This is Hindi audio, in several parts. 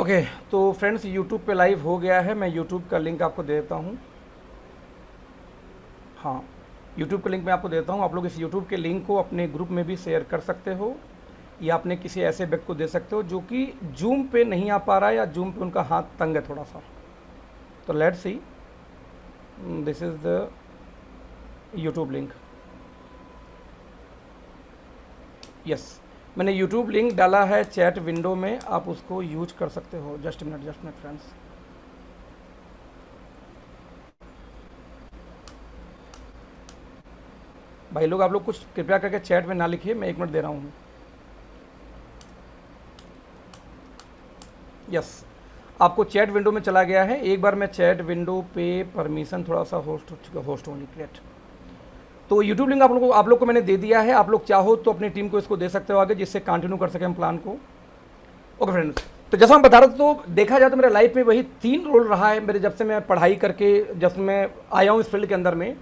ओके तो फ्रेंड्स यूट्यूब पे लाइव हो गया है। मैं यूट्यूब का लिंक आपको दे देता हूँ। हाँ, यूट्यूब का लिंक मैं आपको देता हूँ। आप लोग इस यूट्यूब के लिंक को अपने ग्रुप में भी शेयर कर सकते हो या अपने किसी ऐसे व्यक्ति को दे सकते हो जो कि जूम पे नहीं आ पा रहा है या जूम पे उनका हाथ तंग है थोड़ा सा। तो let's see, this is the YouTube link. Yes, मैंने यूट्यूब लिंक डाला है चैट विंडो में, आप उसको यूज कर सकते हो। Just minute friends. भाई लोग, आप लोग कुछ कृपया करके चैट में ना लिखिए, मैं 1 मिनट दे रहा हूँ। यस, आपको चैट विंडो में चला गया है। एक बार मैं चैट विंडो पे परमिशन थोड़ा सा होस्ट ओनली क्रिएट। तो यूट्यूब लिंक आप लोग को मैंने दे दिया है। आप लोग चाहो तो अपनी टीम को इसको दे सकते हो आगे, जिससे कंटिन्यू कर सकें हम प्लान को। ओके फ्रेंड्स, तो जैसा मैं बता रहा था, तो देखा जाए तो मेरे लाइफ में वही 3 रोल रहा है मेरे, जब से मैं पढ़ाई करके जब मैं आया हूँ इस फील्ड के अंदर में।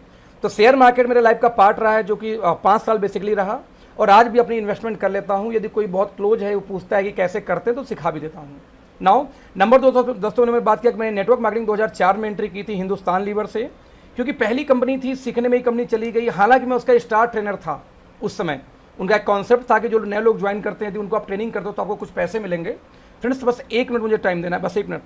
तो शेयर मार्केट मेरे लाइफ का पार्ट रहा है, जो कि 5 साल बेसिकली रहा, और आज भी अपनी इन्वेस्टमेंट कर लेता हूँ। यदि कोई बहुत क्लोज है, वो पूछता है कि कैसे करते हैं, तो सिखा भी देता हूँ। नाउ नंबर 2 दोस्तों ने बात किया कि मैंने नेटवर्क मार्केटिंग 2004 में एंट्री की थी हिंदुस्तान लीवर से, क्योंकि पहली कंपनी थी, सीखने में ही कंपनी चली गई। हालांकि मैं उसका स्टार ट्रेनर था उस समय। उनका एक कॉन्सेप्ट था कि जो नए लोग ज्वाइन करते हैं, उनको आप ट्रेनिंग करते हो तो आपको कुछ पैसे मिलेंगे। फ्रेंड्स, बस 1 मिनट मुझे टाइम देना है, बस 1 मिनट।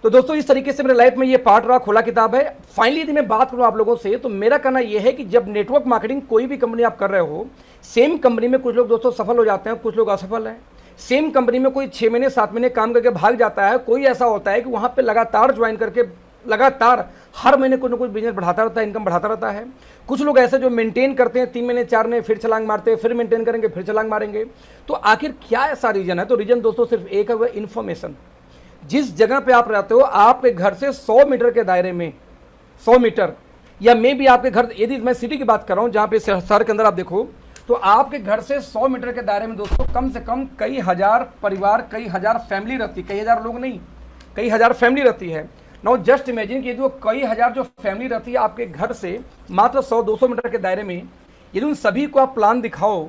तो दोस्तों, इस तरीके से मेरे लाइफ में ये पार्ट रहा, खुला किताब है। फाइनली यदि मैं बात करूं आप लोगों से, तो मेरा कहना यह है कि जब नेटवर्क मार्केटिंग कोई भी कंपनी आप कर रहे हो, सेम कंपनी में कुछ लोग दोस्तों सफल हो जाते हैं, कुछ लोग असफल हैं। सेम कंपनी में कोई 6 महीने 7 महीने काम करके भाग जाता है, कोई ऐसा होता है कि वहां पे लगातार ज्वाइन करके लगातार हर महीने कुछ ना कुछ बिजनेस बढ़ाता रहता है, इनकम बढ़ाता रहता है। कुछ लोग ऐसे जो मेंटेन करते हैं 3 महीने 4 महीने, फिर छलांग मारते हैं, फिर मेंटेन करेंगे, फिर छलांग मारेंगे। तो आखिर क्या ऐसा रीजन है? तो रीजन दोस्तों सिर्फ एक है, वह इन्फॉर्मेशन। जिस जगह पे आप रहते हो, आपके घर से 100 मीटर के दायरे में, 100 मीटर या मे भी आपके घर, यदि मैं सिटी की बात कर रहा हूं, जहां पे शहर के अंदर आप देखो, तो आपके घर से 100 मीटर के दायरे में दोस्तों कम से कम कई हजार परिवार, कई हजार फैमिली रहती है। कई हजार लोग नहीं, कई हजार फैमिली रहती है। नाउ जस्ट इमेजिन कि जो कई हजार जो फैमिली रहती है आपके घर से मात्र 100-200 मीटर के दायरे में, यदि उन सभी को आप प्लान दिखाओ,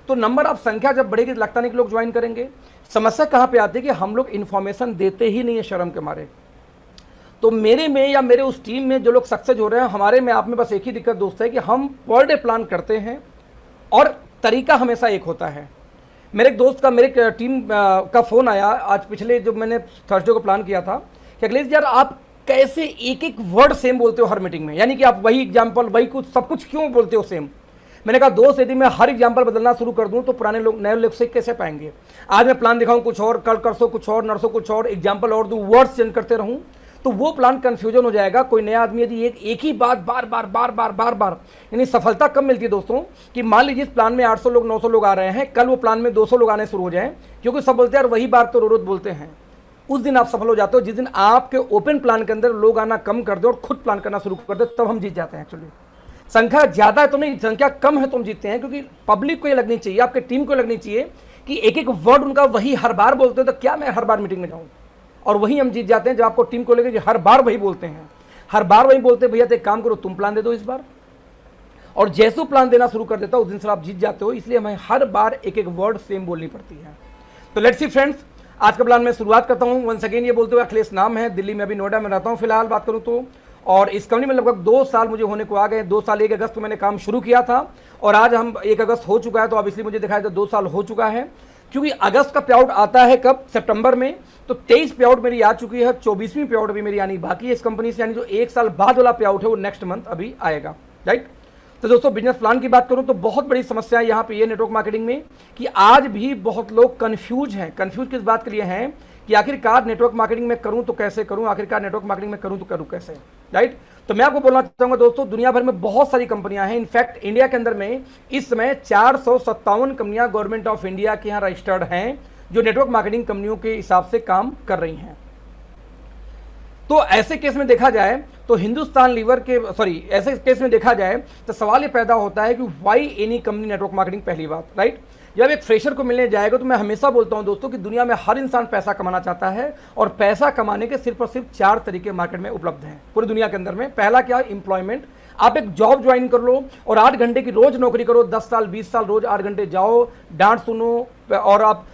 तो नंबर ऑफ संख्या जब बढ़ेगी, लगता नहीं कि लोग ज्वाइन करेंगे। समस्या कहां पे आती है कि हम लोग इन्फॉर्मेशन देते ही नहीं है शर्म के मारे। तो मेरे में या मेरे उस टीम में जो लोग सक्सेस हो रहे हैं, हमारे में आप में बस एक ही दिक्कत दोस्त है कि हम पर डे प्लान करते हैं और तरीका हमेशा एक होता है। मेरे एक दोस्त का, मेरे टीम का फोन आया आज, पिछले जो मैंने थर्सडे को प्लान किया था, कि अखिलेश यार आप कैसे एक एक वर्ड सेम बोलते हो हर मीटिंग में, यानी कि आप वही एग्जाम्पल, वही कुछ सब कुछ क्यों बोलते हो सेम। मैंने कहा दोस्त, यदि मैं हर एग्जाम्पल बदलना शुरू कर दूं तो पुराने लोग नए लोग से कैसे पाएंगे। आज मैं प्लान दिखाऊं कुछ और, कल परसों कुछ और, नरसों कुछ और, एग्जाम्पल और दूं, वर्ड्स चेंज करते रहूं, तो वो प्लान कंफ्यूजन हो जाएगा। कोई नया आदमी यदि एक ही बात बार बार, यानी सफलता कब मिलती है दोस्तों, कि मान लीजिए इस प्लान में 800 लोग 900 लोग आ रहे हैं, कल वो प्लान में 200 लोग आने शुरू हो जाएं, क्योंकि सब बोलते हैं यार वही बात तो रोज बोलते हैं। उस दिन आप सफल हो जाते हो जिस दिन आपके ओपन प्लान के अंदर लोग आना कम कर दो और खुद प्लान करना शुरू कर दो, तब हम जीत जाते हैं। एक्चुअली संख्या ज्यादा है तो नहीं, संख्या कम है तो हम जीतते हैं, क्योंकि पब्लिक को ये लगनी चाहिए, आपके टीम को लगनी चाहिए कि एक एक वर्ड उनका वही हर बार बोलते हैं, तो क्या मैं हर बार मीटिंग में जाऊं। और वही हम जीत जाते हैं जब आपको टीम को लेकर हर बार वही बोलते हैं, हर बार वही बोलते हैं, भैया तो एक काम करो तुम प्लान दे दो इस बार, और जैसे प्लान देना शुरू कर देता उस दिन से आप जीत जाते हो। इसलिए हमें हर बार एक एक वर्ड सेम बोलनी पड़ती है। तो लेट्स सी फ्रेंड्स, आज का प्लान मैं शुरुआत करता हूं। वंस अगेन ये बोलते हुए, अखिलेश नाम है, दिल्ली में अभी नोएडा में रहता हूं फिलहाल बात करूं तो, और इस कंपनी में लगभग 2 साल मुझे होने को आ गए। 2 साल 1 अगस्त को मैंने काम शुरू किया था और आज हम 1 अगस्त हो चुका है, तो अब इसलिए मुझे दिखाया था 2 साल हो चुका है, क्योंकि अगस्त का पे आउट आता है कब, सितंबर में। तो 23 पे आउट मेरी आ चुकी है, 24वीं पे आउट भी मेरी आनी बाकी है इस कंपनी से, यानी जो 1 साल बाद वाला पे आउट है वो नेक्स्ट मंथ अभी आएगा, राइट। तो दोस्तों बिजनेस प्लान की बात करूं तो बहुत बड़ी समस्या है यहाँ पे ये नेटवर्क मार्केटिंग में, कि आज भी बहुत लोग कंफ्यूज हैं। कंफ्यूज किस बात के लिए हैं कि आखिरकार नेटवर्क मार्केटिंग में करूं तो कैसे करूं, आखिरकार नेटवर्क मार्केटिंग में करूं तो करूं कैसे, राइट। तो मैं आपको बोलना चाहूंगा दोस्तों, दुनिया भर में बहुत सारी कंपनियां हैं। इनफैक्ट इंडिया के अंदर में इस समय 457 कंपनियां गवर्नमेंट ऑफ इंडिया के यहाँ रजिस्टर्ड हैं, जो नेटवर्क मार्केटिंग कंपनियों के हिसाब से काम कर रही हैं। तो ऐसे केस में देखा जाए तो हिंदुस्तान लीवर के, ऐसे केस में देखा जाए तो सवाल ये पैदा होता है कि why any company network marketing, पहली बात, राइट। जब एक फ्रेशर को मिलने जाएगा तो मैं हमेशा बोलता हूं दोस्तों कि दुनिया में हर इंसान पैसा कमाना चाहता है और पैसा कमाने के सिर्फ और सिर्फ 4 तरीके मार्केट में उपलब्ध हैं पूरी दुनिया के अंदर में। पहला क्या है? एम्प्लॉयमेंट। आप एक जॉब ज्वाइन कर लो और 8 घंटे की रोज नौकरी करो, 10 साल 20 साल रोज 8 घंटे जाओ, डांट सुनो और आप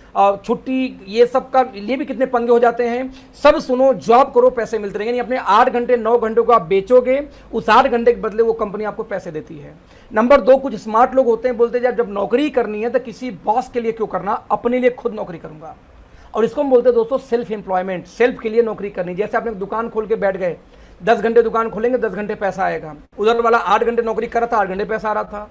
छुट्टी, ये सब का ये भी कितने पंगे हो जाते हैं, सब सुनो, जॉब करो, पैसे मिलते रहेंगे। अपने 8 घंटे 9 घंटे को आप बेचोगे, उस 8 घंटे के बदले वो कंपनी आपको पैसे देती है। नंबर 2, कुछ स्मार्ट लोग होते हैं, बोलते हैं जब नौकरी करनी है तो किसी बॉस के लिए क्यों करना, अपने लिए खुद नौकरी करूंगा। और इसको हम बोलते हैं दोस्तों सेल्फ एम्प्लॉयमेंट, सेल्फ के लिए नौकरी करनी। जैसे आपने दुकान खोल के बैठ गए, 10 घंटे दुकान खोलेंगे, 10 घंटे पैसा आएगा। उधर वाला 8 घंटे नौकरी कर रहा था, 8 घंटे पैसा आ रहा था।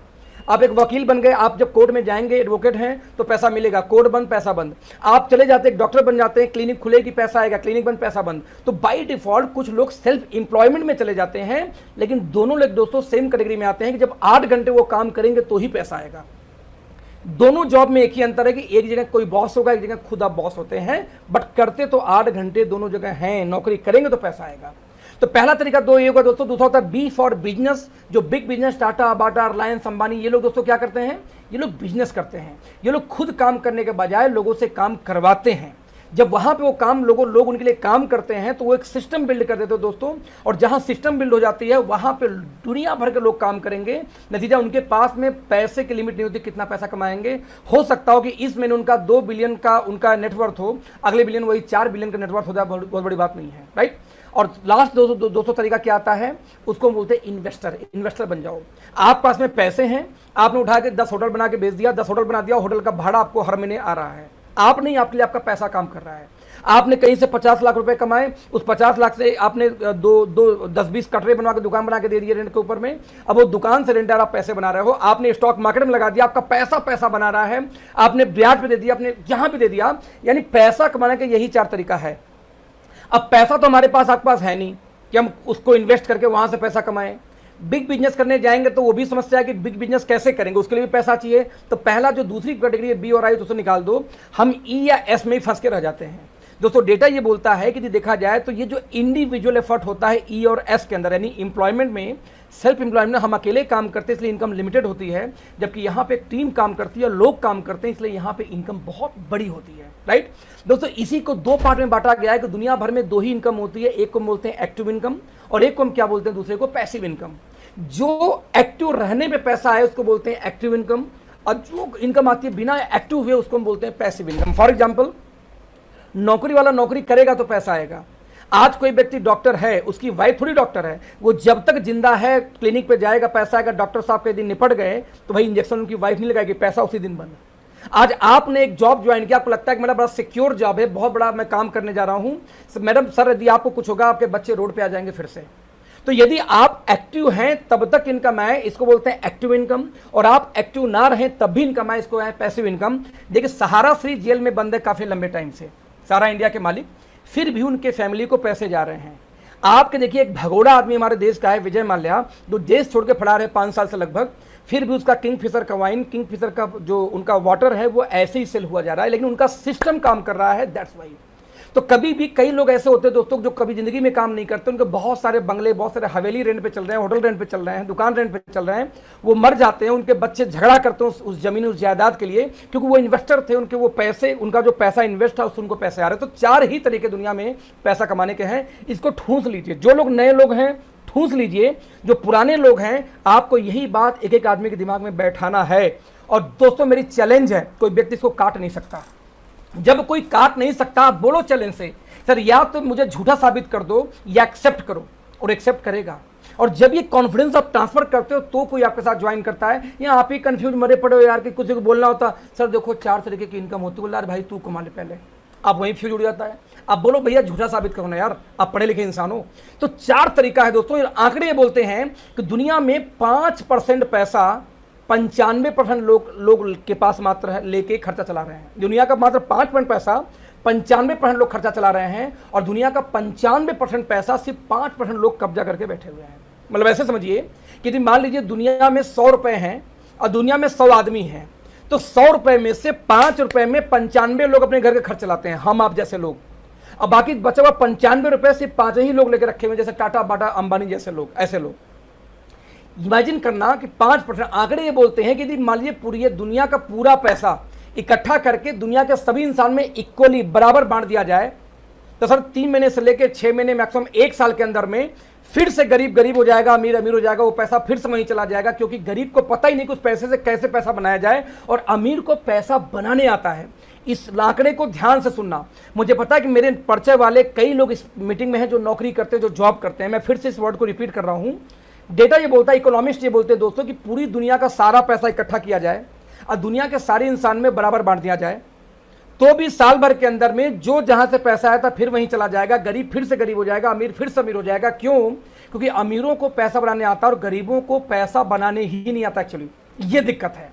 आप एक वकील बन गए, आप जब कोर्ट में जाएंगे, एडवोकेट हैं तो पैसा मिलेगा, कोर्ट बंद पैसा बंद। आप चले जाते एक डॉक्टर बन जाते हैं, क्लिनिक खुलेगी पैसा आएगा, क्लिनिक बंद पैसा बंद। तो बाय डिफॉल्ट कुछ लोग सेल्फ एम्प्लॉयमेंट में चले जाते हैं, लेकिन दोनों लोग दोस्तों सेम कैटेगरी में आते हैं कि जब 8 घंटे वो काम करेंगे तो ही पैसा आएगा। दोनों जॉब में एक ही अंतर है कि एक जगह कोई बॉस होगा, एक जगह खुद आप बॉस होते हैं, बट करते तो 8 घंटे दोनों जगह हैं, नौकरी करेंगे तो पैसा आएगा। तो पहला तरीका दो ये होगा दोस्तों। दूसरा होता है बी फॉर बिजनेस। जो बिग बिजनेस, टाटा, बाटा, रिलायंस, अंबानी, ये लोग दोस्तों क्या करते हैं, ये लोग बिजनेस करते हैं। ये लोग खुद काम करने के बजाय लोगों से काम करवाते हैं। जब वहां पे वो काम लोग उनके लिए काम करते हैं तो वो एक सिस्टम बिल्ड कर देते हैं दोस्तों, और जहां सिस्टम बिल्ड हो जाती है वहां पे दुनिया भर के लोग काम करेंगे। नतीजा उनके पास में पैसे की लिमिट नहीं होती, कितना पैसा कमाएंगे। हो सकता हो कि इस महीने उनका 2 बिलियन का उनका नेटवर्थ हो, अगले बिलियन वही 4 बिलियन का नेटवर्थ हो जाए, बहुत बड़ी बात नहीं है, राइट। और लास्ट दोस्तों तरीका क्या आता है, उसको बोलते हैं इन्वेस्टर। इन्वेस्टर बन जाओ। आप पास में पैसे हैं, आपने उठा के 10 होटल बना के बेच दिया, 10 होटल बना दिया, होटल का भाड़ा आपको हर महीने आ रहा है। आप नहीं, आपके लिए आपका पैसा काम कर रहा है। आपने कहीं से 50 लाख रुपए कमाए, उस 50 लाख से आपने 10-20 कटरे बनवा के दुकान बना के दे दिए रेंट के ऊपर में। अब वो दुकान से रेंट आप पैसे बना रहे हो, आपने स्टॉक मार्केट में लगा दिया, आपका पैसा बना रहा है, आपने ब्याज पे दे दिया, आपने जहां पे दे दिया। यानी पैसा कमाने का यही 4 तरीका है। अब पैसा तो हमारे पास आपके पास है नहीं कि हम उसको इन्वेस्ट करके वहां से पैसा कमाएं। बिग बिजनेस करने जाएंगे तो वो भी समस्या है कि बिग बिजनेस कैसे करेंगे, उसके लिए भी पैसा चाहिए। तो पहला जो दूसरी कैटेगरी है बी और आई, तो उसे निकाल दो। हम ई या एस में ही फंस के रह जाते हैं दोस्तों। डेटा ये बोलता है कि देखा जाए तो ये जो इंडिविजुअल एफर्ट होता है ई और एस के अंदर, यानी एम्प्लॉयमेंट में, सेल्फ एम्प्लॉयमेंट में हम अकेले काम करते हैं इसलिए इनकम लिमिटेड होती है, जबकि यहाँ पे एक टीम काम करती है, लोग काम करते हैं, इसलिए यहाँ पे इनकम बहुत बड़ी होती है, राइट दोस्तों। इसी को 2 पार्ट में बांटा गया है कि दुनिया भर में 2 ही इनकम होती है। एक को बोलते हैं एक्टिव इनकम और एक को हम क्या बोलते हैं, दूसरे को पैसिव इनकम। जो एक्टिव रहने पे पैसा आए उसको बोलते हैं एक्टिव इनकम, और जो इनकम आती है बिना एक्टिव हुए उसको हम बोलते हैं पैसिव इनकम। फॉर एग्जाम्पल, नौकरी वाला नौकरी करेगा तो पैसा आएगा। आज कोई व्यक्ति डॉक्टर है, उसकी वाइफ थोड़ी डॉक्टर है, वो जब तक जिंदा है क्लिनिक पे जाएगा, पैसा आएगा। डॉक्टर साहब के दिन निपट गए तो भाई इंजेक्शन उनकी वाइफ नहीं लगाएगी, पैसा उसी दिन बंद। आज आपने एक जॉब ज्वाइन किया, आपको लगता है कि मेरा बड़ा सिक्योर जॉब है, बहुत बड़ा मैं काम करने जा रहा हूं, मैडम सर यदि आपको कुछ होगा आपके बच्चे रोड पे आ जाएंगे फिर से। तो यदि आप एक्टिव हैं तब तक इनकम आए, इसको बोलते हैं एक्टिव इनकम, और आप एक्टिव ना रहें तब भी इनकम आए, इसको है पैसिव इनकम। देखिए सहारा श्री जेल में बंद है काफी लंबे टाइम से, सारा इंडिया के मालिक, फिर भी उनके फैमिली को पैसे जा रहे हैं। आपके देखिए एक भगोड़ा आदमी हमारे देश का है, विजय माल्या, जो देश छोड़ के फरार है 5 साल से लगभग, फिर भी उसका किंगफिशर का वाइन, किंगफिशर का जो उनका वाटर है वो ऐसे ही सेल हुआ जा रहा है, लेकिन उनका सिस्टम काम कर रहा है, दैट्स वाई। तो कभी भी कई लोग ऐसे होते हैं दोस्तों जो कभी जिंदगी में काम नहीं करते, उनके बहुत सारे बंगले, बहुत सारे हवेली रेंट पे चल रहे हैं, होटल रेंट पे चल रहे हैं, दुकान रेंट पे चल रहे हैं, वो मर जाते हैं, उनके बच्चे झगड़ा करते हैं उस जमीन, उस जायदाद के लिए, क्योंकि वो इन्वेस्टर थे, उनके वो पैसे, उनका जो पैसा इन्वेस्ट था उससे उनको पैसे आ रहे हैं। तो 4 ही तरीके दुनिया में पैसा कमाने के हैं, इसको ठूंस लीजिए। जो लोग नए लोग हैं ठूंस लीजिए, जो पुराने लोग हैं आपको यही बात एक एक आदमी के दिमाग में बैठाना है। और दोस्तों मेरी चैलेंज है, कोई व्यक्ति इसको काट नहीं सकता। जब कोई काट नहीं सकता, आप बोलो चैलेंज से, सर या तो मुझे झूठा साबित कर दो या एक्सेप्ट करो, और एक्सेप्ट करेगा। और जब ये कॉन्फिडेंस आप ट्रांसफर करते हो तो कोई आपके साथ ज्वाइन करता है। या आप ही कंफ्यूज मरे पड़े हो यार कि कुछ को बोलना होता, सर देखो 4 तरीके की इनकम होती है, बोला भाई तू कमा ले पहले, आप वहीं फ्यूज उड़ जाता है। आप बोलो भैया झूठा साबित करो ना यार, आप पढ़े लिखे इंसान हो। तो 4 तरीका है दोस्तों। आंकड़े ये बोलते हैं कि दुनिया में 5% पैसा 95% लोग के पास मात्र है, लेके खर्चा चला रहे हैं। दुनिया का मात्र 5% पैसा 95% लोग खर्चा चला रहे हैं, और दुनिया का 95% पैसा सिर्फ 5% लोग कब्जा करके बैठे हुए हैं। मतलब ऐसे समझिए कि मान लीजिए दुनिया में 100 रुपए हैं और दुनिया में 100 आदमी हैं, तो 100 रुपए में से 5 रुपए में 95 लोग अपने घर के खर्च चलाते हैं, हम आप जैसे लोग। अब बाकी बचा हुआ 95 रुपए सिर्फ 5 ही लोग लेकर रखे हुए, जैसे टाटा, बाटा, अंबानी जैसे लोग, ऐसे लोग। इमेजिन करना कि 5%। आंकड़े ये बोलते हैं कि यदि मान लीजिए पूरी दुनिया का पूरा पैसा इकट्ठा करके दुनिया के सभी इंसान में इक्वली बराबर बांट दिया जाए तो सर 3 महीने से लेकर 6 महीने मैक्सिमम 1 साल के अंदर में फिर से गरीब गरीब हो जाएगा, अमीर अमीर हो जाएगा, वो पैसा फिर से वहीं चला जाएगा, क्योंकि गरीब को पता ही नहीं कि उस पैसे से कैसे पैसा बनाया जाए और अमीर को पैसा बनाने आता है। इस आंकड़े को ध्यान से सुनना। मुझे पता है कि मेरे परिचय वाले कई लोग इस मीटिंग में हैं जो नौकरी करते हैं, जो जॉब करते हैं। मैं फिर से इस वर्ड को रिपीट कर रहा हूं। डेटा ये बोलता है, इकोनॉमिस्ट ये बोलते हैं दोस्तों कि पूरी दुनिया का सारा पैसा इकट्ठा किया जाए और दुनिया के सारे इंसान में बराबर बांट दिया जाए तो भी साल भर के अंदर में जो जहां से पैसा आया था फिर वहीं चला जाएगा, गरीब फिर से गरीब हो जाएगा, अमीर फिर से अमीर हो जाएगा। क्यों? क्योंकि अमीरों को पैसा बनाने आता है और गरीबों को पैसा बनाने ही नहीं आता। एक्चुअली ये दिक्कत है।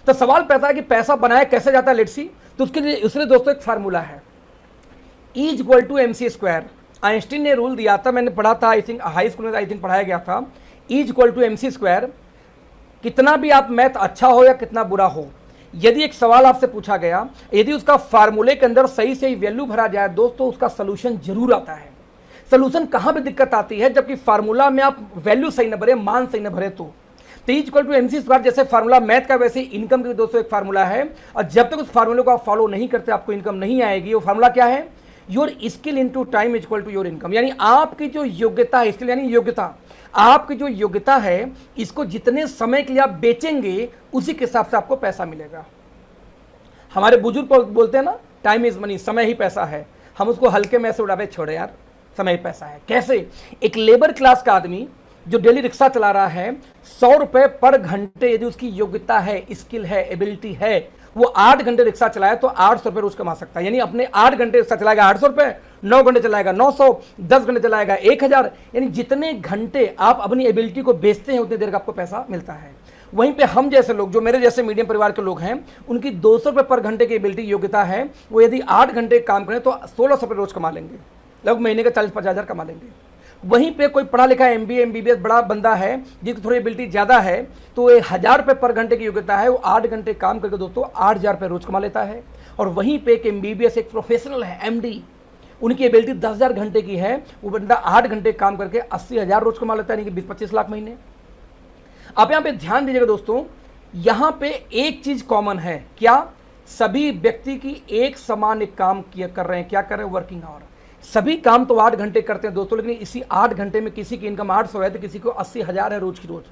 तो सवाल पैसा है कि पैसा बनाया कैसे जाता है, लेट्स सी। तो उसके लिए दोस्तों एक फार्मूला है, E = mc²। आइंस्टीन ने रूल दिया था, मैंने पढ़ा था, आई थिंक हाई स्कूल में आई थिंक पढ़ाया गया था। E = mc²। कितना भी आप मैथ अच्छा हो या कितना बुरा हो, यदि एक सवाल आपसे पूछा गया, यदि उसका फार्मूले के अंदर सही से वैल्यू भरा जाए दोस्तों, उसका सोल्यूशन जरूर आता है। सोल्यूशन कहां पे दिक्कत आती है? जबकि फार्मूला में आप वैल्यू सही न भरे, मान सही न भरे तो E = mc² जैसे फार्मूला मैथ का, वैसे इनकम का दोस्तों एक फार्मूला है। और जब तक उस फार्मूले को आप फॉलो नहीं करते आपको इनकम नहीं आएगी। वो फार्मूला क्या है? Your skill into time = your income. यानी आपकी जो योग्यता है, स्किल यानी योग्यता, आपकी जो योग्यता है, इसको जितने समय के लिए आप बेचेंगे उसी के हिसाब से आपको पैसा मिलेगा। हमारे बुजुर्ग बोलते हैं ना, टाइम इज मनी, समय ही पैसा है। हम उसको हल्के में से उड़ावे, छोड़े यार, समय ही पैसा है। कैसे? एक लेबर क्लास का आदमी जो डेली रिक्शा चला रहा है, 100 रुपए पर घंटे यदि उसकी योग्यता है, स्किल है, एबिलिटी है, वो 8 घंटे रिक्शा चलाए तो 800 रुपए रोज कमा सकता है। यानी अपने 8 घंटे रिक्शा चलाएगा 800 रुपए, 9 घंटे चलाएगा 900, 10 घंटे चलाएगा 1000। यानी जितने घंटे आप अपनी एबिलिटी को बेचते हैं उतनी देर का आपको पैसा मिलता है। वहीं पे हम जैसे लोग, जो मेरे जैसे मीडियम परिवार के लोग हैं, उनकी 200 रुपए पर घंटे की एबिलिटी योग्यता है, वो यदि 8 घंटे काम करें तो 1600 रुपए रोज कमा लेंगे, लगभग महीने का 40-50 हज़ार कमा लेंगे। वहीं पे कोई पढ़ा लिखा MBA MBBS बड़ा बंदा है जिसकी थोड़ी एबिलिटी ज़्यादा है, तो 1000 रुपये पर घंटे की योग्यता है, वो 8 घंटे काम करके दोस्तों 8000 रुपये रोज कमा लेता है। और वहीं पे एक MBBS एक प्रोफेशनल है, MD, उनकी एबिलिटी 10,000 घंटे की है, वो बंदा 8 घंटे काम करके 80,000 रोज कमा लेता है, यानी कि 20-25 लाख महीने। आप यहाँ पे ध्यान दीजिएगा दोस्तों, यहाँ पे एक चीज कॉमन है, क्या? सभी व्यक्ति की एक समान एक काम कर रहे हैं। क्या कर रहे हैं? Working hour. सभी काम तो 8 घंटे करते हैं दोस्तों, लेकिन इसी 8 घंटे में किसी की इनकम 800 है तो किसी को 80,000 है रोज की रोज।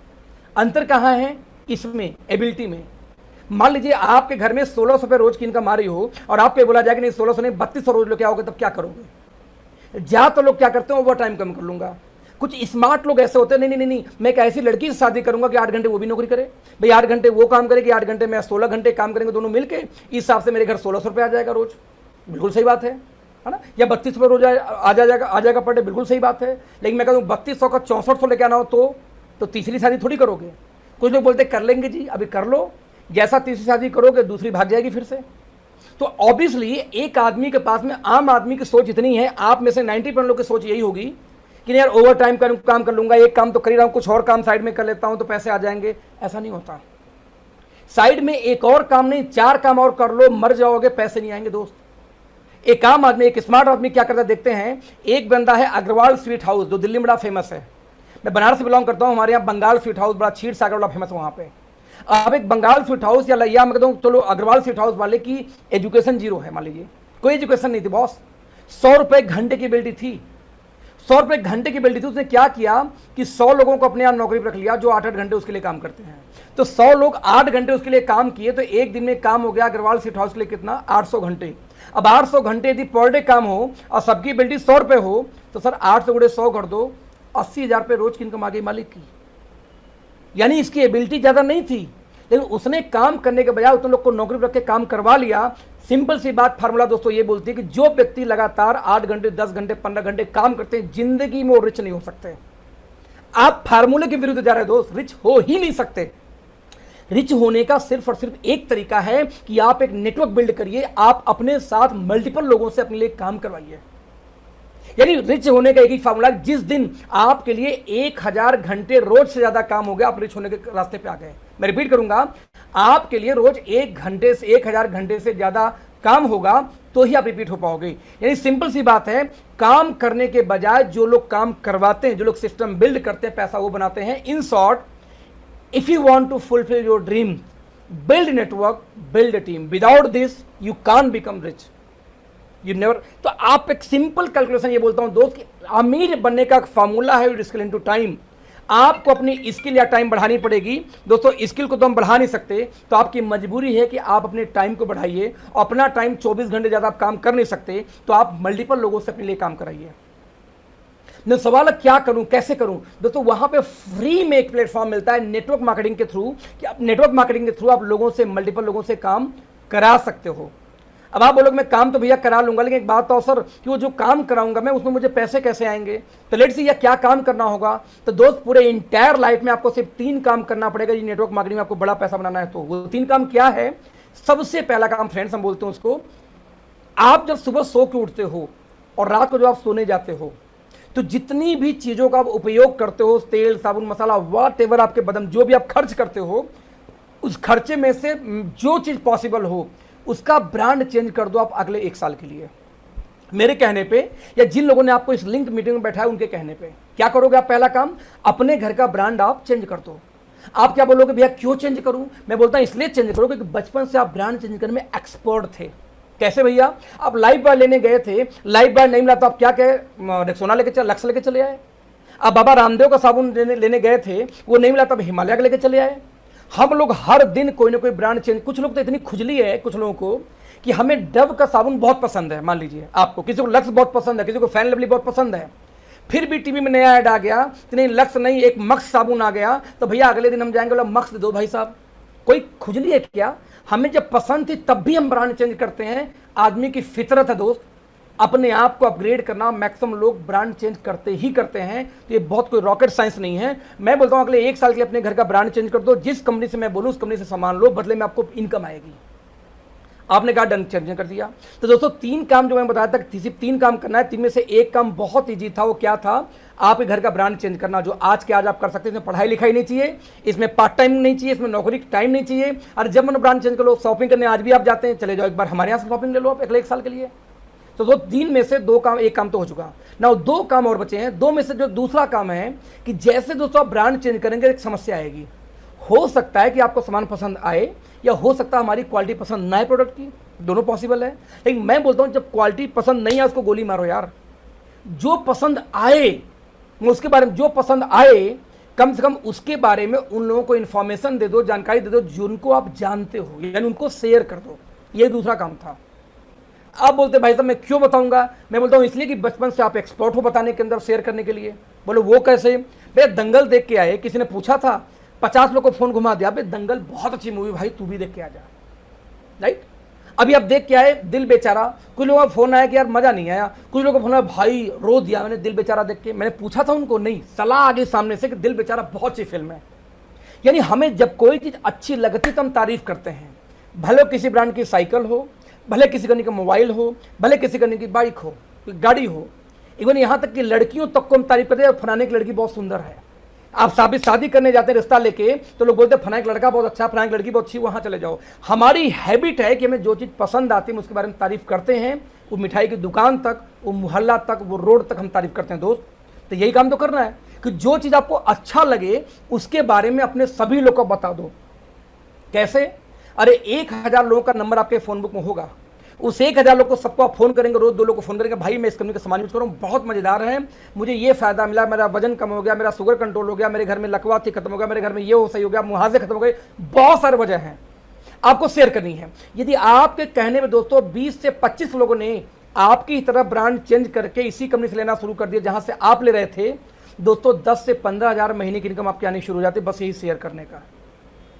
अंतर कहाँ है? इसमें, एबिलिटी में। मान लीजिए आपके घर में 1600 रुपये रोज की इनकम आ रही हो और आपको बोला जाए कि नहीं 1600 नहीं 3200 रोज लेके आओगे, तब क्या करोगे? ज्यादातर लोग क्या करते हैं? ओवर टाइम कम कर लूंगा। कुछ स्मार्ट लोग ऐसे होते हैं, नहीं नहीं नहीं, मैं एक ऐसी लड़की से शादी करूंगा कि 8 घंटे वो भी नौकरी करे, भाई 8 घंटे वो काम करेगी, 8 घंटे मैं 16 घंटे काम करेंगे, दोनों मिलके, इस हिसाब से मेरे घर 1600 रुपये आ जाएगा रोज। बिल्कुल सही बात है ना? या 3200 रुपये रोज आ जाएगा पर डे, बिल्कुल सही बात है। लेकिन मैं कहूँ 3200 का 6400 लेके आना हो तो तीसरी शादी थोड़ी करोगे। कुछ लोग बोलते कर लेंगे जी, अभी कर लो, जैसा तीसरी शादी करोगे दूसरी भाग जाएगी फिर से। तो ऑब्वियसली एक आदमी के पास में, आम आदमी की सोच इतनी है, आप में से 90% लोग की सोच यही होगी कि यार ओवर टाइम काम कर लूंगा, एक काम तो कर ही रहा हूं, कुछ और काम साइड में कर लेता हूं तो पैसे आ जाएंगे। ऐसा नहीं होता। साइड में एक और काम नहीं, 4 काम और कर लो, मर जाओगे, पैसे नहीं आएंगे दोस्त। एक आम आदमी, एक स्मार्ट आदमी क्या करता है देखते हैं। एक बंदा है अग्रवाल स्वीट हाउस, जो दिल्ली में बड़ा फेमस है। मैं बनारस से बिलोंग करता हूं, हमारे यहाँ बंगाल स्वीट हाउस बड़ा, क्षीर सागर बड़ा फेमस है वहां पे। अब एक बंगाल स्वीट हाउस या लैया, मैं कहता हूँ चलो अग्रवाल स्वीट हाउस वाले की एजुकेशन 0 है, मान लीजिए कोई एजुकेशन नहीं थी बॉस, 100 रुपए घंटे की एबिलिटी थी, 100 रुपए घंटे की एबिलिटी थी। उसने क्या किया कि 100 लोगों को अपने यहाँ नौकरी पर रख लिया जो 8-8 घंटे उसके लिए काम करते हैं। तो 100 लोग 8 घंटे उसके लिए काम किए तो एक दिन में काम हो गया अग्रवाल स्वीट हाउस के लिए कितना? 800 घंटे। अब 800 घंटे यदि पर डे काम हो और सबकी एबिलिटी 100 रुपए हो तो सर 800 गुणे 100 कर दो, 80,000 रुपये रोज की इनकम आ गई मालिक की। यानी इसकी एबिलिटी ज्यादा नहीं थी, लेकिन उसने काम करने के बजाय उन लोग को नौकरी पर रख के काम करवा लिया। सिंपल सी बात, फार्मूला दोस्तों ये बोलती है कि जो व्यक्ति लगातार 8 घंटे, 10 घंटे, 15 घंटे काम करते हैं, जिंदगी में वो रिच नहीं हो सकते। आप फार्मूले के विरुद्ध जा रहे दोस्त, रिच हो ही नहीं सकते। रिच होने का सिर्फ और सिर्फ एक तरीका है कि आप एक नेटवर्क बिल्ड करिए, आप अपने साथ मल्टीपल लोगों से अपने लिए काम करवाइए। यानी रिच होने का एक ही फार्मूला, जिस दिन आपके लिए 1000 घंटे रोज से ज्यादा काम हो गया, आप रिच होने के रास्ते पे आ गए। मैं रिपीट करूंगा, आपके लिए रोज 1 घंटे से 1000 घंटे से ज्यादा काम होगा तो ही आप रिपीट हो पाओगे। यानी सिंपल सी बात है, काम करने के बजाय जो लोग काम करवाते हैं, जो लोग सिस्टम बिल्ड करते हैं, पैसा वो बनाते हैं। In short, if you want to fulfil your dream, build network, build team, without this you can become rich, you never. तो आप एक सिंपल कैलकुलेशन ये बोलता हूं दोस्त कि अमीर बनने का फॉर्मूला है स्किल इनटू टाइम। आपको अपनी स्किल या टाइम बढ़ानी पड़ेगी दोस्तों। स्किल को तो हम बढ़ा नहीं सकते, तो आपकी मजबूरी है कि आप अपने टाइम को बढ़ाइए। अपना टाइम 24 घंटे ज़्यादा आप काम कर नहीं सकते, तो आप मल्टीपल लोगों से अपने लिए काम कराइए। न सवाल है क्या करूं, कैसे करूं दोस्तों, वहां पे फ्री में एक प्लेटफॉर्म मिलता है नेटवर्क मार्केटिंग के थ्रू, कि आप नेटवर्क मार्केटिंग के थ्रू आप लोगों से, मल्टीपल लोगों से काम करा सकते हो। अब आप बोलोगे मैं काम तो भैया करा लूंगा, लेकिन एक बात तो सर कि वो जो काम कराऊंगा मैं, उसमें मुझे पैसे कैसे आएंगे? तो लेट्स सी, या क्या काम करना होगा? तो दोस्त पूरे इंटायर लाइफ में आपको सिर्फ 3 काम करना पड़ेगा। ये नेटवर्क मार्केटिंग में आपको बड़ा पैसा बनाना है तो वो 3 काम क्या है? सबसे पहला काम फ्रेंड्स, हम बोलते हैं उसको, आप जब सुबह सो के उठते हो और रात को जब आप सोने जाते हो, तो जितनी भी चीजों का आप उपयोग करते हो, तेल, साबुन, मसाला, व्हाटएवर आपके बदन जो भी आप खर्च करते हो, उस खर्चे में से जो चीज पॉसिबल हो उसका ब्रांड चेंज कर दो आप अगले 1 साल के लिए। मेरे कहने पे, या जिन लोगों ने आपको इस लिंक मीटिंग में बैठाया उनके कहने पे, क्या करोगे आप? पहला काम, अपने घर का ब्रांड आप चेंज कर दो। आप क्या बोलोगे भैया क्यों चेंज करूं? मैं बोलता हूं इसलिए चेंज करो क्योंकि बचपन से आप ब्रांड चेंज करने में एक्सपर्ट थे। कैसे भैया? आप लाइफ बॉय लेने गए थे, लाइफ बॉय नहीं मिला तो आप क्या कहे? रेक्सोना लेके चले, लक्स लेके चले आए। आप बाबा रामदेव का साबुन लेने गए थे, वो नहीं मिला तब हिमालय का लेके चले आए। हम लोग हर दिन कोई ना कोई ब्रांड चेंज। कुछ लोग तो इतनी खुजली है कुछ लोगों को कि हमें डव का साबुन बहुत पसंद है, मान लीजिए आपको, किसी को लक्स बहुत पसंद है, किसी को फैन लवली बहुत पसंद है, फिर भी टीवी में नया ऐड आ गया तो नहीं लक्स नहीं, एक मक्स साबुन आ गया, तो भैया अगले दिन हम जाएंगे, बोला मक्स दे दो भाई साहब। कोई खुजली है क्या? हमें जब पसंद थी तब भी हम ब्रांड चेंज करते हैं। आदमी की फितरत है दोस्त, अपने आप को अपग्रेड करना। मैक्सिमम लोग ब्रांड चेंज करते ही करते हैं, तो ये बहुत कोई रॉकेट साइंस नहीं है। मैं बोलता हूं अगले 1 साल के लिए अपने घर का ब्रांड चेंज कर दो। जिस कंपनी से मैं बोलूं उस कंपनी से सामान लो, बदले में आपको इनकम आएगी। आपने कहा डन, चेंज कर दिया। तो दोस्तों 3 काम जो मैं बताया था, सिर्फ 3 काम करना है। 3 में से एक काम बहुत ईजी था। वो क्या था? आपके घर का ब्रांड चेंज करना, जो आज के आज आप कर सकते हैं। इसमें पढ़ाई लिखाई नहीं चाहिए, इसमें पार्ट टाइम नहीं चाहिए, इसमें नौकरी टाइम नहीं चाहिए। और जब मैंने ब्रांड चेंज कर लो, शॉपिंग करने आज भी आप जाते हैं, चले जाओ एक बार हमारे यहाँ से शॉपिंग ले लो आप अगले 1 साल के लिए। तो 3 में से 2 काम, 1 काम तो हो चुका ना, 2 काम और बचे हैं। 2 में से जो दूसरा काम है कि जैसे दोस्तों आप ब्रांड चेंज करेंगे एक समस्या आएगी। हो सकता है कि आपको सामान पसंद आए, या हो सकता है हमारी क्वालिटी पसंद ना आए प्रोडक्ट की, दोनों पॉसिबल है। लेकिन मैं बोलता हूं जब क्वालिटी पसंद नहीं है उसको गोली मारो यार। जो पसंद आए उसके बारे में, जो पसंद आए कम से कम उसके बारे में उन लोगों को इन्फॉर्मेशन दे दो, जानकारी दे दो जिनको आप जानते हो, यानी उनको शेयर कर दो। ये दूसरा काम था। आप बोलते भाई साहब मैं क्यों बताऊंगा? मैं बोलता हूं इसलिए कि बचपन से आप एक्सपर्ट हो बताने के अंदर, शेयर करने के लिए। बोलो वो कैसे? भैया दंगल देख के आए, किसी ने पूछा था, 50 लोग को फोन घुमा दिया, भाई दंगल बहुत अच्छी मूवी भाई, तू भी देख के आ जा, राइट? अभी आप देख के आए दिल बेचारा, कुछ लोगों का फोन आया कि यार मजा नहीं आया, कुछ लोगों का फोन आया भाई रो दिया मैंने दिल बेचारा देख के। मैंने पूछा था उनको, नहीं, सलाह आ गई सामने से कि दिल बेचारा बहुत अच्छी फिल्म है। यानी हमें जब कोई चीज अच्छी लगती तो हम तारीफ करते हैं, भले किसी ब्रांड की साइकिल हो, भले किसी कंपनी का मोबाइल हो, भले किसी कंपनी की बाइक हो, गाड़ी हो, इवन यहाँ तक कि लड़कियों तक को हम तारीफ करते हैं, फलाने की लड़की बहुत सुंदर है। आप शादी करने जाते हैं रिश्ता लेके, तो लोग बोलते हैं फलाना एक लड़का बहुत अच्छा, फलाना एक लड़की बहुत अच्छी, वहां चले जाओ। हमारी हैबिट है कि हमें जो चीज़ पसंद आती है उसके बारे में तारीफ करते हैं। वो मिठाई की दुकान तक, वो मोहल्ला तक, वो रोड तक हम तारीफ करते हैं दोस्त। तो यही काम तो करना है कि जो चीज़ आपको अच्छा लगे उसके बारे में अपने सभी लोग को बता दो। कैसे? अरे 1000 लोगों का नंबर आपके फ़ोन बुक में होगा, उस 1000 लोग को सबको आप फोन करेंगे, रोज 2 लोग को फोन करेंगे, भाई मैं इस कंपनी का सामान यूज कर रहा हूँ, बहुत मजेदार है, मुझे ये फायदा मिला, मेरा वजन कम हो गया, मेरा शुगर कंट्रोल हो गया, मेरे घर में लकवा थी खत्म हो गया, मेरे घर में ये हो सही हो गया, मुहाजे खत्म हो गए, बहुत सारे वजह हैं आपको शेयर करनी है। यदि आपके कहने में दोस्तों 20 से 25 लोगों ने आपकी तरह ब्रांड चेंज करके इसी कंपनी से लेना शुरू कर दिया जहां से आप ले रहे थे, दोस्तों 10 से 15,000 महीने की इनकम आपकी आनी शुरू हो जाती है, बस यही शेयर करने का,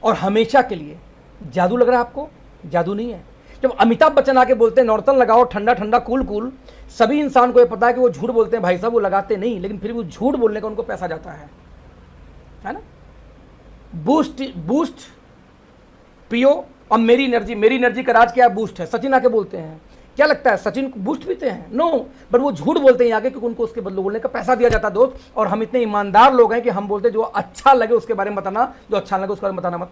और हमेशा के लिए। जादू लग रहा है आपको? जादू नहीं है। जब अमिताभ बच्चन आके बोलते हैं नॉर्टन लगाओ, ठंडा ठंडा कूल कूल, सभी इंसान को ये पता है कि वो झूठ बोलते हैं भाई साहब, वो लगाते नहीं, लेकिन फिर वो झूठ बोलने का उनको पैसा जाता है ना। बूस्ट बूस्ट पियो और मेरी एनर्जी का राज क्या है? बूस्ट है। सचिन आके बोलते हैं, क्या लगता है सचिन को बूस्ट पीते हैं? नो, बट वो झूठ बोलते हैं आगे क्योंकि उनको उसके बदले बोलने का पैसा दिया जाता है दोस्त। और हम इतने ईमानदार लोग हैं कि हम बोलते जो अच्छा लगे उसके बारे में बताना, जो अच्छा लगे उसके बारे में बताना मत।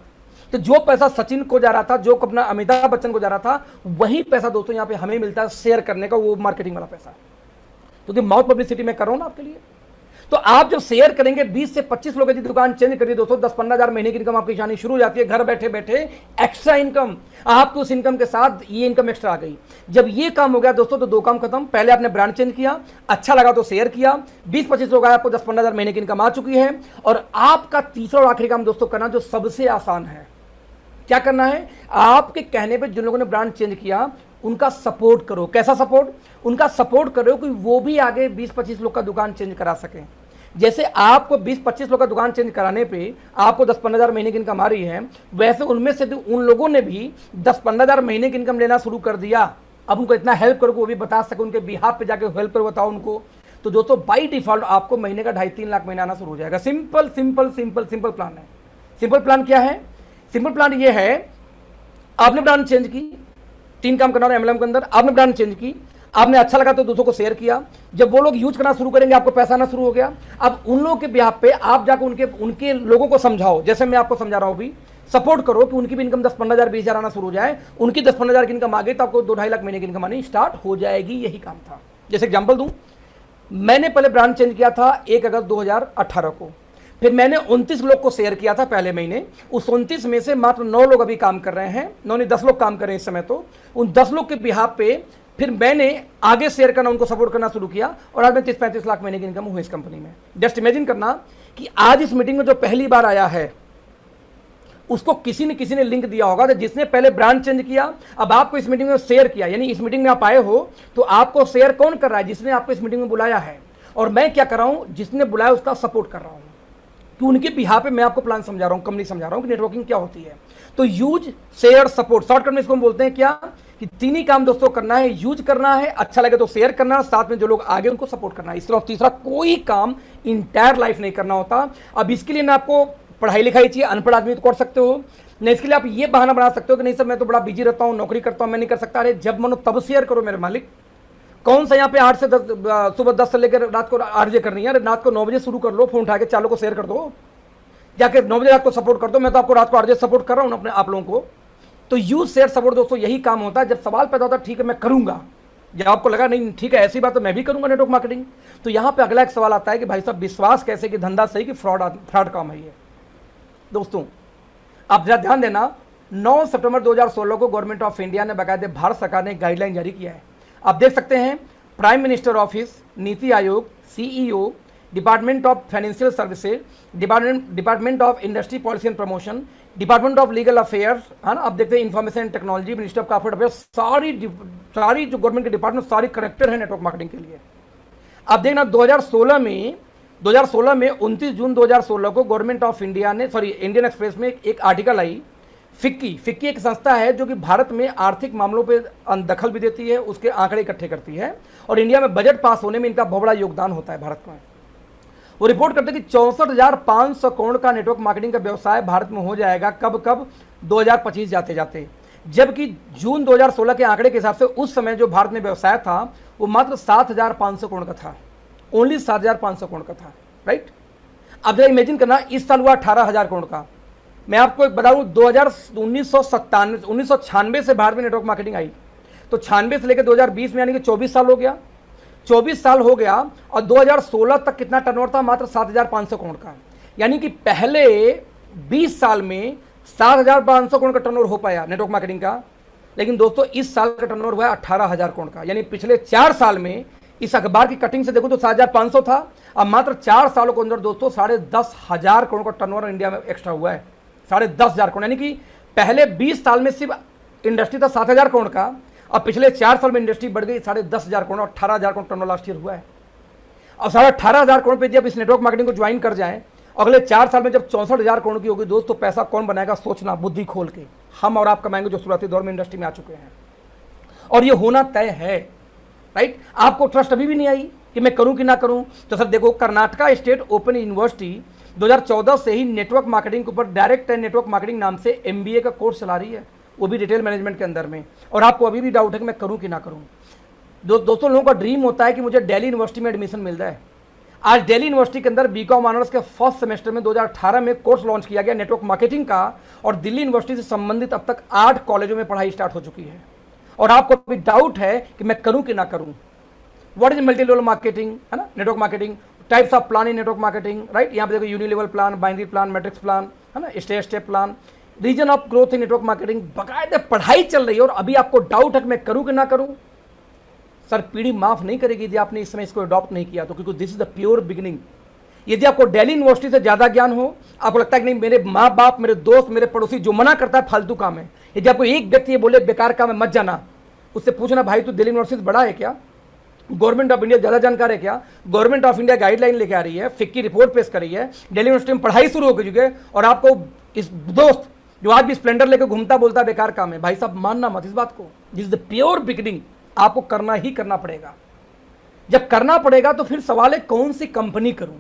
तो जो पैसा सचिन को जा रहा था, जो अपना अमिताभ बच्चन को जा रहा था, वही पैसा दोस्तों यहाँ पे हमें मिलता है शेयर करने का, वो मार्केटिंग वाला पैसा। क्योंकि माउथ पब्लिसिटी मैं कर रहा हूँ ना आपके लिए, तो आप जब शेयर करेंगे 20 से 25 लोगों की दुकान चेंज करिए दोस्तों, 10-15 हज़ार महीने की इनकम आपकी आनी शुरू हो जाती है, घर बैठे बैठे एक्स्ट्रा इनकम। आपको उस इनकम के साथ ये इनकम एक्स्ट्रा आ गई। जब ये काम हो गया दोस्तों तो दो काम खत्म। पहले आपने ब्रांड चेंज किया, अच्छा लगा तो शेयर किया, 20-25 लोग आए, आपको 10-15 हज़ार महीने की इनकम आ चुकी है। और आपका तीसरा और आखिरी काम दोस्तों करना जो सबसे आसान है, क्या करना है, आपके कहने पे जिन लोगों ने ब्रांड चेंज किया उनका सपोर्ट करो। कैसा सपोर्ट? उनका सपोर्ट करो कि वो भी आगे 20-25 लोग का दुकान चेंज करा सकें। जैसे आपको 20-25 लोग का दुकान चेंज कराने पे आपको 10-15 हज़ार महीने की इनकम आ रही है, वैसे उनमें से उन लोगों ने भी 10-15 हज़ार महीने की इनकम लेना शुरू कर दिया। अब उनको इतना हेल्प करो कि वो भी बता सके, उनके बिहाफ पे जाके हेल्प करो, बताओ उनको। तो दोस्तों बाई डिफॉल्ट आपको महीने का 2.5-3 लाख महीना आना शुरू हो जाएगा। Simple simple simple simple plan है। सिंपल प्लान क्या है? सिंपल प्लान ये है, आपने ब्रांड चेंज की, 3 काम करना है एमएलएम के अंदर। आपने ब्रांड चेंज की, आपने अच्छा लगा तो दूसरों को शेयर किया, जब वो लोग यूज करना शुरू करेंगे आपको पैसा आना शुरू हो गया। अब उन लोगों के बिहाफ पे आप जाकर उनके लोगों को समझाओ, जैसे मैं आपको समझा रहा हूं भी, सपोर्ट करो कि उनकी भी इनकम 10-15 हज़ार 20 हज़ार आना शुरू हो जाए। उनकी 10-15 हज़ार की इनकम आ गई तो आपको 2-2.5 लाख महीने की इनकम आनी स्टार्ट हो जाएगी। यही काम था। जैसे एग्जाम्पल दूं, मैंने पहले ब्रांड चेंज किया था 1 अगस्त 2018 को, फिर मैंने 29 लोग को शेयर किया था पहले महीने। उस 29 में से मात्र 9 लोग अभी काम कर रहे हैं, 9 नहीं 10 लोग काम कर रहे हैं इस समय। तो उन 10 लोग के बिहाफ पे फिर मैंने आगे शेयर करना, उनको सपोर्ट करना शुरू किया और आज मैं 30-35 लाख महीने की इनकम हुई इस कंपनी में। जस्ट इमेजिन करना कि आज इस मीटिंग में जो पहली बार आया है उसको किसी ने लिंक दिया होगा, तो जिसने पहले ब्रांड चेंज किया अब आपको इस मीटिंग में शेयर किया, यानी इस मीटिंग में आप आए हो तो आपको शेयर कौन कर रहा है? जिसने आपको इस मीटिंग में बुलाया है। और मैं क्या कर रहा हूं? जिसने बुलाया उसका सपोर्ट कर रहा हूं कि उनके बिहाफ पे मैं आपको प्लान समझा रहा हूं, कंपनी समझा रहा हूं कि नेटवर्किंग क्या होती है। तो यूज, शेयर, सपोर्ट, शॉर्टकट में इसको हम बोलते हैं क्या, कि 3 ही काम दोस्तों करना है। यूज करना है, अच्छा लगे तो शेयर करना है, साथ में जो लोग आगे उनको सपोर्ट करना है। इसके अलावा तीसरा कोई काम इंटायर लाइफ नहीं करना होता। अब इसके लिए ना आपको पढ़ाई लिखाई चाहिए, अनपढ़ आदमी तो कर सकते हो नहीं, इसके लिए आप ये बहाना बना सकते हो कि नहीं सर मैं तो बड़ा बिजी रहता हूँ, नौकरी करता हूँ, मैं नहीं कर सकता। अरे जब मनो तब शेयर करो मेरे मालिक। कौन सा यहाँ पे 8 से 10, सुबह 10 से लेकर रात को 8 बजे करनी है? अरे रात को 9 बजे शुरू कर लो, फोन उठा के 4 लोगों को शेयर कर दो, जाके 9 बजे रात को सपोर्ट कर दो। मैं तो आपको रात को 8 बजे सपोर्ट कर रहा हूँ अपने आप लोगों को। तो यूज, शेयर, सपोर्ट दोस्तों यही काम होता है। जब सवाल पैदा होता है ठीक है मैं करूंगा, जब आपको लगा नहीं ठीक है ऐसी बात तो मैं भी करूंगा नेटवर्क मार्केटिंग, तो यहाँ पे अगला एक सवाल आता है कि भाई साहब विश्वास कैसे कि धंधा सही कि फ्रॉड काम है ये। दोस्तों आप जरा ध्यान देना, 9 सितंबर 2016 को गवर्नमेंट ऑफ इंडिया ने बाकायदे भारत सरकार ने गाइडलाइन जारी किया है। आप देख सकते हैं prime minister office, NITI Aayog, CEO, department of financial services, department of industry policy and promotion, department of legal affairs, है ना। अब देखते हैं information and technology, minister of corporate affairs, सारी जो गवर्नमेंट के डिपार्टमेंट सारी कनेक्टेड है नेटवर्क मार्केटिंग के लिए। अब देखना 2016 में 29 जून 2016 को गवर्नमेंट ऑफ इंडिया ने, इंडियन एक्सप्रेस में एक आर्टिकल आई। फिक्की एक संस्था है जो कि भारत में आर्थिक मामलों पे दखल भी देती है, उसके आंकड़े इकट्ठे करती है और इंडिया में बजट पास होने में इनका बहुत बड़ा योगदान होता है भारत में। वो रिपोर्ट करते हैं कि 64,500 करोड़ का नेटवर्क मार्केटिंग का व्यवसाय भारत में हो जाएगा कब 2025 जाते जाते। जबकि जून 2016 के आंकड़े के हिसाब से उस समय जो भारत में व्यवसाय था वो मात्र 7,500 करोड़ का था, ओनली 7,500 करोड़ का था, राइट। अब जरा इमेजिन करना, इस साल हुआ 18,000 करोड़ का। मैं आपको एक बताऊं, 1996 से भारत में नेटवर्क मार्केटिंग आई, तो 96 से लेकर 2020 में यानी कि 24 साल हो गया। 24 साल हो गया और 2016 तक कितना टर्नओवर था? मात्र 7,500 करोड़ का। यानी कि पहले 20 साल में 7,500 करोड़ का टर्नओवर हो पाया नेटवर्क मार्केटिंग का। लेकिन दोस्तों इस साल का टर्नओवर हुआ है 18,000 करोड़ का। यानी पिछले 4 साल में इस अखबार की कटिंग से देखो तो 7,500 था, अब मात्र 4 सालों के अंदर दोस्तों 10,500 करोड़ का टर्नओवर इंडिया में एक्स्ट्रा हुआ है। 10,500 करोड़, यानी कि पहले 20 साल में सिर्फ इंडस्ट्री था 7,000 करोड़ का, अब पिछले 4 साल में इंडस्ट्री बढ़ गई 10,500 crore, 18,000 crore turnover last year हुआ है। और 18,500 करोड़ पे जब इस नेटवर्क मार्केटिंग को ज्वाइन कर जाएं, अगले 4 साल में जब 64,000 करोड़ की होगी दोस्तों, पैसा कौन बनाएगा? सोचना बुद्धि खोल के। हम और आप कमाएंगे जो शुरुआती दौर में इंडस्ट्री में आ चुके हैं, और ये होना तय है, राइट। आपको ट्रस्ट अभी भी नहीं आई कि मैं करूं कि ना करूं, तो सर देखो कर्नाटका स्टेट ओपन यूनिवर्सिटी 2014 से ही नेटवर्क मार्केटिंग के ऊपर डायरेक्ट नेटवर्क मार्केटिंग नाम से MBA का कोर्स चला रही है, वो भी रिटेल मैनेजमेंट के अंदर में। और आपको अभी भी डाउट है कि मैं करूं कि ना करूं। दोस्तों लोगों का ड्रीम होता है कि मुझे दिल्ली यूनिवर्सिटी में एडमिशन मिल जाए। आज दिल्ली यूनिवर्सिटी के अंदर बीकॉम ऑनर्स के फर्स्ट सेमेस्टर में 2018 में कोर्स लॉन्च किया गया नेटवर्क मार्केटिंग का, और दिल्ली यूनिवर्सिटी से संबंधित अब तक 8 कॉलेजों में पढ़ाई स्टार्ट हो चुकी है। और आपको अभी डाउट है कि मैं करूं कि ना करूं। What is multi level marketing, है ना, network marketing, types of plan in network marketing, right. यहाँ पे देखो unilevel plan, binary plan, matrix plan, है ना, step plan, reason of growth in network marketing. बकायदे पढ़ाई चल रही है और अभी आपको डाउट है कि मैं करूं कि ना करूं। सर पीढ़ी माफ नहीं करेगी यदि आपने इस समय इसको अडॉप्ट नहीं किया तो, क्योंकि this is the pure beginning. यदि आपको दिल्ली यूनिवर्सिटी से ज्यादा ज्ञान हो, आपको लगता है कि नहीं मेरे माँ बाप, मेरे दोस्त, मेरे पड़ोसी जो मना करता है फालतू काम है, यदि आपको एक व्यक्ति ये बोले बेकार काम है मत जाना, उससे पूछना भाई तू दिल्ली यूनिवर्सिटी से बड़ा है क्या, गवर्नमेंट ऑफ इंडिया ज्यादा जानकार है क्या, गवर्नमेंट ऑफ इंडिया गाइडलाइन लेके आ रही है, फिक की रिपोर्ट पेश कर रही है, दिल्ली यूनिवर्सिटी में पढ़ाई शुरू हो चुकी है और आपको इस दोस्त जो आज भी स्प्लेंडर लेकर घूमता बोलता है बेकार काम है, भाई साहब मानना मत इस बात को। This is the pure beginning, आपको करना ही करना पड़ेगा। जब करना पड़ेगा तो फिर सवाल है कौन सी कंपनी करूं,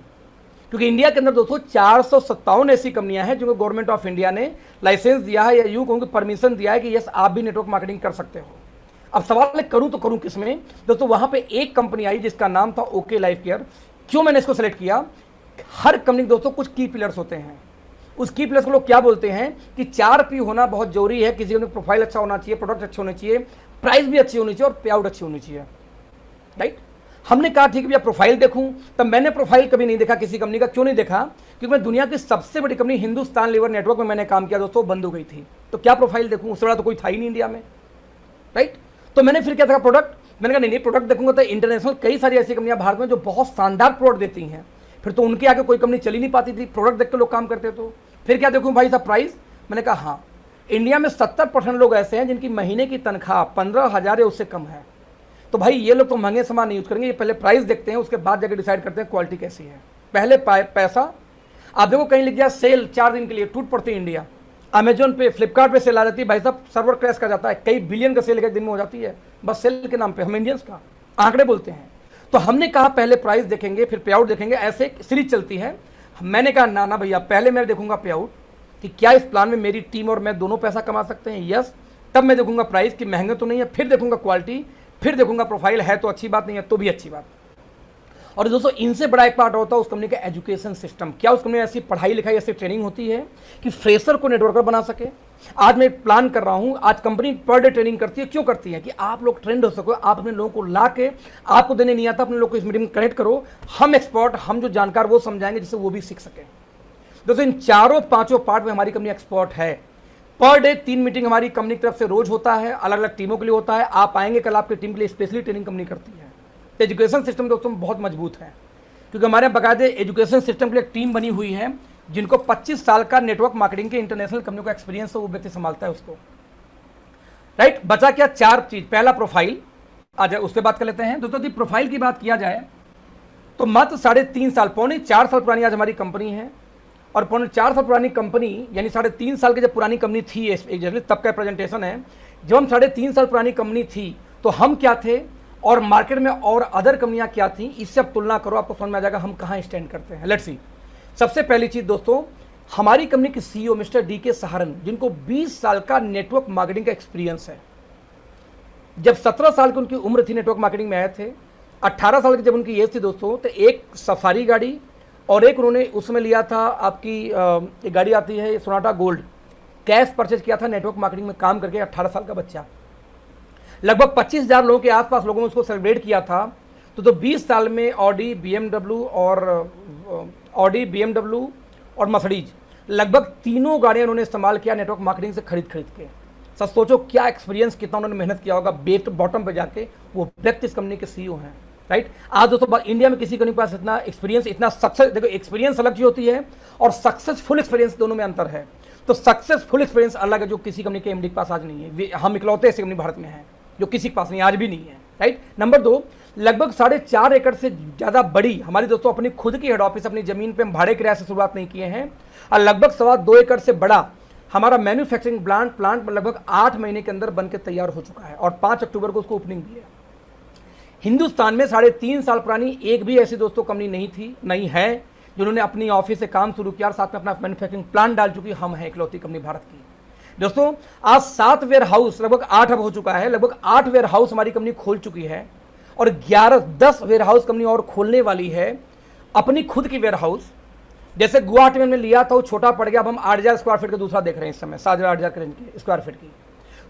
क्योंकि इंडिया के अंदर दोस्तों 457 ऐसी कंपनियां हैं जिनको गवर्नमेंट ऑफ इंडिया ने लाइसेंस दिया है या यूं कहूं कि परमिशन दिया है कि यस आप भी नेटवर्क मार्केटिंग कर सकते हो। अब सवाल है करूं तो करूं किसमें। दोस्तों वहां पे एक कंपनी आई जिसका नाम था ओके लाइफ केयर। क्यों मैंने इसको सेलेक्ट किया, हर कंपनी दोस्तों कुछ की पिलर्स होते हैं, उस की पिलर्स को लोग क्या बोलते हैं कि 4P होना बहुत जरूरी है। किसी का प्रोफाइल अच्छा होना चाहिए, प्रोडक्ट अच्छे होने चाहिए, प्राइस भी अच्छी होनी चाहिए और पे आउट अच्छी होनी चाहिए, राइट। हमने कहा ठीक है भैया प्रोफाइल देखूं, तब मैंने प्रोफाइल कभी नहीं देखा किसी कंपनी का। क्यों नहीं देखा, क्योंकि मैं दुनिया की सबसे बड़ी कंपनी हिंदुस्तान लीवर नेटवर्क में मैंने काम किया दोस्तों, बंद हो गई थी, तो क्या प्रोफाइल देखूं, उससे बड़ा तो कोई था ही नहीं इंडिया में, राइट। तो मैंने फिर क्या देखा प्रोडक्ट, मैंने कहा नहीं प्रोडक्ट देखूंगा तो इंटरनेशनल कई सारी ऐसी कंपनियां भारत में जो बहुत शानदार प्रोडक्ट देती हैं, फिर तो उनके आगे कोई कंपनी चली नहीं पाती थी, प्रोडक्ट देख के लोग काम करते। तो फिर क्या देखूं भाई साहब प्राइस, मैंने कहा हाँ इंडिया में 70% लोग ऐसे हैं जिनकी महीने की तनख्वाह 15,000 या उससे कम है, तो भाई ये लोग तो महंगे सामान नहीं यूज करेंगे, ये पहले प्राइस देखते हैं उसके बाद जाकर डिसाइड करते हैं क्वालिटी कैसी है। पहले पैसा, आप देखो कहीं लिख गया सेल 4 दिन के लिए, टूट पड़ती है इंडिया। अमेजोन पे, फ्लिपकार्ट पे सेल आ जाती है, भाई साहब सर्वर क्रैश कर जाता है, कई बिलियन का सेल एक दिन में हो जाती है, बस सेल के नाम पे। हम इंडियंस का आंकड़े बोलते हैं, तो हमने कहा पहले प्राइस देखेंगे फिर पे आउट देखेंगे, ऐसे सीरीज चलती है। मैंने कहा ना भैया पहले मैं देखूंगा पे आउट कि क्या इस प्लान में मेरी टीम और मैं दोनों पैसा कमा सकते हैं, यस, तब मैं देखूंगा प्राइस कि महंगे तो नहीं है, फिर देखूंगा क्वालिटी, फिर देखूंगा प्रोफाइल है तो अच्छी बात, नहीं है तो भी अच्छी बात। और दोस्तों इनसे बड़ा एक पार्ट होता है उस कंपनी का एजुकेशन सिस्टम। क्या उस कंपनी में ऐसी पढ़ाई लिखाई ऐसी ट्रेनिंग होती है कि फ्रेशर को नेटवर्कर बना सके। आज मैं प्लान कर रहा हूं, आज कंपनी पर डे ट्रेनिंग करती है, क्यों करती है कि आप लोग ट्रेंड हो सको, आप अपने लोगों को ला के, आपको देने नहीं आता अपने लोगों को इस मीटिंग में कनेक्ट करो, हम एक्सपर्ट, हम जो जानकार वो समझाएंगे जिससे वो भी सीख सके। दोस्तों इन 4-5 पार्ट में हमारी कंपनी एक्सपर्ट है। पर डे 3 मीटिंग हमारी कंपनी की तरफ से रोज होता है, अलग अलग टीमों के लिए होता है। आप आएंगे कल, आपकी टीम के लिए स्पेशली ट्रेनिंग कंपनी करती है। तो एजुकेशन सिस्टम दोस्तों बहुत मजबूत है, क्योंकि हमारे बाकायदे एजुकेशन सिस्टम के लिए एक टीम बनी हुई है जिनको 25 साल का नेटवर्क मार्केटिंग के इंटरनेशनल कंपनियों का एक्सपीरियंस है, वो व्यक्ति संभालता है उसको, राइट। बचा क्या 4 चीज, पहला प्रोफाइल, आ जाए उससे बात कर लेते हैं। दोस्तों यदि प्रोफाइल की बात किया जाए तो मात्र 3.5 साल, पौने 4 साल पुरानी आज हमारी कंपनी है। और पौने 4 साल पुरानी कंपनी यानी 3.5 साल की जब पुरानी कंपनी थी एग्जैक्टली तब का प्रेजेंटेशन है। जब हम 3.5 साल पुरानी कंपनी थी तो हम क्या थे और मार्केट में और अदर कंपनियां क्या थी, इससे आप तुलना करो, आपको समझ में आ जाएगा हम कहां स्टैंड करते हैं। Let's see. सबसे पहली चीज दोस्तों, हमारी कंपनी के सीईओ मिस्टर DK सहारन, जिनको 20 साल का नेटवर्क मार्केटिंग का एक्सपीरियंस है। जब 17 साल की उनकी उम्र थी नेटवर्क मार्केटिंग में आए थे, 18 साल की जब उनकी एज थी दोस्तों, तो एक सफारी गाड़ी और एक उन्होंने उसमें लिया था आपकी एक गाड़ी आती है सोनाटा गोल्ड, कैश परचेज किया था नेटवर्क मार्केटिंग में काम करके। 18 साल का बच्चा, लगभग 25,000 लोगों के आसपास लोगों ने उसको सेलिब्रेट किया था। तो 20 साल में ऑडी, BMW और मर्सिडीज, लगभग तीनों गाड़ियां उन्होंने इस्तेमाल किया नेटवर्क मार्केटिंग से खरीद के। सच सोचो क्या एक्सपीरियंस, कितना उन्होंने मेहनत किया होगा, बेट बॉटम पे जाके वो व्यक्ति इस कंपनी के सीईओ हैं, राइट। आज दोस्तों इंडिया में किसी कंपनी के पास इतना एक्सपीरियंस, इतना सक्सेस, देखो एक्सपीरियंस अलग चीज होती है और सक्सेसफुल एक्सपीरियंस दोनों में अंतर है। तो सक्सेसफुल एक्सपीरियंस अलग है जो किसी कंपनी के एमडी के पास आज नहीं है, हम इकलौते ऐसी कंपनी भारत में है जो किसी के पास नहीं, आज भी नहीं है, राइट। नंबर 2, लगभग 4.5 एकड़ से ज़्यादा बड़ी हमारी दोस्तों अपनी खुद की हेड ऑफिस, अपनी ज़मीन पे हम भाड़े किराए से शुरुआत नहीं किए हैं। और लगभग 2.25 एकड़ से बड़ा हमारा मैन्युफैक्चरिंग प्लांट लगभग 8 महीने के अंदर बनकर तैयार हो चुका है और 5 अक्टूबर को उसको ओपनिंग भी है। हिंदुस्तान में 3.5 साल पुरानी एक भी ऐसी दोस्तों कंपनी नहीं थी, नहीं है, जिन्होंने अपनी ऑफिस से काम शुरू किया और साथ में अपना मैन्युफैक्चरिंग प्लांट डाल चुकी। हम हैं इकलौती कंपनी भारत की। दोस्तों आज 7 वेयर हाउस, लगभग 8 अब हो चुका है, लगभग 8 वेयर हाउस हमारी कंपनी खोल चुकी है और 10 वेयर हाउस कंपनी और खोलने वाली है अपनी खुद की वेयर हाउस। जैसे गुवाहाटी में लिया था वो छोटा पड़ गया, अब हम 8,000 स्क्वायर फीट का दूसरा देख रहे हैं इस समय, 7,000-8,000 स्क्वायर फीट की।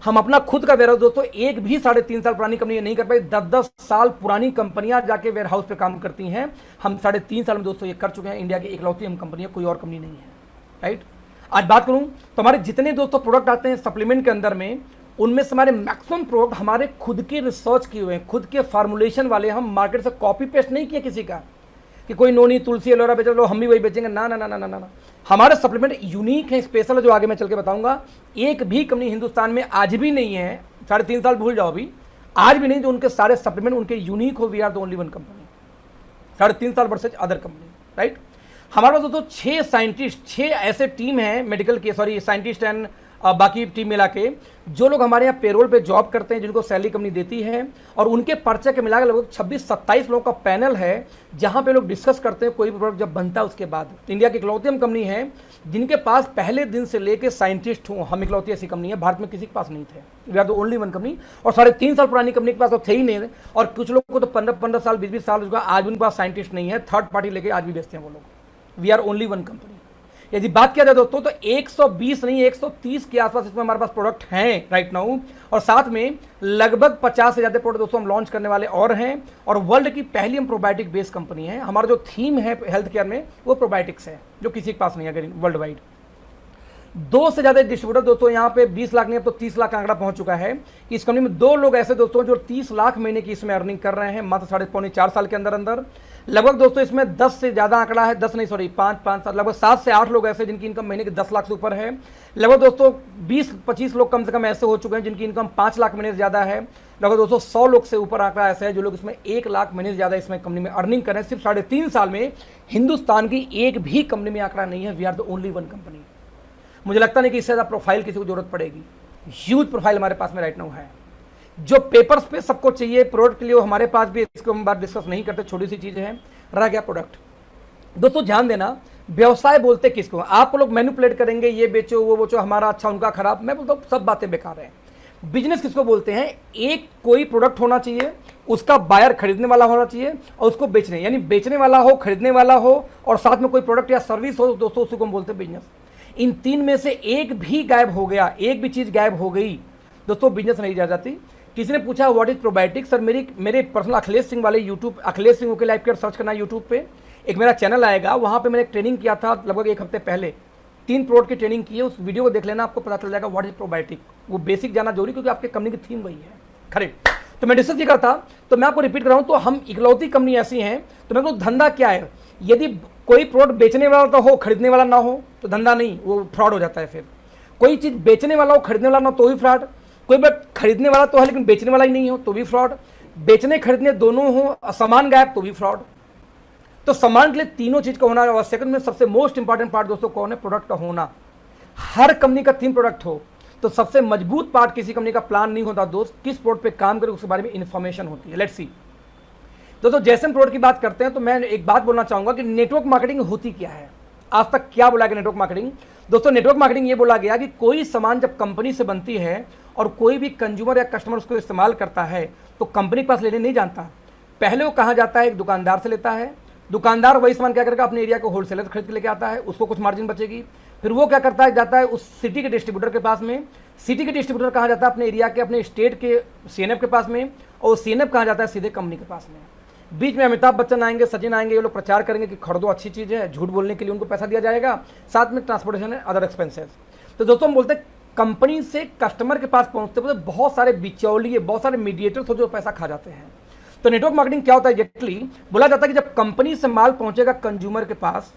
हम अपना खुद का वेयर हाउस दोस्तों, एक भी 3.5 साल पुरानी कंपनी नहीं कर पाई। 10-10 साल पुरानी कंपनियां जाके वेयर हाउस पे काम करती हैं, हम 3.5 साल में दोस्तों ये कर चुके हैं। इंडिया की इकलौती हम कंपनी है, कोई और कंपनी नहीं है, राइट। आज बात करूं तो हमारे जितने दोस्तों प्रोडक्ट आते हैं सप्लीमेंट के अंदर में, उनमें से हमारे मैक्सिमम प्रोडक्ट हमारे खुद के रिसर्च किए हुए हैं, खुद के फार्मुलेशन वाले। हम मार्केट से कॉपी पेस्ट नहीं किया किसी का कि कोई नोनी तुलसी एलोवेरा बेच लो हम भी वही बेचेंगे, ना ना ना ना ना ना। हमारे सप्लीमेंट यूनिक है, स्पेशल है, जो आगे मैं चल के बताऊंगा। एक भी कंपनी हिंदुस्तान में आज भी नहीं है, 3.5 साल भूल जाओ, अभी आज भी नहीं जो उनके सारे सप्लीमेंट उनके यूनिक हो। We are the only one company, 3.5 साल वर्सेज अदर कंपनी, राइट। हमारे पास दोस्तों 6 साइंटिस्ट, 6 ऐसे टीम है मेडिकल के, साइंटिस्ट एंड बाकी टीम मिला के, जो लोग हमारे यहाँ पेरोल पे जॉब करते हैं, जिनको सैलरी कंपनी देती है, और उनके पर्चे के मिलाकर लगभग 26-27 लोगों का पैनल है, जहाँ पे लोग डिस्कस करते हैं कोई भी प्रोडक्ट जब बनता है उसके बाद। इंडिया की इकलौती हम कंपनी है जिनके पास पहले दिन से लेके साइंटिस्ट हों। हम इकलौती ऐसी कंपनी है, भारत में किसी के पास नहीं थे। We are the only one company. और 3.5 साल पुरानी कंपनी के पास तो थे ही नहीं, और कुछ लोग को तो 15 साल 20 साल हो चुका, आज उनके पास साइंटिस्ट नहीं है, थर्ड पार्टी लेके आज भी बेचते हैं वो लोग। We are only one company. यदि बात किया जाए दोस्तों तो 120 नहीं 130 के आसपास इसमें हमारे पास प्रोडक्ट हैं राइट नाउ, और साथ में लगभग 50 से ज़्यादा प्रोडक्ट दोस्तों हम लॉन्च करने वाले और हैं। और वर्ल्ड की पहली हम प्रोबायोटिक बेस्ड कंपनी है। हमारा जो थीम है हेल्थ केयर में वो प्रोबायोटिक्स है, जो किसी के पास नहीं है वर्ल्ड वाइड। 2 से ज़्यादा डिस्ट्रीब्यूटर दोस्तों, यहाँ पे 20 लाख नहीं अब तो 30 लाख का आंकड़ा पहुंच चुका है। इस कंपनी में 2 लोग ऐसे दोस्तों जो 30 लाख महीने की इसमें अर्निंग कर रहे हैं मात्र 3.5-4 साल के अंदर अंदर। लगभग दोस्तों इसमें 10 से ज़्यादा आंकड़ा है, 10 नहीं सॉरी 5 साल, लगभग 7 से 8 लोग ऐसे जिनकी इनकम महीने के 10 लाख से ऊपर है। लगभग दोस्तों 20-25 लोग कम से कम ऐसे हो चुके हैं जिनकी इनकम 5 लाख महीने से ज़्यादा है। लगभग दोस्तों 100 लोग से ऊपर आंकड़ा ऐसा है जो लोग इसमें 1 लाख महीने से ज़्यादा इसमें कंपनी में अर्निंग करें। सिर्फ 3.5 साल में हिंदुस्तान की एक भी कंपनी में आंकड़ा नहीं है। We are the only one company. मुझे लगता नहीं कि इससे ज़्यादा प्रोफाइल किसी को जरूरत पड़ेगी। ह्यूज प्रोफाइल हमारे पास में राइट नाउ है। जो पेपर्स पे सबको चाहिए प्रोडक्ट के लिए वो हमारे पास भी, इसको हम बात डिस्कस नहीं करते, छोटी सी चीज़ है। रह गया प्रोडक्ट। दोस्तों ध्यान देना, व्यवसाय बोलते किसको? आप लोग मैनिपुलेट करेंगे, ये बेचो वो बेचो, हमारा अच्छा उनका खराब। मैं बोलता हूँ सब बातें बेकार हैं। बिजनेस किसको बोलते हैं? एक कोई प्रोडक्ट होना चाहिए, उसका बायर खरीदने वाला होना चाहिए, और उसको बेचने, यानी बेचने वाला हो, खरीदने वाला हो, और साथ में कोई प्रोडक्ट या सर्विस हो, दोस्तों उसी को हम बोलते हैं बिजनेस। इन 3 में से एक भी गायब हो गया, एक भी चीज़ गायब हो गई, दोस्तों बिजनेस नहीं जा जाती। किसी ने पूछा व्हाट इज प्रोबायोटिक? सर मेरे पर्सनल अखिलेश सिंह वाले YouTube, Akhilesh Singh okay life care search करना यूट्यूब पे, एक मेरा चैनल आएगा, वहाँ पे मैंने एक ट्रेनिंग किया था लगभग 1 हफ्ते पहले। 3 प्रोडक्ट की ट्रेनिंग की है, उस वीडियो को देख लेना, आपको पता चल जाएगा व्हाट इज प्रोबायोटिक। वो बेसिक जाना जरूरी, क्योंकि आपके कंपनी की थीम वही है। करेक्ट। तो मैं डिस्कस ये करता, तो मैं आपको रिपीट कर रहा हूँ, तो हम इकलौती कंपनी ऐसी हैं, तो मैं धंधा क्या है? यदि कोई प्रोडक्ट बेचने वाला तो हो, खरीदने वाला ना हो तो धंधा नहीं, वो फ्रॉड हो जाता है। फिर कोई चीज़ बेचने वाला हो, खरीदने वाला ना तो भी फ्रॉड। कोई बात खरीदने वाला तो है लेकिन बेचने वाला ही नहीं हो तो भी फ्रॉड। बेचने खरीदने दोनों हो, सामान गायब तो भी फ्रॉड। तो सामान के लिए तीनों चीज का होना आवश्यक है। में सबसे मोस्ट इंपॉर्टेंट पार्ट दोस्तों कौन है? प्रोडक्ट का होना। हर कंपनी का 3 प्रोडक्ट हो तो सबसे मजबूत पार्ट किसी कंपनी का प्लान नहीं होता दोस्त, किस प्रोडक्ट पे काम करे उसके बारे में इंफॉर्मेशन होती है। लेट्स सी दोस्तों, जैसे हम प्रोडक्ट की बात करते हैं तो मैं एक बात बोलना चाहूंगा कि नेटवर्क मार्केटिंग होती क्या है। आज तक क्या बोला गया नेटवर्क मार्केटिंग? दोस्तों नेटवर्क मार्केटिंग ये बोला गया कि कोई सामान जब कंपनी से बनती है और कोई भी कंज्यूमर या कस्टमर उसको इस्तेमाल करता है तो कंपनी के पास लेने नहीं जानता। पहले वो कहाँ जाता है? एक दुकानदार से लेता है। दुकानदार वही सामान क्या करेगा? अपने एरिया को होलसेलर खरीद के लेके आता है, उसको कुछ मार्जिन बचेगी। फिर वो क्या करता है? जाता है उस सिटी के डिस्ट्रीब्यूटर के पास में। सिटी के डिस्ट्रीब्यूटर कहाँ जाता है? अपने एरिया के, अपने स्टेट के सीएनएफ के पास में। और सीएनएफ कहाँ जाता है? सीधे कंपनी के पास में। बीच में अमिताभ बच्चन आएंगे, सचिन आएंगे, ये लोग प्रचार करेंगे कि खरीदो अच्छी चीज़ है, झूठ बोलने के लिए उनको पैसा दिया जाएगा, साथ में ट्रांसपोर्टेशन है, अदर एक्सपेंसेस। तो दोस्तों हम बोलते हैं कंपनी से कस्टमर के पास पहुंचते हुए बहुत सारे बिचौलिए, बहुत सारे मीडिएटर्स हो जो पैसा खा जाते हैं। तो नेटवर्क मार्केटिंग क्या होता है? एग्जैक्टली बोला जाता है कि जब कंपनी से माल पहुंचेगा कंज्यूमर के पास,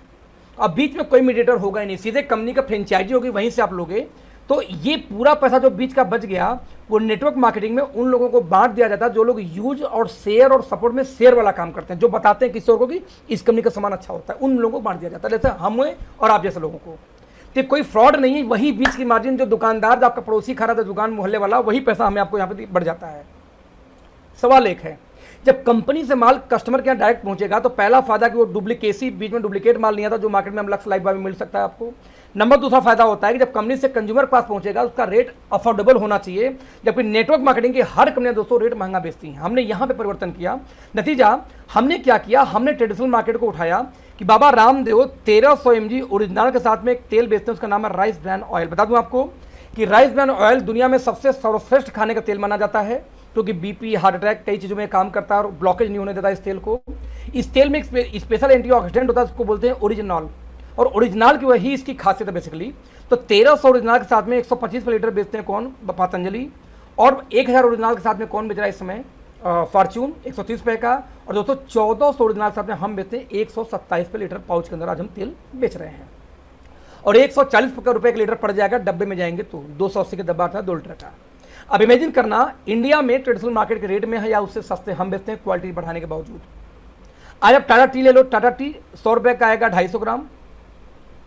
अब बीच में कोई मीडिएटर होगा ही नहीं, सीधे कंपनी का फ्रेंचाइजी होगी, वहीं से आप लोगे, तो ये पूरा पैसा जो बीच का बच गया वो नेटवर्क मार्केटिंग में उन लोगों को बांट दिया जाता है जो लोग यूज और शेयर और सपोर्ट में शेयर वाला काम करते हैं, जो बताते हैं किसी और को कि इस कंपनी का सामान अच्छा होता है, उन लोगों को बांट दिया जाता है, जैसे हमें और आप जैसे लोगों को। तो कोई फ्रॉड नहीं है, वही बीच की मार्जिन जो दुकानदार, जो आपका पड़ोसी खा रहा था दुकान मोहल्ले वाला, वही पैसा हमें आपको यहाँ पे बढ़ जाता है। सवाल एक है, जब कंपनी से माल कस्टमर के यहाँ डायरेक्ट पहुंचेगा तो पहला फायदा कि वो डुप्लीकेसी, बीच में डुप्लीकेट माल नहीं आता जो मार्केट में हम लक्ष्य लाइफ में मिल सकता है आपको। नंबर दूसरा फायदा होता है कि जब कंपनी से कंज्यूमर पास पहुंचेगा उसका रेट अफोर्डेबल होना चाहिए, जबकि नेटवर्क मार्केटिंग की हर कंपनियां दोस्तों रेट महंगा बेचती हैं। हमने यहां पे परिवर्तन किया। नतीजा हमने क्या किया? हमने ट्रेडिशनल मार्केट को उठाया कि बाबा रामदेव 1300 mg ओरिजिनल के साथ में एक तेल बेचते हैं, उसका नाम है राइस ब्रांड ऑयल। बता दूं आपको, कि राइस ब्रान ऑयल दुनिया में सबसे सर्वश्रेष्ठ खाने का तेल माना जाता है, क्योंकि बीपी, हार्ट अटैक, कई चीज़ों में काम करता है और ब्लॉकेज नहीं होने देता इस तेल को। इस तेल में एक स्पेशल एंटीऑक्सीडेंट होता है, उसको बोलते हैं ओरिजिनॉल, और ओरिजिनल की वही इसकी खासियत है बेसिकली। तो 1300 ओरिजिनल के साथ में 125 लीटर बेचते हैं कौन? पतंजलि। और 1000 ओरिजिनल के साथ में कौन बेच रहा है इस समय? फॉर्च्यून 130 रुपये का। और दोस्तों 1400 ओरिजिनल के साथ में हम बेचते हैं 127 रुपये लीटर पाउच के अंदर आज हम तेल बेच रहे हैं। और 140 रुपये का लीटर पड़ जाएगा डब्बे में जाएंगे तो 280 का डब्बा आता है 2 लीटर का। अब इमेजिन करना, इंडिया में ट्रेडिशनल मार्केट के रेट में है या उससे सस्ते हम बेचते हैं क्वालिटी बढ़ाने के बावजूद। आज आप टाटा टी ले लो, टाटा टी 100 रुपये का आएगा 250 ग्राम।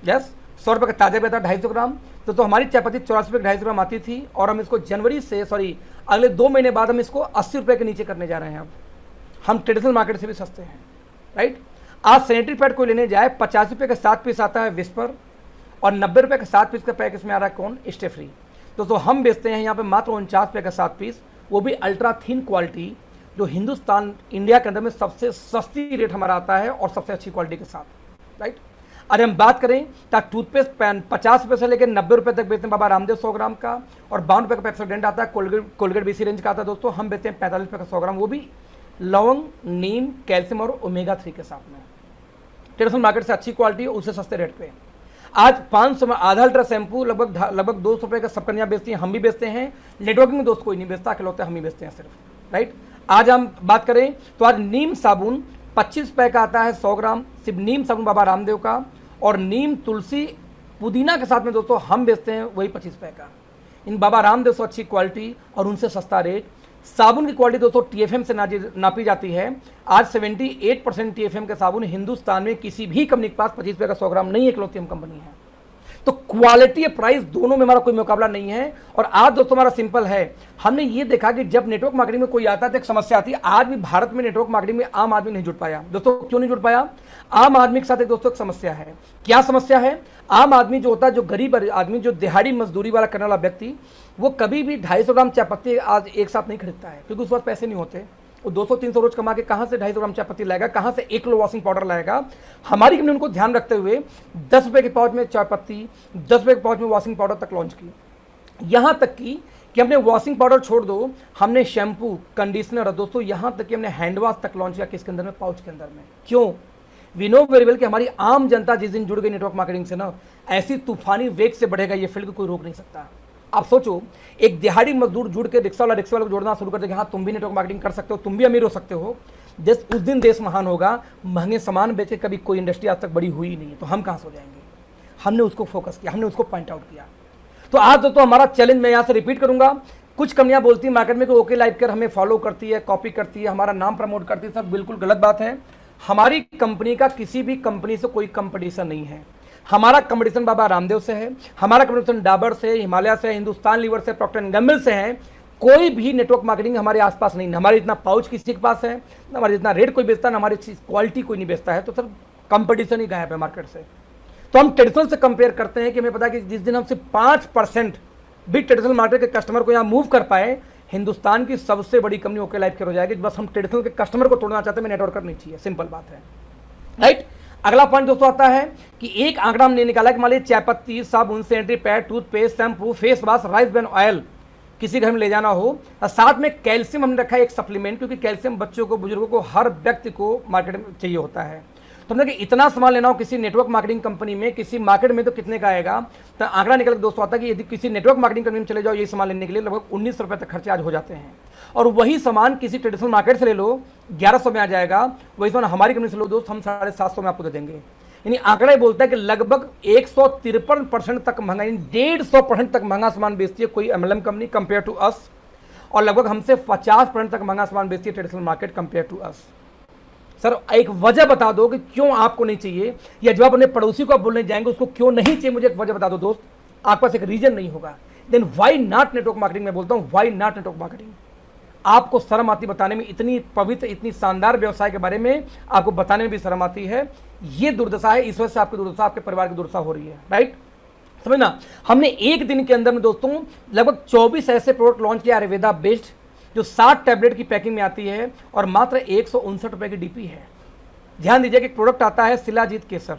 यस, 100 रुपये का ताज़ा भी आता है 250 ग्राम। तो हमारी चायपत्ती 84 रुपये की 250 ग्राम आती थी, और हम इसको जनवरी से अगले 2 महीने बाद हम इसको 80 रुपये के नीचे करने जा रहे हैं। अब हम ट्रेडिशनल मार्केट से भी सस्ते हैं, राइट। आज सैनिटरी पैड कोई लेने जाए 50 रुपये का 7 पीस आता है विस्पर, और 90 रुपये का 7 पीस का पैक इसमें आ रहा है कौन? Stay free. तो हम बेचते हैं यहाँ पे मात्र 49 रुपये का 7 पीस, वो भी अल्ट्रा थिन क्वालिटी, जो हिंदुस्तान इंडिया के अंदर में सबसे सस्ती रेट हमारा आता है और सबसे अच्छी क्वालिटी के साथ, राइट। अरे हम बात करें तो टूथपेस्ट पैन 50 रुपये से लेकर 90 रुपये तक बेचते हैं बाबा रामदेव 100 ग्राम का, और 52 रुपये का पेप्सोडेंट आता है, कोलगेट BC रेंज का आता है दोस्तों, हम बेचते हैं 45 रुपये का 100 ग्राम, वो भी लवंग, नीम, कैल्शियम और ओमेगा 3 के साथ में। ट्रेडिशनल मार्केट से अच्छी क्वालिटी, उससे सस्ते रेट पे। आज 500 में आधा लीटर शैम्पू लगभग 200 रुपये का सब कन्या बेचती हैं, हम भी बेचते हैं। नेटवर्किंग में दोस्त कोई नहीं बेचता, अकेले होते हम ही बेचते हैं सिर्फ, राइट। आज हम बात करें तो आज नीम साबुन 25 रुपये का आता है 100 ग्राम, सिर्फ नीम साबुन बाबा रामदेव का, और नीम तुलसी पुदीना के साथ में दोस्तों हम बेचते हैं वही 25 रुपये का। इन बाबा रामदेव से अच्छी क्वालिटी और उनसे सस्ता रेट। साबुन की क्वालिटी दोस्तों TFM से नापी जाती है। आज 78% TFM के साबुन हिंदुस्तान में किसी भी कंपनी के पास 25 रुपये का 100 ग्राम नहीं है, इकलौती हम कंपनी है। तो क्वालिटी और प्राइस दोनों में हमारा कोई मुकाबला नहीं है। और आज दोस्तों हमारा सिंपल है, हमने ये देखा कि जब नेटवर्क मार्केटिंग में कोई आता है तो एक समस्या आती है। आज भी भारत में नेटवर्क मार्केटिंग में आम आदमी नहीं जुड़ पाया। दोस्तों क्यों नहीं जुड़ पाया? आम आदमी के साथ एक दोस्तों एक समस्या है। क्या समस्या है? आम आदमी जो होता है, जो गरीब आदमी, जो दिहाड़ी मजदूरी वाला करने वाला व्यक्ति, वो कभी भी 250 ग्राम चाय पत्ती आज एक साथ नहीं खरीदता है, क्योंकि उस पास पैसे नहीं होते। वो 200-300 रोज कमा के कहाँ से 250 ग्राम चाय पत्ती लाएगा, कहाँ से 1 किलो वॉशिंग पाउडर लाएगा? हमारी कंपनी उनको ध्यान रखते हुए 10 रुपये के पाउच में चाय पत्ती, 10 रुपये के पाउच में वॉशिंग पाउडर तक लॉन्च की। यहाँ तक कि हमने वॉशिंग पाउडर छोड़ दो, हमने शैम्पू, कंडीशनर, दोस्तों यहाँ तक कि हमने हैंड वॉश तक लॉन्च किया किसके अंदर में? पाउच के अंदर में। क्यों? वी नो वेरी वेल कि हमारी आम जनता जिस दिन जुड़ गई नेटवर्क मार्केटिंग से ना, ऐसी तूफानी वेग से बढ़ेगा ये फील्ड को कोई रोक नहीं सकता। आप सोचो, एक दिहाड़ी मजदूर जुड़ के रिक्शा वाला को जोड़ना शुरू कर देगा, हाँ तुम भी नेटवर्क मार्केटिंग कर सकते हो, तुम भी अमीर हो सकते हो। उस दिन देश महान होगा। महंगे सामान बेचे कभी कोई इंडस्ट्री आज तक बड़ी हुई नहीं है, तो हम कहाँ से हो जाएंगे? हमने उसको फोकस किया, हमने उसको पॉइंट आउट किया। तो आज तो हमारा चैलेंज मैं यहाँ से रिपीट करूंगा। कुछ कंपनियां बोलती है मार्केट में कि ओके लाइफ केयर हमें फॉलो करती है, कॉपी करती है, हमारा नाम प्रमोट करती है। सर बिल्कुल गलत बात है। हमारी कंपनी का किसी भी कंपनी से कोई कंपटीशन नहीं है। हमारा कंपटीशन बाबा रामदेव से है, हमारा कंपटीशन डाबर से, हिमालय से, हिंदुस्तान लीवर से, प्रॉक्टर एंड गैम्बल से है। कोई भी नेटवर्क मार्केटिंग हमारे आसपास नहीं है। हमारे इतना पाउच किसी के पास है, ना हमारे जितना रेट कोई बेचता है, ना हमारी क्वालिटी कोई नहीं बेचता है। तो सर कंपटीशन ही गायब है मार्केट से। तो हम ट्रेडिशनल से कंपेयर करते हैं कि हमें पता है कि जिस दिन हम सिर्फ 5% भी ट्रेडिशनल मार्केट के कस्टमर को यहाँ मूव कर पाए, हिंदुस्तान की सबसे बड़ी कंपनी ओके लाइफ केयर हो जाएगी। बस हम ट्रेडिशनल के कस्टमर को तोड़ना चाहते हैं, नेटवर्क करनी चाहिए, सिंपल बात है, राइट। अगला पॉइंट दोस्तों आता है कि एक आंकड़ा हमने निकाला कि मान लीजिए चाय पत्ती, साबुन, sanitary pad, toothpaste, shampoo, face wash, rice bran oil किसी घर में ले जाना हो, और साथ में कैल्शियम हमने रखा है एक सप्लीमेंट, क्योंकि कैल्शियम बच्चों को, बुजुर्गों को, हर व्यक्ति को मार्केट में चाहिए होता है। तो हमने कि इतना सामान लेना हो किसी नेटवर्क मार्केटिंग कंपनी में, किसी मार्केट में, तो कितने का आएगा? तो आंकड़ा निकल के दोस्तों आता है कि यदि किसी नेटवर्क मार्केटिंग कंपनी में चले जाओ ये सामान लेने के लिए लगभग 19 रुपये तक खर्चे आज हो जाते हैं। और वही सामान किसी ट्रेडिशनल मार्केट से ले लो 1100 में आ जाएगा। वही सामान हमारी कंपनी से लो दोस्त, हम 750 में आपको दे देंगे। यानी आंकड़ा ये बोलता है कि लगभग 153% तक महंगा, 150% तक महंगा सामान बेचती है कोई MLM company compare to us, और लगभग हमसे 50% तक महंगा सामान बेचती है traditional market compare to us. Sir एक वजह बता दो कि क्यों आपको नहीं चाहिए, या जब आप अपने पड़ोसी को आप बोलने जाएंगे उसको क्यों नहीं चाहिए, मुझे एक वजह बता दो दोस्त। आपके पास एक रीजन नहीं होगा, then why not network marketing में बोलता हूं, व्हाई नॉट नेटवर्क मार्केटिंग। आपको शर्म आती बताने में, इतनी पवित्र, इतनी शानदार व्यवसाय के बारे में आपको बताने में भी शर्म आती है। ये दुर्दशा है, इस वजह से आपकी दुर्दशा, आपके परिवार की दुर्दशा हो रही है, राइट। समझना, हमने एक दिन के अंदर में दोस्तों लगभग 24 ऐसे प्रोडक्ट लॉन्च किया आयुर्वेदा बेस्ड, जो 60 टैबलेट की पैकिंग में आती है और मात्र 159 रुपये की डीपी है। ध्यान दीजिए कि प्रोडक्ट आता है शिलाजीत केसर,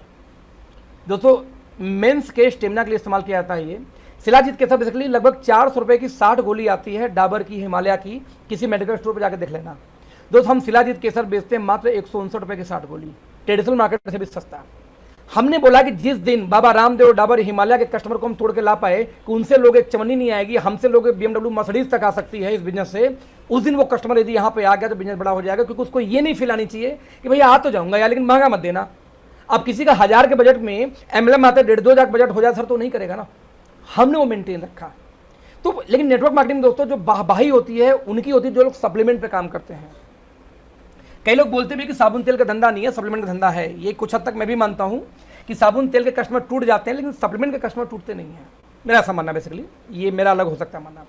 दोस्तों मेंस के स्टेमिना के लिए इस्तेमाल किया जाता है। शिलाजीत केसर बेसिकली लगभग 400 रुपये की 60 गोली आती है, डाबर की, हिमालय की, किसी मेडिकल स्टोर पर जाकर देख लेना दोस्त। हम शिलाजीत केसर बेचते हैं मात्र 159 रुपये की 60 गोली, ट्रेडिशनल मार्केट से भी सस्ता। हमने बोला कि जिस दिन बाबा रामदेव, डाबर, हिमालय के कस्टमर को हम तोड़ के ला पाए कि उनसे लोग एक चमनी नहीं आएगी, हमसे लोग BMW, मर्सिडीज तक आ सकती है इस बिजनेस से, उस दिन वो कस्टमर यदि यहाँ पे आ गया तो बिजनेस बड़ा हो जाएगा। क्योंकि उसको ये नहीं फील आनी चाहिए कि भैया आ तो जाऊंगा यार, लेकिन महंगा मत देना। अब किसी का 1000 के बजट में MLM आता है 1.5-2 लाख बजट हो जाए सर, तो नहीं करेगा ना। हमने वो मेंटेन रखा। तो लेकिन नेटवर्क मार्केटिंग दोस्तों जो बाही होती है उनकी होती है जो लोग सप्लीमेंट पे काम करते हैं। कई लोग बोलते भी कि साबुन तेल का धंधा नहीं है, सप्लीमेंट का धंधा है। ये कुछ हद तक मैं भी मानता हूं कि साबुन तेल के कस्टमर टूट जाते हैं, लेकिन सप्लीमेंट के कस्टमर टूटते नहीं हैं। मेरा ऐसा मानना बेसिकली, ये मेरा अलग हो सकता है मानना।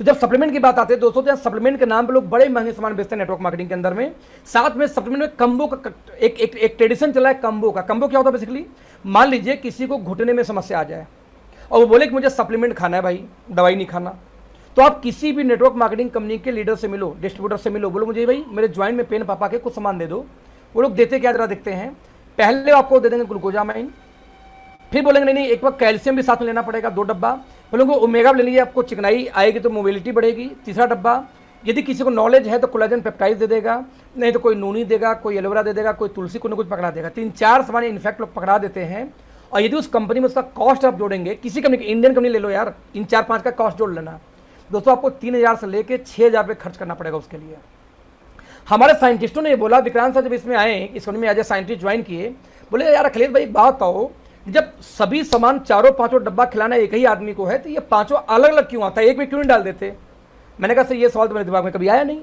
तो जब सप्लीमेंट की बात आती है दोस्तों, तो सप्लीमेंट के नाम पे लोग बड़े महंगे सामान बेचते हैं नेटवर्क मार्केटिंग के अंदर में। साथ में सप्लीमेंट में कम्बो का एक ट्रेडिशन चला है कम्बो का। कम्बो क्या होता है बेसिकली, मान लीजिए किसी को घुटने में समस्या आ जाए और वो बोले कि मुझे सप्लीमेंट खाना है भाई, दवाई नहीं खाना, तो आप किसी भी नेटवर्क मार्केटिंग कंपनी के लीडर से मिलो, डिस्ट्रीब्यूटर से मिलो, बोलो मुझे भाई मेरे ज्वाइंट में पेन पापा के कुछ सामान दे दो। वो लोग देते क्या जरा देखते हैं, पहले आपको दे देंगे ग्लूकोजामाइन, फिर बोलेंगे नहीं एक बार कैल्शियम भी साथ में लेना पड़ेगा 2 डब्बा, बोलेंगे ओमेगा ले लीजिए आपको चिकनाई आएगी तो मोबिलिटी बढ़ेगी, 3रा डब्बा। यदि किसी को नॉलेज है तो कोलाजन पेप्टाइड दे देगा, नहीं तो कोई नूनी देगा, कोई एलोवेरा दे देगा, कोई तुलसी को कुछ पकड़ा देगा। 3-4 सामान इनफैक्ट लोग पकड़ा देते हैं। और यदि उस कंपनी में उसका कॉस्ट आप जोड़ेंगे, किसी कंपनी इंडियन कंपनी ले लो यार, इन 4-5 का कॉस्ट जोड़ लेना दोस्तों, आपको 3000 से लेके 6000 रुपये खर्च करना पड़ेगा उसके लिए। हमारे साइंटिस्टों ने ये बोला, विक्रांत सर जब इसमें आए, इस कंपनी में एज ए साइंटिस्ट ज्वाइन किए, बोले यार अखिलेश भाई बात बताओ, जब सभी सामान 4-5 डब्बा खिलाना एक ही आदमी को है तो ये 5 अलग अलग क्यों आता है, एक में क्यों नहीं डाल देते। मैंने कहा सर ये सवाल तो मेरे दिमाग में कभी आया नहीं।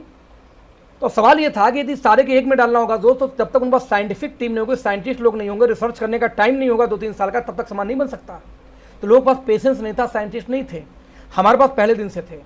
तो सवाल ये था कि यदि सारे के एक में डालना होगा दोस्तों, तो जब तक उनके पास साइंटिफिक टीम नहीं होगी, साइंटिस्ट लोग नहीं होंगे, रिसर्च करने का टाइम नहीं होगा 2-3 साल का, तब तक सामान नहीं बन सकता। तो लोगों के पास पेशेंस नहीं था, साइंटिस्ट नहीं थे। हमारे पास पहले दिन से थे।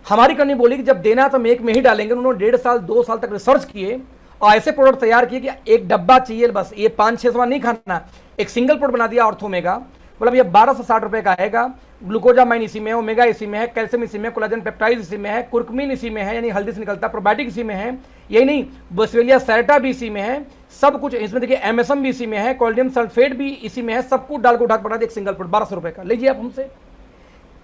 हमारी कंपनी बोली कि जब देना तो हम एक में ही डालेंगे। उन्होंने 1.5 साल 2 साल तक रिसर्च किए और ऐसे प्रोडक्ट तैयार किए कि एक डब्बा चाहिए बस, ये 5-6 सामान नहीं खाना। एक सिंगल प्रोडक्ट बना दिया ऑर्थोमेगा, बोला भैया 1260 रुपये का आएगा, ग्लूकोजामाइन इसी में है, ओमेगा इसी में है, कैल्शियम इसी में है, कोलाजन पेप्टाइड इसी में है, कुर्कुमिन इसी में है, यानी हल्दी से निकलता, प्रोबायोटिक इसी में है, यही नहीं बोस्वेलिया सैरेटा भी इसी में है, सब कुछ इसमें देखिए, MSM भी इसी में है, कोल्डियम सल्फेट भी इसी में है, सब कुछ डाल को उठा पड़ा एक सिंगल प्रोडक्ट 1200 रुपये का। लीजिए आप हमसे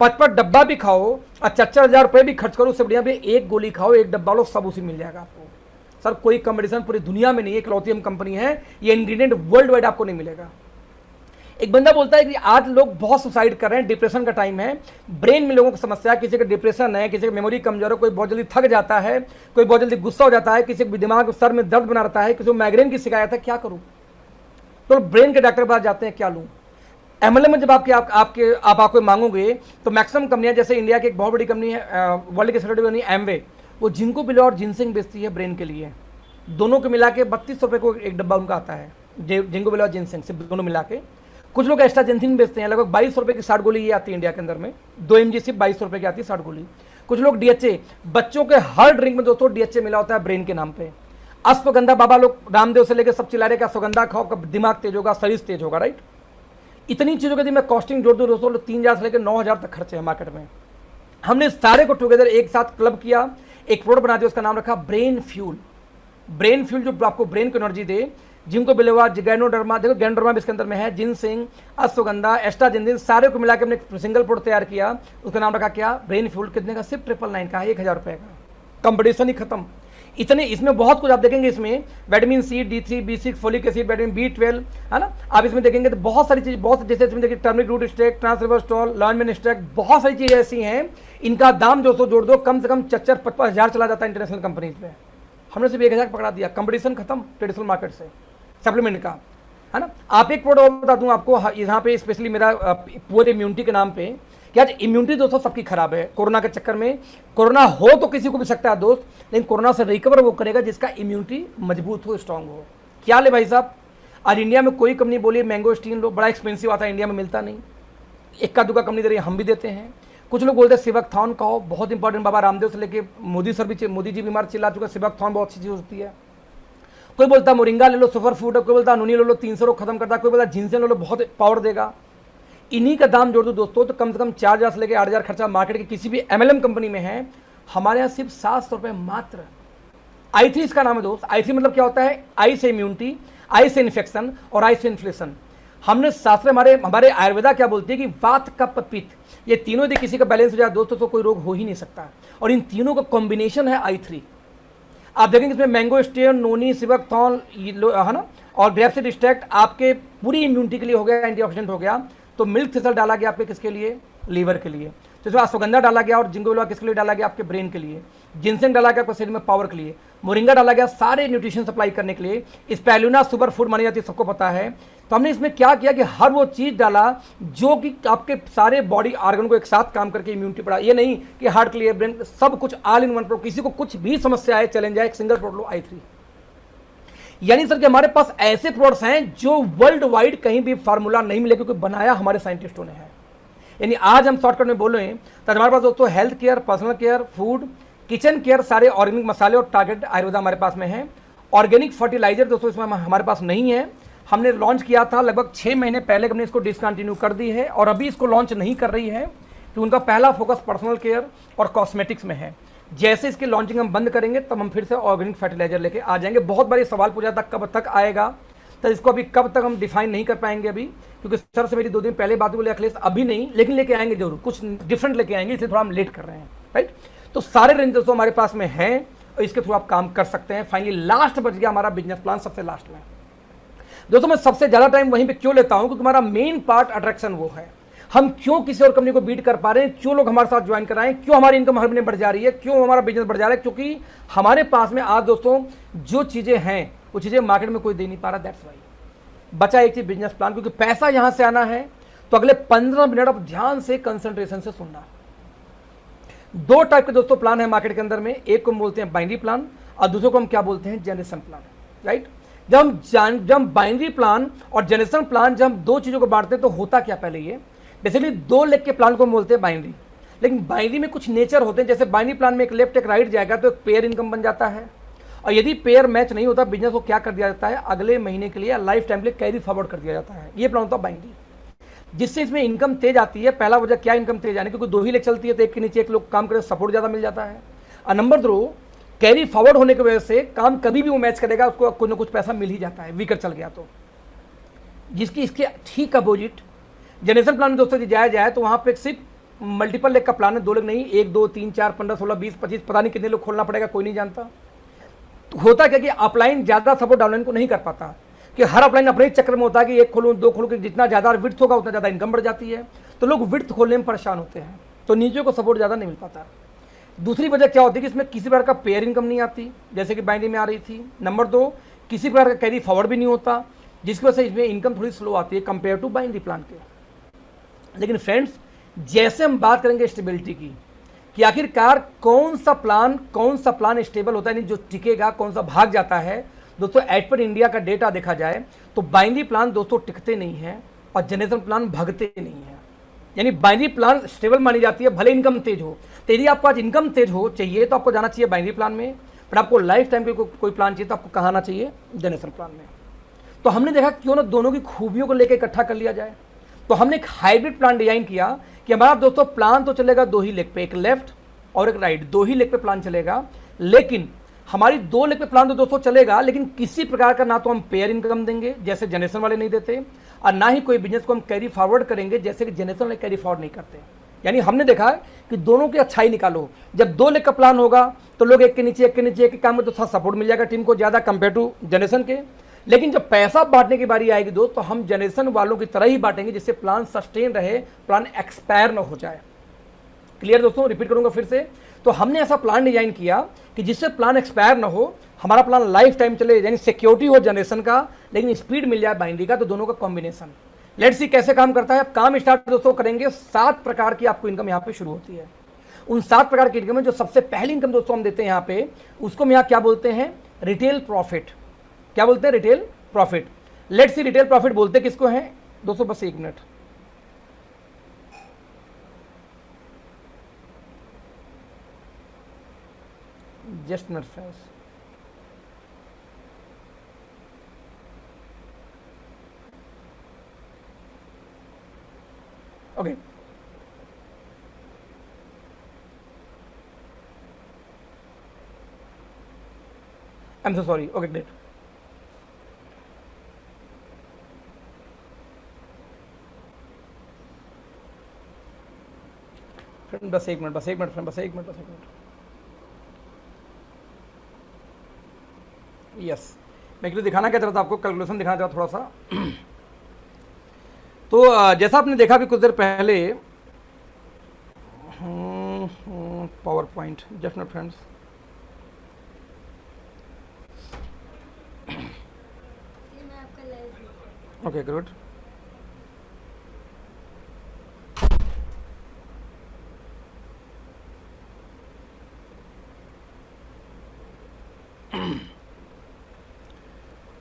5 डब्बा भी खाओ और 4-4 रुपये भी खर्च करो, उससे बढ़िया भी एक गोली खाओ, एक डब्बा लो, सब उसी मिल जाएगा आपको। सर कोई कंपटीशन पूरी दुनिया में नहीं है, इकलौती हम कंपनी है, ये इंग्रेडिएंट वर्ल्ड वाइड आपको नहीं मिलेगा। एक बंदा बोलता है कि आज लोग बहुत सुसाइड कर रहे हैं, डिप्रेशन का टाइम है, ब्रेन में लोगों को समस्या, किसी का डिप्रेशन है, किसी का मेमोरी कमजोर है, कोई बहुत जल्दी थक जाता है, कोई बहुत जल्दी गुस्सा हो जाता है, किसी को दिमाग सर में दर्द बना रहता है, किसी को माइग्रेन की शिकायत है, क्या करूं? तो ब्रेन के डॉक्टर के पास जाते हैं, क्या लूं? MLM में जब आपको मांगोगे तो मैक्सिमम कंपनियां, जैसे इंडिया की एक बहुत बड़ी कंपनी है, वर्ल्ड की सबसे बड़ी एमवे, वो जिंको बिलो और जिनसिंग बेचती है ब्रेन के लिए। दोनों को मिला के 3200 रुपये को एक डब्बा उनका आता है, जिंको बिलो और जिनसिंग सिर्फ दोनों मिला के। कुछ लोग एक्स्ट्रा जिनसिंग बेचते हैं, लगभग 2200 रुपये की 60 गोली ये आती है इंडिया के अंदर में, 2 mg सिर्फ 2200 रुपये की आती है 60 गोली। कुछ लोग DHA, बच्चों के हर ड्रिंक में दोस्तों DHA मिला होता है ब्रेन के नाम पे। अश्वगंधा, बाबा लोग रामदेव से लेकर सब चिल्ला रहे कि अश्वगंधा खाओ, कब दिमाग तेज होगा, शरीर तेज होगा, राइट। इतनी चीज़ों के मैं कॉस्टिंग जोड़ दूँ दोस्तों, 3000 से लेकर 9000 तक खर्चे हैं मार्केट में। हमने सारे को टुगेदर एक साथ क्लब किया, एक प्रोडक्ट बना दिया, उसका नाम रखा ब्रेन फ्यूल। ब्रेन फ्यूल जो आपको ब्रेन को एनर्जी दे, जिनको बिलेवा, गैनोडर्मा, देखो गैनोडर्मा भी इसके अंदर में है, जिनसिंग, अश्वगंधा, एस्ट्राजिंदिन, सारे को मिला के हमने सिंगल प्रोडक्ट तैयार किया, उसका नाम रखा क्या, ब्रेन फ्यूल। कितने का? सिर्फ 999 का, 1000 रुपये का। कंपटीशन ही खत्म। इतने इसमें बहुत कुछ आप देखेंगे, इसमें vitamin C, D3, B6, folic acid, vitamin B12 है ना, आप इसमें देखेंगे तो बहुत सारी चीज, बहुत जैसे इसमें देखिए टर्मरिक रूट स्टेक, ट्रांसरिवर्सटॉल, लॉन्मेन स्टेक, बहुत सारी चीजें ऐसी हैं, इनका दाम दोस्तों जोड़ दो कम से कम 4-5 हज़ार चला जाता है इंटरनेशनल कंपनीज में। हमने सिर्फ 1000 पकड़ा दिया, कंपटीशन खत्म ट्रेडिशनल मार्केट से, सप्लीमेंट का, है ना। आप एक प्रोडक्ट और बता दूं आपको, यहाँ पे स्पेशली मेरा पुअर इम्यूनिटी के नाम पे, कि आज इम्यूनिटी दोस्तों सबकी खराब है कोरोना के चक्कर में। कोरोना हो तो किसी को भी सकता है दोस्त, लेकिन कोरोना से रिकवर वो करेगा जिसका इम्यूनिटी मजबूत हो, स्ट्रांग हो। क्या ले भाई साहब, आज इंडिया में कोई कंपनी बोलिए मैंगो स्टीन लो, बड़ा एक्सपेंसिव आता है, इंडिया में मिलता नहीं, इक्का दुक्का कंपनी दे रही है, हम भी देते हैं। कुछ लोग बोलते हैं सिवकथॉन खाओ, बहुत इंपॉर्टेंट, बाबा रामदेव से लेके मोदी सर भी, मोदी जी बीमार चिल्ला चुका, सिवकथॉन बहुत अच्छी चीज होती है। कोई बोलता मोरिंगा ले लो, सुपर फूड है, कोई बोलता नूनी ले लो, 300 रोग खत्म करता है, कोई बोलता जिनसे ले लो, बहुत पावर देगा। इन्हीं का दाम जोड़ दो दोस्तों तो कम से कम 4000 से लेकर 8000 खर्चा मार्केट की किसी भी MLM कंपनी में है। हमारे यहाँ सिर्फ 700 रुपये मात्र। I3 इसका नाम है दोस्त। I3 मतलब क्या होता है? आई से इम्यूनिटी, आई से इन्फेक्शन और आई से इन्फ्लेशन। हमने शास्त्र हमारे हमारे आयुर्वेदा क्या बोलती है कि वात कफ पित्त, ये तीनों यदि किसी का बैलेंस हो जाए दोस्तों तो कोई रोग हो ही नहीं सकता। और इन तीनों का कॉम्बिनेशन है I3। आप देखेंगे इसमें मैंगो स्टेन, नोनी, सिवक, थॉन, है ना, और ग्रेप्स डिस्ट्रैक्ट आपके पूरी इम्यूनिटी के लिए हो गया, एंटीऑक्सीडेंट हो गया। तो मिल्क थिसल डाला गया आपके किसके लिए, लीवर के लिए। तो इसमें अश्वगंधा डाला गया और जिंगोबिलोवा किसके लिए डाला गया, आपके ब्रेन के लिए। जिनसेंग डाला गया आपके शरीर में पावर के लिए। मोरिंगा डाला गया सारे न्यूट्रिशन सप्लाई करने के लिए। स्पैलुना सुपर फूड मानी जाती है, सबको पता है। तो हमने इसमें क्या किया कि हर वो चीज़ डाला जो कि आपके सारे बॉडी ऑर्गन को एक साथ काम करके इम्यूनिटी बढ़ा। ये नहीं कि हार्ट के लिए, ब्रेन, सब कुछ ऑल इन वन प्रोडक्ट। किसी को कुछ भी समस्या है, चैलेंज है, एक सिंगल प्रोडक्ट लो I3। यानी सर कि हमारे पास ऐसे प्रोडक्ट्स हैं जो वर्ल्ड वाइड कहीं भी फार्मूला नहीं मिले, क्योंकि बनाया हमारे साइंटिस्टों ने है। यानी आज हम शॉर्टकट में बोले तो हमारे पास दोस्तों health care, personal care, food, kitchen care, सारे ऑर्गेनिक मसाले और टारगेट आयुर्वेदा हमारे पास में है। ऑर्गेनिक फर्टिलाइजर दोस्तों इसमें हमारे पास नहीं है। हमने लॉन्च किया था लगभग 6 महीने पहले, हमने इसको डिसकंटिन्यू कर दी है और अभी इसको लॉन्च नहीं कर रही है, तो उनका पहला फोकस पर्सनल केयर और कॉस्मेटिक्स में है। जैसे इसकी लॉन्चिंग हम बंद करेंगे तब हम फिर से ऑर्गेनिक फर्टिलाइजर लेके आ जाएंगे। बहुत बारी सवाल पूछा था कब तक आएगा, तो इसको अभी कब तक हम डिफाइन नहीं कर पाएंगे अभी, क्योंकि सर से मेरी 2 दिन पहले बात बोले अखिलेश अभी नहीं, लेकिन लेके आएंगे जरूर, कुछ डिफरेंट लेके आएंगे, इसलिए थोड़ा हम लेट कर रहे हैं, राइट। तो सारे रेंज दोस्तों हमारे पास में हैं और इसके थ्रू आप काम कर सकते हैं। फाइनली लास्ट बच गया हमारा बिजनेस प्लान, सबसे लास्ट में। दोस्तों मैं सबसे ज़्यादा टाइम वहीं पे क्यों लेता हूं, क्योंकि हमारा मेन पार्ट अट्रैक्शन वो है। हम क्यों किसी और कंपनी को बीट कर पा रहे हैं, क्यों लोग हमारे साथ ज्वाइन कर रहे हैं, क्यों हमारी इनकम हर महीने बढ़ जा रही है, क्यों हमारा बिजनेस बढ़ जा रहा है, क्योंकि हमारे पास में आज दोस्तों जो चीज़ें हैं वो चीज़ें मार्केट में कोई दे नहीं पा रहा। दैट्स वाई बचा एक चीज़, बिजनेस प्लान। क्योंकि पैसा यहां से आना है तो अगले 15 मिनट आप ध्यान से कंसंट्रेशन से सुनना। 2 टाइप के दोस्तों प्लान है मार्केट के अंदर में, एक को हम बोलते हैं बाइनरी प्लान और दूसरे को हम क्या बोलते हैं, जनरेशन प्लान, राइट। जब हम बाइनरी प्लान और जनरेशन प्लान जब हम 2 चीज़ों को बांटते हैं तो होता क्या, पहले ये बेसिकली 2 लेग के प्लान को हम बोलते हैं बाइनरी। लेकिन बाइनरी में कुछ नेचर होते हैं, जैसे बाइनरी प्लान में एक लेफ्ट एक राइट जाएगा तो एक पेयर इनकम बन जाता है, और यदि पेयर मैच नहीं होता बिजनेस को क्या कर दिया जाता है, अगले महीने के लिए लाइफ टाइम के लिए कैरी फॉरवर्ड कर दिया जाता है। ये प्लान होता है बाइनरी, जिससे इसमें इनकम तेज आती है। पहला वजह क्या इनकम तेज आने, क्योंकि 2 ही लेग चलती है तो एक के नीचे एक लोग काम करें, सपोर्ट ज़्यादा मिल जाता है। और नंबर 2 कैरी फॉरवर्ड होने की वजह से काम कभी भी वो मैच करेगा, उसको कुछ ना कुछ पैसा मिल ही जाता है, वीकर चल गया तो। जिसकी इसके ठीक अपोजिट जनरेशन प्लान में दोस्तों यदि जाया जाए तो वहाँ पे सिर्फ मल्टीपल लेग का प्लान है, 2 लेग नहीं, 1 2 3 4 15 16 20 25 पता नहीं कितने लोग खोलना पड़ेगा, कोई नहीं जानता। तो होता क्या कि अपलाइन ज़्यादा सपोर्ट डाउनलाइन को नहीं कर पाता, कि हर अपलाइन अपने चक्कर में होता है कि 1 खोलूँ 2 खोलूँ, कि जितना ज़्यादा विड्थ होगा उतना ज़्यादा इनकम बढ़ जाती है, तो लोग विड्थ खोलने में परेशान होते हैं, तो नीचे को सपोर्ट ज़्यादा नहीं मिल पाता। दूसरी वजह क्या होती है कि इसमें किसी प्रकार का पेयर इनकम नहीं आती, जैसे कि बाइनरी में आ रही थी। नंबर 2 किसी प्रकार का कैरी फॉरवर्ड भी नहीं होता, जिसकी वजह से इसमें इनकम थोड़ी स्लो आती है कंपेयर टू बाइनरी प्लान के। लेकिन फ्रेंड्स जैसे हम बात करेंगे स्टेबिलिटी की, कि आखिरकार कौन सा प्लान स्टेबल होता है, यानी जो टिकेगा, कौन सा भाग जाता है। दोस्तों एज पर इंडिया का डेटा देखा जाए तो बाइनरी प्लान दोस्तों टिकते नहीं हैं और जनरेशन प्लान भागते नहीं हैं। यानी बाइनरी प्लान स्टेबल मानी जाती है, भले इनकम तेज हो। तो यदि आपको आज इनकम तेज हो चाहिए तो आपको जाना चाहिए बाइनरी प्लान में, पर आपको लाइफ टाइम के कोई प्लान चाहिए तो आपको कहाँ आना चाहिए, जनरेशन प्लान में। तो हमने देखा क्यों ना दोनों की खूबियों को लेकर इकट्ठा कर लिया जाए, तो हमने एक हाइब्रिड प्लान डिजाइन किया कि हमारा दोस्तों प्लान तो चलेगा 2 ही लेग पे, एक लेफ्ट और एक राइट, 2 ही लेग पे प्लान चलेगा। लेकिन हमारी 2 लेग पे प्लान तो दोस्तों चलेगा, लेकिन किसी प्रकार का ना तो हम पेयर इनकम देंगे जैसे जनरेशन वाले नहीं देते, और ना ही कोई बिजनेस को हम कैरी फॉरवर्ड करेंगे जैसे कि जनरेशन वाले कैरी फॉरवर्ड नहीं करते। यानी हमने देखा कि दोनों की अच्छाई निकालो। जब 2 लेग का प्लान होगा तो लोग एक के नीचे एक काम में तो सपोर्ट मिल जाएगा टीम को ज़्यादा कंपेयर टू जनरेशन के। लेकिन जब पैसा बांटने की बारी आएगी दोस्त, तो हम जनरेशन वालों की तरह ही बांटेंगे, जिससे प्लान सस्टेन रहे, प्लान एक्सपायर ना हो जाए। क्लियर दोस्तों, रिपीट करूंगा फिर से। तो हमने ऐसा प्लान डिजाइन किया कि जिससे प्लान एक्सपायर ना हो, हमारा प्लान लाइफ टाइम चले, यानी सिक्योरिटी हो जनरेशन का, लेकिन स्पीड मिल जाए बाइनरी का, तो दोनों का कॉम्बिनेशन। लेट्स सी कैसे काम करता है। अब काम स्टार्ट दोस्तों करेंगे। 7 प्रकार की आपको इनकम यहाँ पे शुरू होती है। उन 7 प्रकार की इनकम में जो सबसे पहली इनकम दोस्तों हम देते हैं यहाँ पे, उसको हम यहाँ क्या बोलते हैं, रिटेल प्रॉफिट। क्या बोलते हैं, retail profit. Let's see retail profit बोलते किसको है दोस्तों, बस 1 minute. Just minute friends. Okay, I am so sorry. Okay great. Friend, बस एक मिनट, बस एक मिनट फ्रेंड, बस एक मिनट, बस एक मिनट। यस, मैं एक्चुअली दिखाना क्या चाह रहा था आपको, कैलकुलेशन दिखाना चाह रहा थोड़ा सा। तो जैसा आपने देखा अभी कुछ देर पहले, power point, just minute friends. Okay good.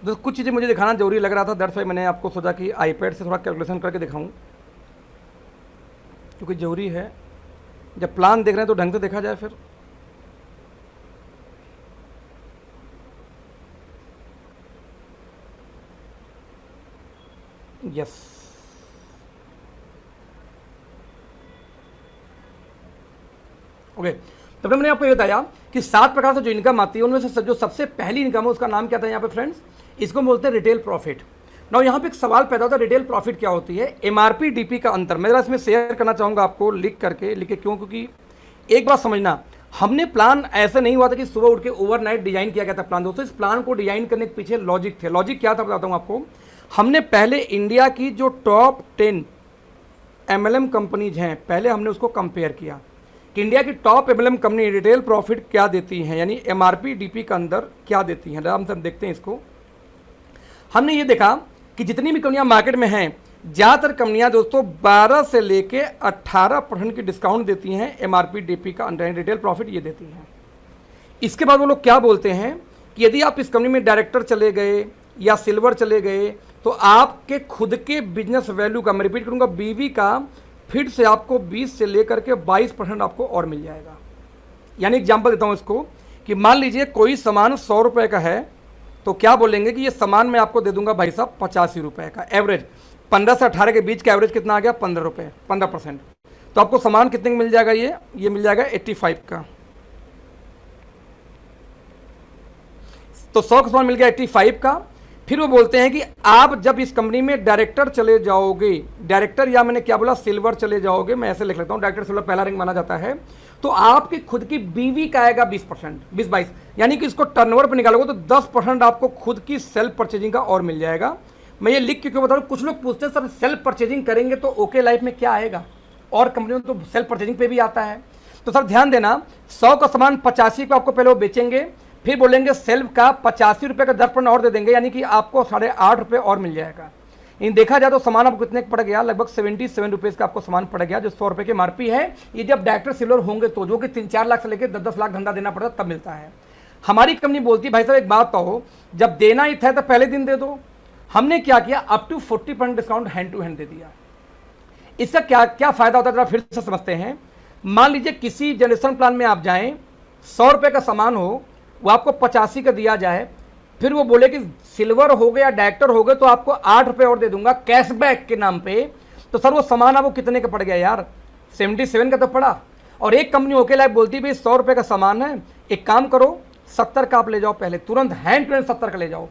तो कुछ चीज़ें मुझे दिखाना जरूरी लग रहा था, दैट्स वाई मैंने आपको सोचा कि आईपैड से थोड़ा कैलकुलेशन करके दिखाऊं, क्योंकि जरूरी है। जब प्लान देख रहे हैं तो ढंग से देखा जाए फिर। Yes, okay. तब मैंने आपको ये बताया कि 7 प्रकार से जो इनकम आती है उनमें से जो सबसे पहली इनकम है उसका नाम क्या था यहाँ पे फ्रेंड्स, इसको बोलते हैं रिटेल प्रॉफिट। नाउ यहाँ पे एक सवाल पैदा होता है, रिटेल प्रॉफिट क्या होती है, एमआरपी डीपी का अंतर। मैं इसमें शेयर करना चाहूँगा आपको लिख करके क्यों, क्योंकि एक बात समझना, हमने प्लान ऐसे नहीं हुआ था कि सुबह उठ के ओवरनाइट डिजाइन किया गया था प्लान। दोस्तों इस प्लान को डिजाइन करने के पीछे लॉजिक थे। लॉजिक क्या था बताता हूँ आपको। हमने पहले इंडिया की जो टॉप 10 एमएलएम कंपनीज हैं, पहले हमने उसको कंपेयर किया कि इंडिया की top MLM company retail profit क्या देती हैं, यानी एमआरपी डीपी के अंदर क्या देती हैं। आराम से हम देखते हैं इसको। हमने ये देखा कि जितनी भी कंपनियां मार्केट में हैं, ज़्यादातर कंपनियां दोस्तों 12 से लेके 18% की डिस्काउंट देती हैं एमआरपी डीपी का अंडर, रिटेल प्रॉफिट ये देती हैं। इसके बाद वो लोग क्या बोलते हैं कि यदि आप इस कंपनी में डायरेक्टर चले गए या सिल्वर चले गए तो आपके खुद के बिजनेस वैल्यू का, मैं रिपीट करूंगा, बीवी का फिर से आपको 20 से लेकर के 22% आपको और मिल जाएगा। यानी एग्जांपल देता हूं इसको कि मान लीजिए कोई सामान 100 रुपए का है, तो क्या बोलेंगे कि ये सामान मैं आपको दे दूंगा भाई साहब 85 रुपए का। एवरेज 15 से 18 के बीच का एवरेज कितना आ गया, 15 रुपए, 15%। तो आपको सामान कितने का मिल जाएगा, ये मिल जाएगा 85 का। तो 100 का सामान मिल गया 85 का। फिर वो बोलते हैं कि आप जब इस कंपनी में डायरेक्टर चले जाओगे, डायरेक्टर या मैंने क्या बोला, सिल्वर चले जाओगे, मैं ऐसे लिख लेता हूं, डायरेक्टर सिल्वर पहला रैंक माना जाता है, तो आपकी खुद की बीवी का आएगा 20%, 20-22, यानी कि इसको टर्नओवर पे निकालोगे तो 10% आपको खुद की सेल्फ परचेजिंग का और मिल जाएगा। मैं ये लिख के क्यों बता रहा हूं, कुछ लोग पूछते हैं सर सेल्फ परचेजिंग करेंगे तो ओके लाइफ में क्या आएगा, और कंपनियों में तो सेल्फ परचेजिंग पे भी आता है। तो सर ध्यान देना, 100 का सामान 85 को आपको पहले वो बेचेंगे, फिर बोलेंगे सेल्फ का 85 रुपये का 10% और दे देंगे, यानी कि आपको 8.5 रुपये और मिल जाएगा। इन देखा जाए तो सामान आपको कितने पड़ गया, लगभग 77 रुपीज़ का आपको सामान पड़ गया, जो 100 रुपये की एमआरपी है। ये जब डायरेक्टर सिल्वर होंगे तो, जो कि 3-4 लाख से लेकर 10-10 लाख धंधा देना पड़ता तब मिलता है। हमारी कंपनी बोलती है भाई साहब एक बात कहो, जब देना ही था तो पहले दिन दे दो। हमने क्या किया, up to 40% discount hand to hand दे दिया। इसका क्या क्या फायदा होता है जरा फिर से समझते हैं। मान लीजिए किसी जनरेशन प्लान में आप जाएं, 100 रुपये का सामान हो, वो आपको 85 का दिया जाए, फिर वो बोले कि सिल्वर हो गया, डायरेक्टर हो गए तो आपको 8 रुपये और दे दूंगा कैशबैक के नाम पे, तो सर वो सामान आपको कितने का पड़ गया यार, 77 का तो पड़ा। और एक कंपनी ओके लाइफ बोलती है भाई 100 रुपये का सामान है, एक काम करो 70 का आप ले जाओ, पहले तुरंत हैंड टू हैंड 70 का ले जाओ।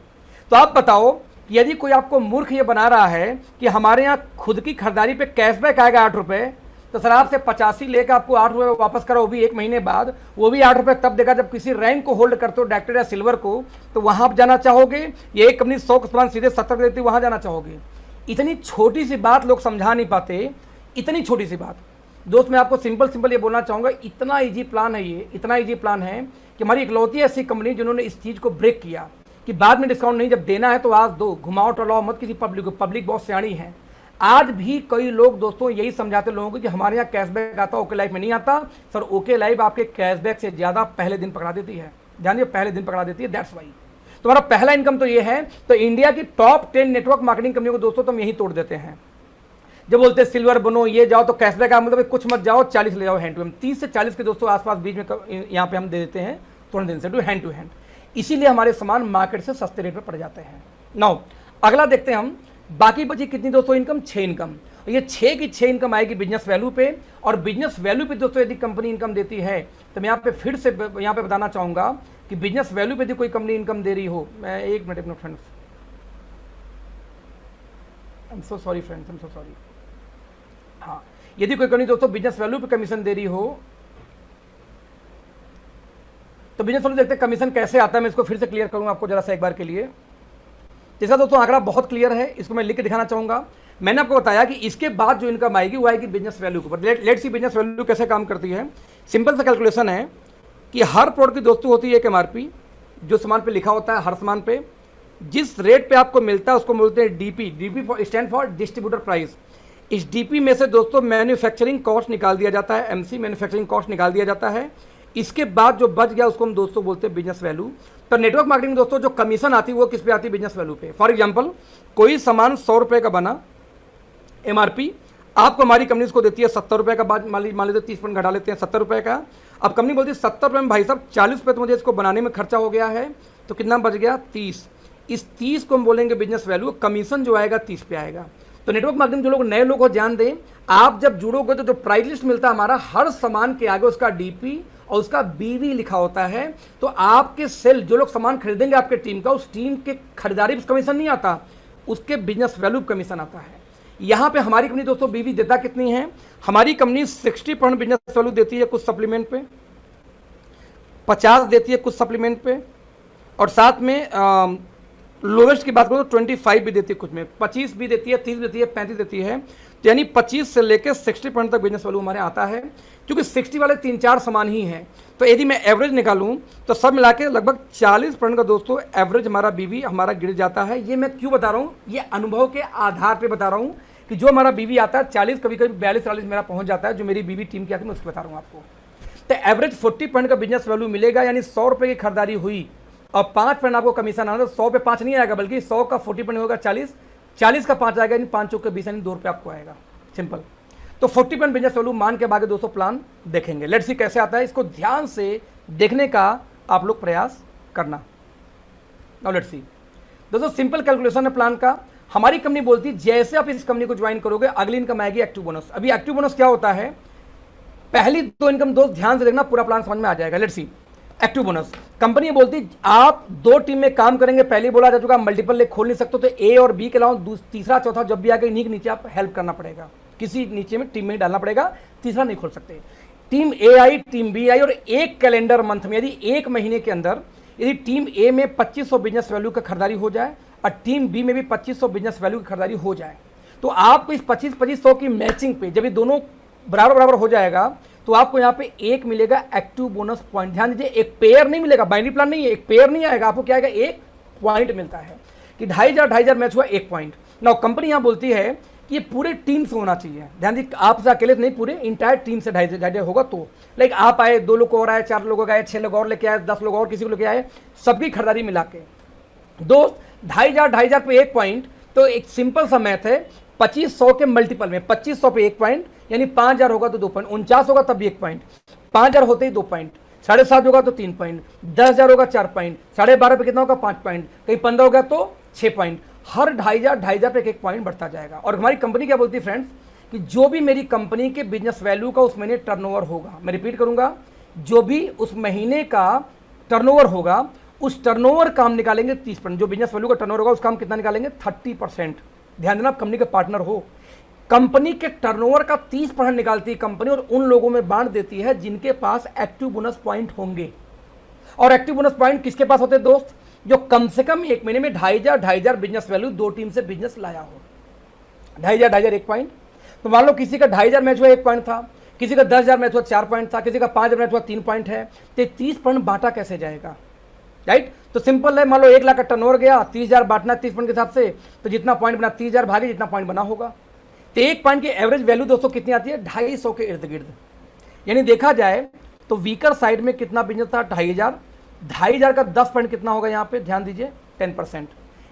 तो आप बताओ कि यदि कोई आपको मूर्ख ये बना रहा है कि हमारे यहाँ खुद की खरीदारी पे कैशबैक आएगा 8 रुपये, तो सर आपसे 85 लेकर आपको 8 रुपये वापस करो, वो भी 1 महीने बाद, वो भी 8 रुपये तब देगा जब किसी रैंक को होल्ड करते हो, डायरेक्टर या सिल्वर को, तो वहां आप जाना चाहोगे। ये एक कंपनी 100 का सामान सीधे 70 देती है, वहां जाना चाहोगे। इतनी छोटी सी बात लोग समझा नहीं पाते, इतनी छोटी सी बात। दोस्त मैं आपको सिंपल ये बोलना चाहूंगा, इतना ईजी प्लान है ये, इतना ईजी प्लान है कि हमारी इकलौती ऐसी कंपनी जिन्होंने इस चीज को ब्रेक किया कि बाद में डिस्काउंट नहीं, जब देना है तो आज दो, घुमाओ टलाओ मत किसी पब्लिक को। पब्लिक बहुत सियाणी है। आज भी कई लोग दोस्तों यही समझाते लोगों को कि हमारे यहाँ कैशबैक आता, ओके लाइफ में नहीं आता। सर ओके लाइफ आपके कैशबैक से ज्यादा पहले दिन पकड़ा देती है, ध्यान दिए, पहले दिन पकड़ा देती है। दैट्स वाई तुम्हारा पहला इनकम तो ये है। तो इंडिया की टॉप 10 नेटवर्क मार्केटिंग कंपनियों को दोस्तों तुम यही तोड़ देते हैं। जब बोलते हैं सिल्वर बनो, ये जाओ तो कैशबैक आप मतलब कुछ मत जाओ, 40 ले जाओ हैंड टू हैंड, 30 से 40 के दोस्तों आसपास बीच में यहाँ पे हम दे देते हैं तुरंत दिन से टू हैंड। इसीलिए हमारे सामान मार्केट से सस्ते रेट पर पड़ जाते हैं। नाउ अगला देखते हैं हम, बाकी बची कितनी दोस्तों इनकम, 6 इनकम। ये 6 की 6 इनकम आएगी बिजनेस वैल्यू पे। और बिजनेस वैल्यू पे दोस्तों यदि कंपनी इनकम देती है तो मैं यहाँ पे फिर से यहाँ पे बताना चाहूंगा कि बिजनेस वैल्यू पे यदि कोई कंपनी इनकम दे रही हो, मैं एक minute friends, I am so sorry friends, I am so sorry. हाँ, यदि कोई कंपनी दोस्तों बिजनेस वैल्यू पे कमीशन दे रही हो, तो बिजनेस वैल्यू देखते हैं कमीशन कैसे आता है। मैं इसको फिर से क्लियर करूंगा आपको जरा सा एक बार के लिए। इसका दोस्तों आंकड़ा बहुत क्लियर है, इसको मैं लिख के दिखाना चाहूंगा। मैंने आपको बताया कि इसके बाद जो इनकम आएगी वो आएगी बिजनेस वैल्यू के ऊपर। लेट्स सी बिजनेस वैल्यू कैसे काम करती है। सिंपल सा कैलकुलेशन है कि हर प्रोडक्ट की दोस्तों होती है एक एमआरपी, जो सामान पे लिखा होता है हर सामान पे, जिस रेट पे आपको मिलता है उसको बोलते हैं DP. DP stand for distributor price. इस डीपी में से दोस्तों मैन्युफैक्चरिंग कॉस्ट निकाल दिया जाता है, एमसी मैन्युफैक्चरिंग कॉस्ट निकाल दिया जाता है। इसके बाद जो बच गया उसको हम दोस्तों बोलते हैं बिजनेस वैल्यू। तो नेटवर्क मार्केटिंग दोस्तों जो कमीशन आती है वो किस पे आती है? बिजनेस वैल्यू पे। फॉर एग्जांपल कोई सामान 100 रुपए का बना एमआरपी, आपको हमारी कंपनी को देती है 70 रुपए का, बाद मान लीजिए 30% घटा लेते हैं 70 रुपए का। अब कंपनी बोलती है 70 रुपए में भाई साहब 40 रुपये तो मुझे इसको बनाने में खर्चा हो गया है, तो कितना बच गया? 30। इस 30 को हम बोलेंगे बिजनेस वैल्यू। कमीशन जो आएगा 30 पे आएगा। तो नेटवर्क मार्केटिंग जो लोग नए लोग को ध्यान दें, आप जब जुड़ोगे तो जो प्राइस लिस्ट मिलता है हमारा, हर सामान के आगे उसका डीपी और उसका बीवी लिखा होता है। तो आपके सेल जो लोग सामान खरीदेंगे आपके टीम का, उस टीम के खरीदारी पर कमीशन नहीं आता, उसके बिजनेस वैल्यू कमीशन आता है। यहाँ पे हमारी कंपनी दोस्तों बीवी देता कितनी है? हमारी कंपनी 60% बिजनेस वैल्यू देती है कुछ सप्लीमेंट पे, 50 देती है कुछ सप्लीमेंट पे, और साथ में लोवेस्ट की बात करो तो 25 भी देती है कुछ में, 25 भी देती है, 30 देती है, 35 देती है। तो यानी 25 से लेकर 60% तक बिजनेस वैल्यू हमारे आता है। क्योंकि 60 वाले 3-4 सामान ही हैं, तो यदि मैं एवरेज निकालूं तो सब मिला के लगभग 40% का दोस्तों एवरेज हमारा बीवी हमारा गिर जाता है। ये मैं क्यों बता रहा हूँ? ये अनुभव के आधार पर बता रहा हूँ कि जो हमारा बीवी आता है 40, कभी कभी 42-43 मेरा पहुंच जाता है। जो मेरी बीवी टीम की आती है मैं उसको बता रहा हूँ आपको। तो एवरेज 40% का बिजनेस वैल्यू मिलेगा, यानी 100 रुपये की खरीदारी हुई और 5% आपको कमीशन आना। 100 पे 5 नहीं आएगा, बल्कि 100 का 40% होगा 40, 40 का 5 आएगा, यानी 5 चौक के 20, यानी 2 रुपये आपको आएगा। सिंपल। तो 40% बिजनेस वैल्यू मान के बाद दोस्तों प्लान देखेंगे। लेट्स सी कैसे आता है, इसको ध्यान से देखने का आप लोग प्रयास करना। नाउ लेट्स सी दोस्तों, सिंपल कैलकुलेशन है प्लान का। हमारी कंपनी बोलती है जैसे आप इस कंपनी को ज्वाइन करोगे अगली इनकम आएगी एक्टिव बोनस। अभी एक्टिव बोनस क्या होता है? पहली 2 इनकम दोस्त ध्यान से देखना, पूरा प्लान समझ में आ जाएगा। Let's see active bonus. Company बोलती आप 2 टीम में काम करेंगे। पहले बोला जा चुका मल्टीपल लेग खोल नहीं सकते, तो ए और बी के अलावा तीसरा चौथा जब भी आगे इन्हीं के नीचे आप हेल्प करना पड़ेगा, किसी नीचे में टीम में डालना पड़ेगा, तीसरा नहीं खोल सकते। टीम ए आई, टीम बी आई, और एक कैलेंडर मंथ में यदि एक महीने के अंदर यदि टीम ए में 2500 बिजनेस वैल्यू का खरीदारी हो जाए और टीम बी में भी 2500 बिजनेस वैल्यू की खरीदारी हो जाए, तो आपको इस 2500 की मैचिंग पे जब ये दोनों बराबर बराबर हो जाएगा तो आपको यहाँ पे एक मिलेगा एक्टिव बोनस पॉइंट। ध्यान दीजिए, एक पेयर नहीं मिलेगा, बाइनरी प्लान नहीं है, एक पेयर नहीं आएगा, आपको क्या आएगा? एक पॉइंट मिलता है कि 2500 मैच हुआ, एक पॉइंट। नाउ कंपनी यहाँ बोलती है कि ये पूरे टीम से होना चाहिए। ध्यान दीजिए, आपसे अकेले नहीं, पूरे इंटायर टीम से 2500 होगा। तो लाइक आप आए, 2 लोग और आए, 4 लोग आए, 6 लोग और लेके आए, 10 लोग और किसी को लेके आए, सबकी खरीदारी मिला के दोस्त 2500 पे एक पॉइंट। तो एक सिंपल सा मैथ है, 2500 के मल्टीपल में 2500 पे एक पॉइंट, यानी 5000 होगा तो 2 पॉइंट, 49 होगा तब भी 1 पॉइंट, 5000 होते ही 2 पॉइंट, 7.5 होगा तो 3 पॉइंट, 10,000 होगा 4 पॉइंट, 12.5 पे कितना होगा? 5 पॉइंट, कहीं 15 होगा तो 6 पॉइंट। हर 2500 पे एक पॉइंट बढ़ता जाएगा। और हमारी कंपनी क्या बोलती है फ्रेंड्स, कि जो भी मेरी कंपनी के बिजनेस वैल्यू का उस महीने टर्नओवर होगा, मैं रिपीट करूंगा, जो भी उस महीने का टर्नओवर होगा उस टर्नओवर का हम निकालेंगे 30%। जो बिजनेस वैल्यू का टर्नओवर होगा उसका हम कितना निकालेंगे? 30%। ध्यान देना, आप कंपनी के पार्टनर हो। कंपनी के टर्नओवर का 30% निकालती है कंपनी और उन लोगों में बांट देती है जिनके पास एक्टिव बोनस पॉइंट होंगे। और एक्टिव बोनस पॉइंट किसके पास होते हैं दोस्त? जो कम से कम एक महीने में 2500 बिजनेस वैल्यू 2 टीम से बिजनेस लाया हो। 2500 एक पॉइंट। तो मान लो किसी का 2500 मैच हुआ 1 पॉइंट था, किसी का 10,000 मैच हुआ 4 पॉइंट था, किसी का 5,000 मैच हुआ 3 पॉइंट है, तो 30% बांटा कैसे जाएगा? राइट। तो सिंपल है, मान लो 1 लाख का टर्नओवर गया, 30,000 बांटना 30% के हिसाब से, तो जितना पॉइंट बना 30,000 भागे जितना पॉइंट बना होगा। तो एक पॉइंट की एवरेज वैल्यू दोस्तों कितनी आती है? 250 के इर्द गिर्द। यानी देखा जाए तो वीकर साइड में कितना बिजनेस था? 2500। 2500 का 10 पॉइंट कितना होगा यहाँ पे? ध्यान दीजिए, 10%।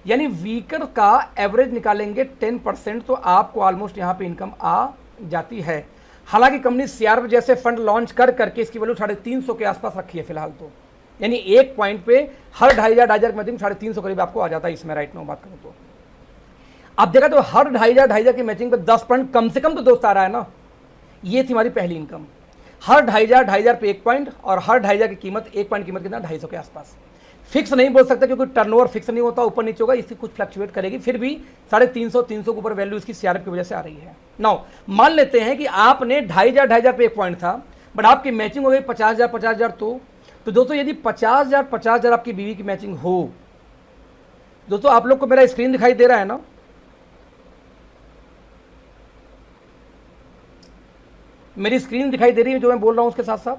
यानी वीकर का एवरेज निकालेंगे 10%, तो आपको ऑलमोस्ट यहाँ पे इनकम आ जाती है। हालांकि कंपनी सीआरएफ जैसे फंड लॉन्च कर करके इसकी वैल्यू 350 के आसपास रखी है फिलहाल। तो यानी एक पॉइंट पे हर 2500 की मैचिंग 350 करीब आपको आ जाता है इसमें, राइट नाउ बात करूं तो। अब देखा तो हर 2500 की मैचिंग पे 10 पॉइंट कम से कम तो दोस्त आ रहा है ना। ये थी हमारी पहली इनकम। हर 2500 पे 1 पॉइंट और हर 2500 की कीमत 1 पॉइंट कीमत कितना? 250 के आसपास। फिक्स नहीं बोल सकते क्योंकि टर्नओवर फिक्स नहीं होता, ऊपर नीचे होगा, इससे कुछ फ्लक्चुएट करेगी, फिर भी 350 300 के ऊपर वैल्यू इसकी सीआरएफ की वजह से आ रही है। नाउ मान लेते हैं कि आपने 2500 पे एक पॉइंट था, बट आपकी मैचिंग हो गई 50,000 तो दोस्तों यदि 50,000 आपकी बीवी की मैचिंग हो, दोस्तों आप लोग को मेरा स्क्रीन दिखाई दे रहा है ना? मेरी स्क्रीन दिखाई दे रही है जो मैं बोल रहा हूं उसके साथ साथ?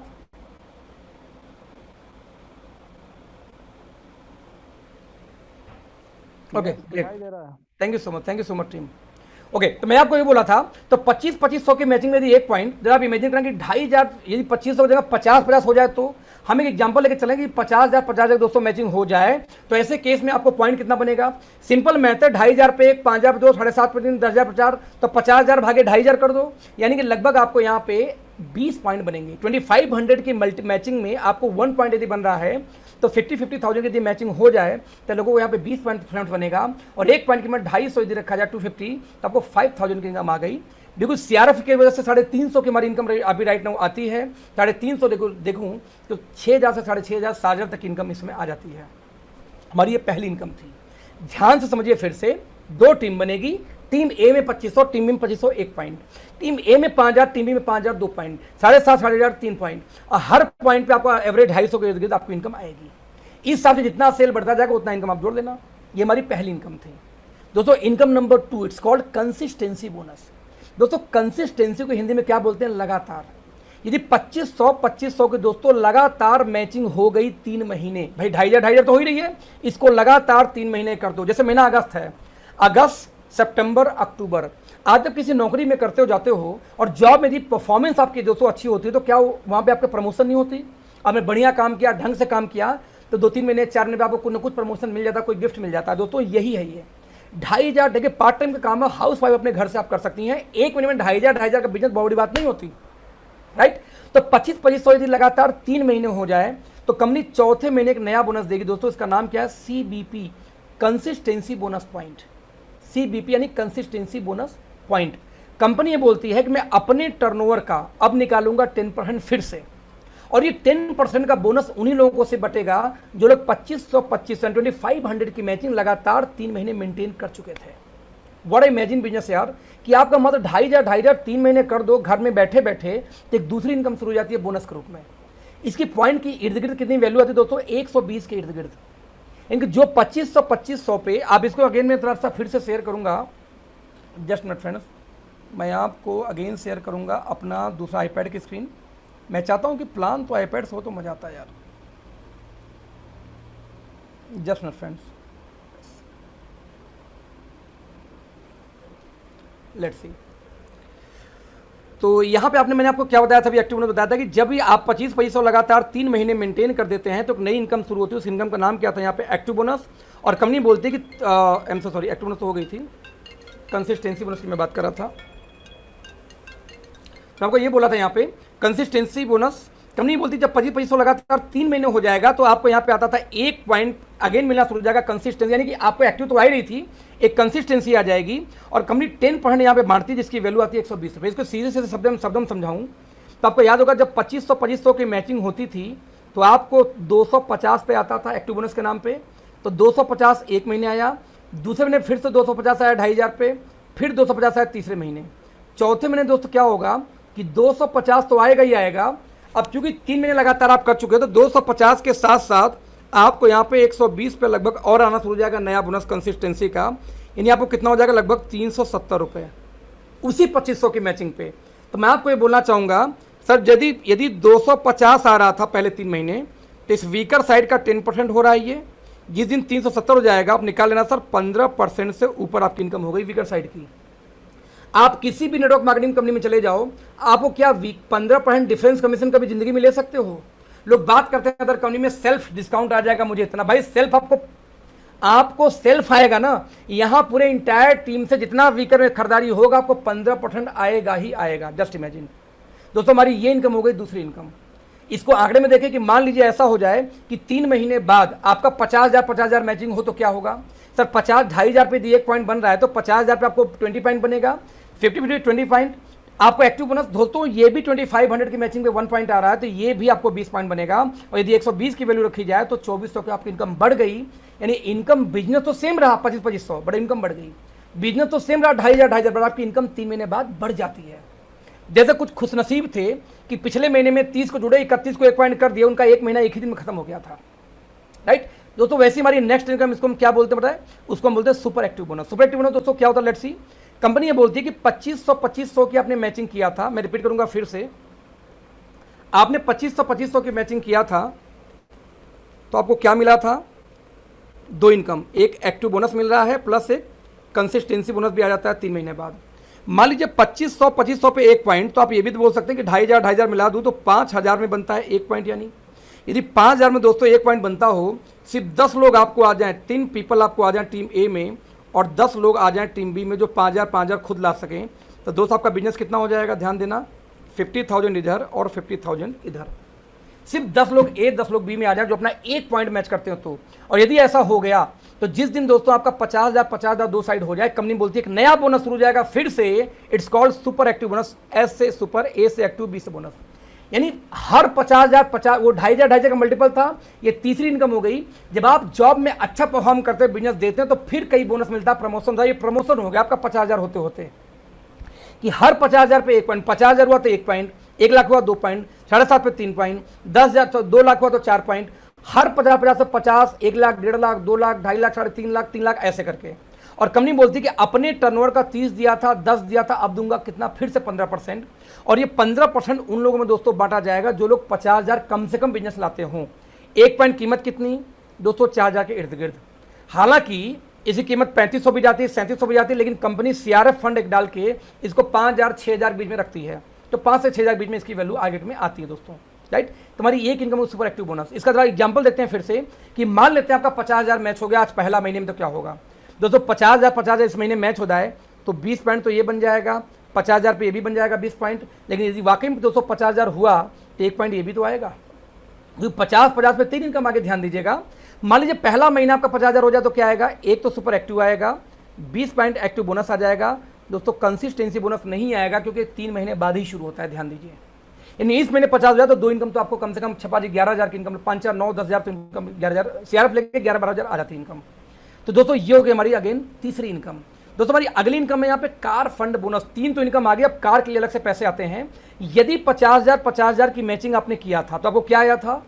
Okay, thank you so much, thank you so much team. Okay, तो मैं आपको ये बोला था, तो 25-2500 की मैचिंग में यदि एक पॉइंट, जरा आप इमेजिन करें कि 2500 यदि 2500 की जगह 50-50 हो जाए, तो हम एक एग्जांपल लेके चलें कि 50,000 दोस्तों मैचिंग हो जाए, तो ऐसे केस में आपको पॉइंट कितना बनेगा? सिंपल मैथ है, 2500 पे 1, 5000 पे 2, 7.5 पे 3, 10,000 पे 4, तो 50,000 भागे 2500 कर दो, यानी कि लगभग आपको यहाँ पे 20 पॉइंट बनेंगे। 2500 की मल्टी मैचिंग में आपको 1 पॉइंट यदि बन रहा है, तो 50,000 यदि मैचिंग हो जाए तो लोगों को यहाँ पे 20 पॉइंट बनेगा, और एक पॉइंट की कीमत 250 यदि रखा जाए 250, तो आपको 5000 की इनकम आ गई। देखो सीआरएफ की वजह से 350 की हमारी इनकम अभी राइट नाउ आती है। 350 देखूँ तो 6,000 से 6,500 7,000 तक की इनकम इसमें आ जाती है। हमारी ये पहली इनकम थी। ध्यान से समझिए, फिर से 2 टीम बनेगी, टीम ए में 2500, टीम बी में 2500 1 पॉइंट, टीम ए में 5000, टीम बी में 5000 2 पॉइंट, 7,500 7,500 3 पॉइंट, और हर पॉइंट पे आपको एवरेज 250 के इर्द गिर्द आपको इनकम आएगी। इस हिसाब से जितना सेल बढ़ता जाएगा उतना इनकम आप जोड़ लेना। ये हमारी पहली इनकम थी। दोस्तों income number 2, it's called consistency bonus. दोस्तों कंसिस्टेंसी को हिंदी में क्या बोलते हैं? लगातार। यदि 2500 के दोस्तों लगातार मैचिंग हो गई 3 महीने, भाई 2,500 तो हो ही रही है, इसको लगातार 3 महीने कर दो। जैसे महीना अगस्त है, अगस्त सितंबर अक्टूबर, आज जब किसी नौकरी में करते हो जाते हो और जॉब में यदि परफॉर्मेंस आपकी दोस्तों अच्छी होती है, तो क्या वहां पे आपके प्रमोशन नहीं होती? आपने बढ़िया काम किया, ढंग से काम किया, तो 2-3 महीने 4 महीने पे आपको कुछ न कुछ प्रमोशन मिल जाता है, कोई गिफ्ट मिल जाता है। दोस्तों यही है ये 2,500। देखिए पार्ट टाइम का काम है, हाउस वाइफ अपने घर से आप कर सकती हैं। एक महीने में 2,500 का बिजनेस बहुत बड़ी बात नहीं होती, राइट? तो 2500 यदि लगातार 3 महीने हो जाए तो कंपनी चौथे महीने एक नया बोनस देगी दोस्तों। इसका नाम क्या है? CBP, consistency bonus point. CBP यानी कंसिस्टेंसी बोनस पॉइंट। कंपनी ये बोलती है कि मैं अपने टर्नओवर का अब निकालूंगा 10% फिर से, और ये 10% का बोनस उन्हीं लोगों से बटेगा जो लोग 2500 की मैचिंग लगातार 3 महीने मेंटेन कर चुके थे। व्हाट इमेजिन बिजनेस यार, कि आपका मतलब 2,500 3 महीने कर दो घर में बैठे बैठे, तो एक दूसरी इनकम शुरू हो जाती है बोनस के रूप में। इसकी पॉइंट की इर्द गिर्द कितनी वैल्यू आती है दोस्तों? 120 के इर्द गिर्द। इनके जो 2500 पे आप इसको अगेन मैं थोड़ा सा फिर से शेयर करूंगा, जस्ट मिनट फ्रेंड्स, मैं आपको अगेन शेयर करूंगा अपना दूसरा आईपैड की स्क्रीन। मैं चाहता हूं कि प्लान तो आईपैड से हो तो मजा आता है यार। Just minute friends, let's see. तो यहाँ पे मैंने आपको क्या बताया था अभी, एक्टिव ने बताया था कि जब भी आप 2500 लगातार 3 महीने मेंटेन कर देते हैं तो एक नई इनकम शुरू होती है। उस इनकम का नाम क्या था यहाँ पे? Active bonus. और कंपनी बोलती है कि I am so sorry, active bonus तो हो गई थी, कंसिस्टेंसी बोनस की मैं बात कर रहा था। तो आपको ये बोला था यहाँ पे कंसिस्टेंसी बोनस। कंपनी बोलती है जब 2500 लगातार 3 महीने हो जाएगा तो आपको यहाँ पे आता था 1 पॉइंट अगेन मिलना शुरू हो जाएगा कंसिस्टेंसी, यानी कि आपको एक्टिव तो आ ही रही थी, एक कंसिस्टेंसी आ जाएगी। और कंपनी 10% यहाँ पे बांटती है जिसकी वैल्यू आती है 120 रुपये। इसको सीधे सीधे शब्द में समझाऊँ तो आपको याद होगा जब 2500 की मैचिंग होती थी तो आपको 250 पे आता था एक्टिव बोनस के नाम पे। तो 250 एक महीने आया, दूसरे महीने फिर से 250 आया 2,500 पे, फिर 250 आया तीसरे महीने, चौथे महीने दोस्तों क्या होगा कि 250 तो आएगा ही आएगा। अब चूंकि 3 महीने लगातार आप कर चुके हो तो 250 के साथ साथ आपको यहाँ पे 120 पे लगभग और आना शुरू हो जाएगा नया बोनस कंसिस्टेंसी का, यानी आपको कितना हो जाएगा? लगभग 370 रुपये उसी 2500 की मैचिंग पे। तो मैं आपको ये बोलना चाहूँगा सर, यदि 250 आ रहा था पहले 3 महीने, तो इस वीकर साइड का 10% हो रहा है ये। जिस दिन 370 हो जाएगा आप निकाल लेना सर, 15% से ऊपर आपकी इनकम हो गई वीकर साइड की। आप किसी भी नेटवर्क मार्केटिंग कंपनी में चले जाओ, आपको क्या 15% डिफरेंस कमीशन कभी जिंदगी में ले सकते हो? लोग बात करते हैं अदर कंपनी में सेल्फ डिस्काउंट आ जाएगा मुझे इतना, भाई सेल्फ आपको सेल्फ आएगा ना, यहां पूरे इंटायर टीम से जितना वीकर में खरीदारी होगा आपको 15% आएगा ही आएगा। जस्ट इमेजिन दोस्तों, हमारी ये इनकम हो गई दूसरी इनकम। इसको आंकड़े में देखें कि मान लीजिए ऐसा हो जाए कि 3 महीने बाद आपका 50,000 मैचिंग हो तो क्या होगा सर? 2,500 पे 1 पॉइंट बन रहा है तो 50,000 पे आपको 20 पॉइंट बनेगा, 50 20 पॉइंट। आपको एक्टिव बोनस दोस्तों ये भी 2500 की मैचिंग पे 1 पॉइंट आ रहा है, तो ये भी आपको 20 पॉइंट बनेगा। और यदि 120 की वैल्यू रखी जाए तो 2400 की आपकी इनकम बढ़ गई। यानी इनकम बिजनेस तो सेम रहा 2500, बट इनकम बढ़ गई। बिजनेस तो सेम रहा 2500, बट आपकी इनकम 3 महीने बाद बढ़ जाती है। जैसे कुछ खुशनसीब थे कि पिछले महीने में 30 को जुड़े, 31 को 1 पॉइंट कर दिया, उनका 1 महीना एक ही दिन में खत्म हो गया था, राइट दोस्तों। वैसे हमारी नेक्स्ट इनकम, इसको हम क्या बोलते हैं बताए, उसको हम बोलते हैं super active bonus. Super active bonus दोस्तों क्या होता है, लेट्स सी। कंपनी ये बोलती है कि 2500 की आपने मैचिंग किया था, मैं रिपीट करूंगा फिर से, आपने 2500 की मैचिंग किया था तो आपको क्या मिला था, 2 इनकम, एक एक्टिव बोनस मिल रहा है प्लस एक कंसिस्टेंसी बोनस भी आ जाता है 3 महीने बाद। मान लीजिए 2500 पे 1 पॉइंट, तो आप ये भी तो बोल सकते हैं कि 2500 मिला दूं तो 5000 में बनता है 1 पॉइंट। यानी यदि 5000 में दोस्तों 1 पॉइंट बनता हो, सिर्फ 10 लोग आपको आ जाएं, 3 पीपल आपको आ जाएं टीम ए में और 10 लोग आ जाएं टीम बी में जो 5000 खुद ला सकें, तो दोस्तों आपका बिजनेस कितना हो जाएगा, ध्यान देना, 50,000 इधर और 50,000 इधर। सिर्फ 10 लोग ए 10 लोग बी में आ जाए जो अपना 1 पॉइंट मैच करते हो तो। और यदि ऐसा हो गया तो जिस दिन दोस्तों आपका 50,000 दो साइड हो जाए, कंपनी बोलती है एक नया बोनस शुरू हो जाएगा फिर से, it's called super active bonus. S से सुपर, ए से एक्टिव, बी से बोनस। यानी हर 50,000 वो 2500 का मल्टीपल था, ये तीसरी इनकम हो गई। जब आप जॉब में अच्छा परफॉर्म करते हैं, बिजनेस देते हैं, तो फिर कई बोनस मिलता है, प्रमोशन था, ये प्रमोशन हो गया आपका 50,000 होते होते, कि हर 50,000 पे 1 पॉइंट, 50,000 हुआ तो 1 पॉइंट, 1 लाख हुआ 2 पॉइंट, 7.5 पे 3 पॉइंट, 10,000 तो 2 लाख हुआ तो 4 पॉइंट, हर 50 से 50, 1 लाख, 1.5 लाख, 2 लाख, 2.5 लाख, 3.5 लाख, 3 लाख, ऐसे करके। और कंपनी बोलती है कि अपने टर्नओवर का 30 दिया था, 10 दिया था, अब दूंगा कितना, फिर से 15%। और ये 15% उन लोगों में दोस्तों बांटा जाएगा जो लोग 50,000 कम से कम बिजनेस लाते हों। 1 पॉइंट कीमत कितनी दोस्तों, 4,000 के इर्द गिर्द। हालांकि इसकी कीमत 3500 भी जाती है, 3700 भी जाती है, लेकिन कंपनी सीआरएफ फंड एक डाल के इसको 5,000 6,000 बीच में रखती है, तो 5 से 6,000 बीच में इसकी वैल्यू आगे में आती है दोस्तों, राइट। तुम्हारी एक इनकम सुपर एक्टिव बोनस। इसका जरा एग्जांपल देखते हैं फिर से, कि मान लेते हैं आपका 50,000 मैच हो गया आज पहला महीने में, तो क्या होगा दोस्तों, 50,000 इस महीने मैच हो जाए तो 20 पॉइंट तो ये बन जाएगा, 50,000 पे ये भी बन जाएगा 20 पॉइंट। लेकिन यदि वाकई में दोस्तों 50,000 हुआ तो 1 पॉइंट ये भी तो आएगा, 50 पे 3 इनकम। आगे ध्यान दीजिएगा, मान लीजिए पहला महीना आपका 50,000 हो जाए तो क्या आएगा, एक तो सुपर एक्टिव आएगा, 20 पॉइंट एक्टिव बोनस आ जाएगा दोस्तों। कंसिस्टेंसी बोनस नहीं आएगा क्योंकि 3 महीने बाद ही शुरू होता है, ध्यान दीजिए। यानी इस महीने 50,000 तो 2 इनकम तो आपको कम से कम 11,000 की इनकम, 5, 4, 9, 10,000 तो इनकम, 11,000 सीआरएफ लेके 11-12,000 आ जाती है इनकम। तो दोस्तों ये हो गई हमारी अगेन तीसरी इनकम। दोस्तों हमारी अगली इनकम है यहाँ पे कार फंड बोनस। 3 तो इनकम आ गई, अब कार के लिए अलग से पैसे आते हैं। यदि 50,000 की मैचिंग आपने किया था तो आपको क्या आया था,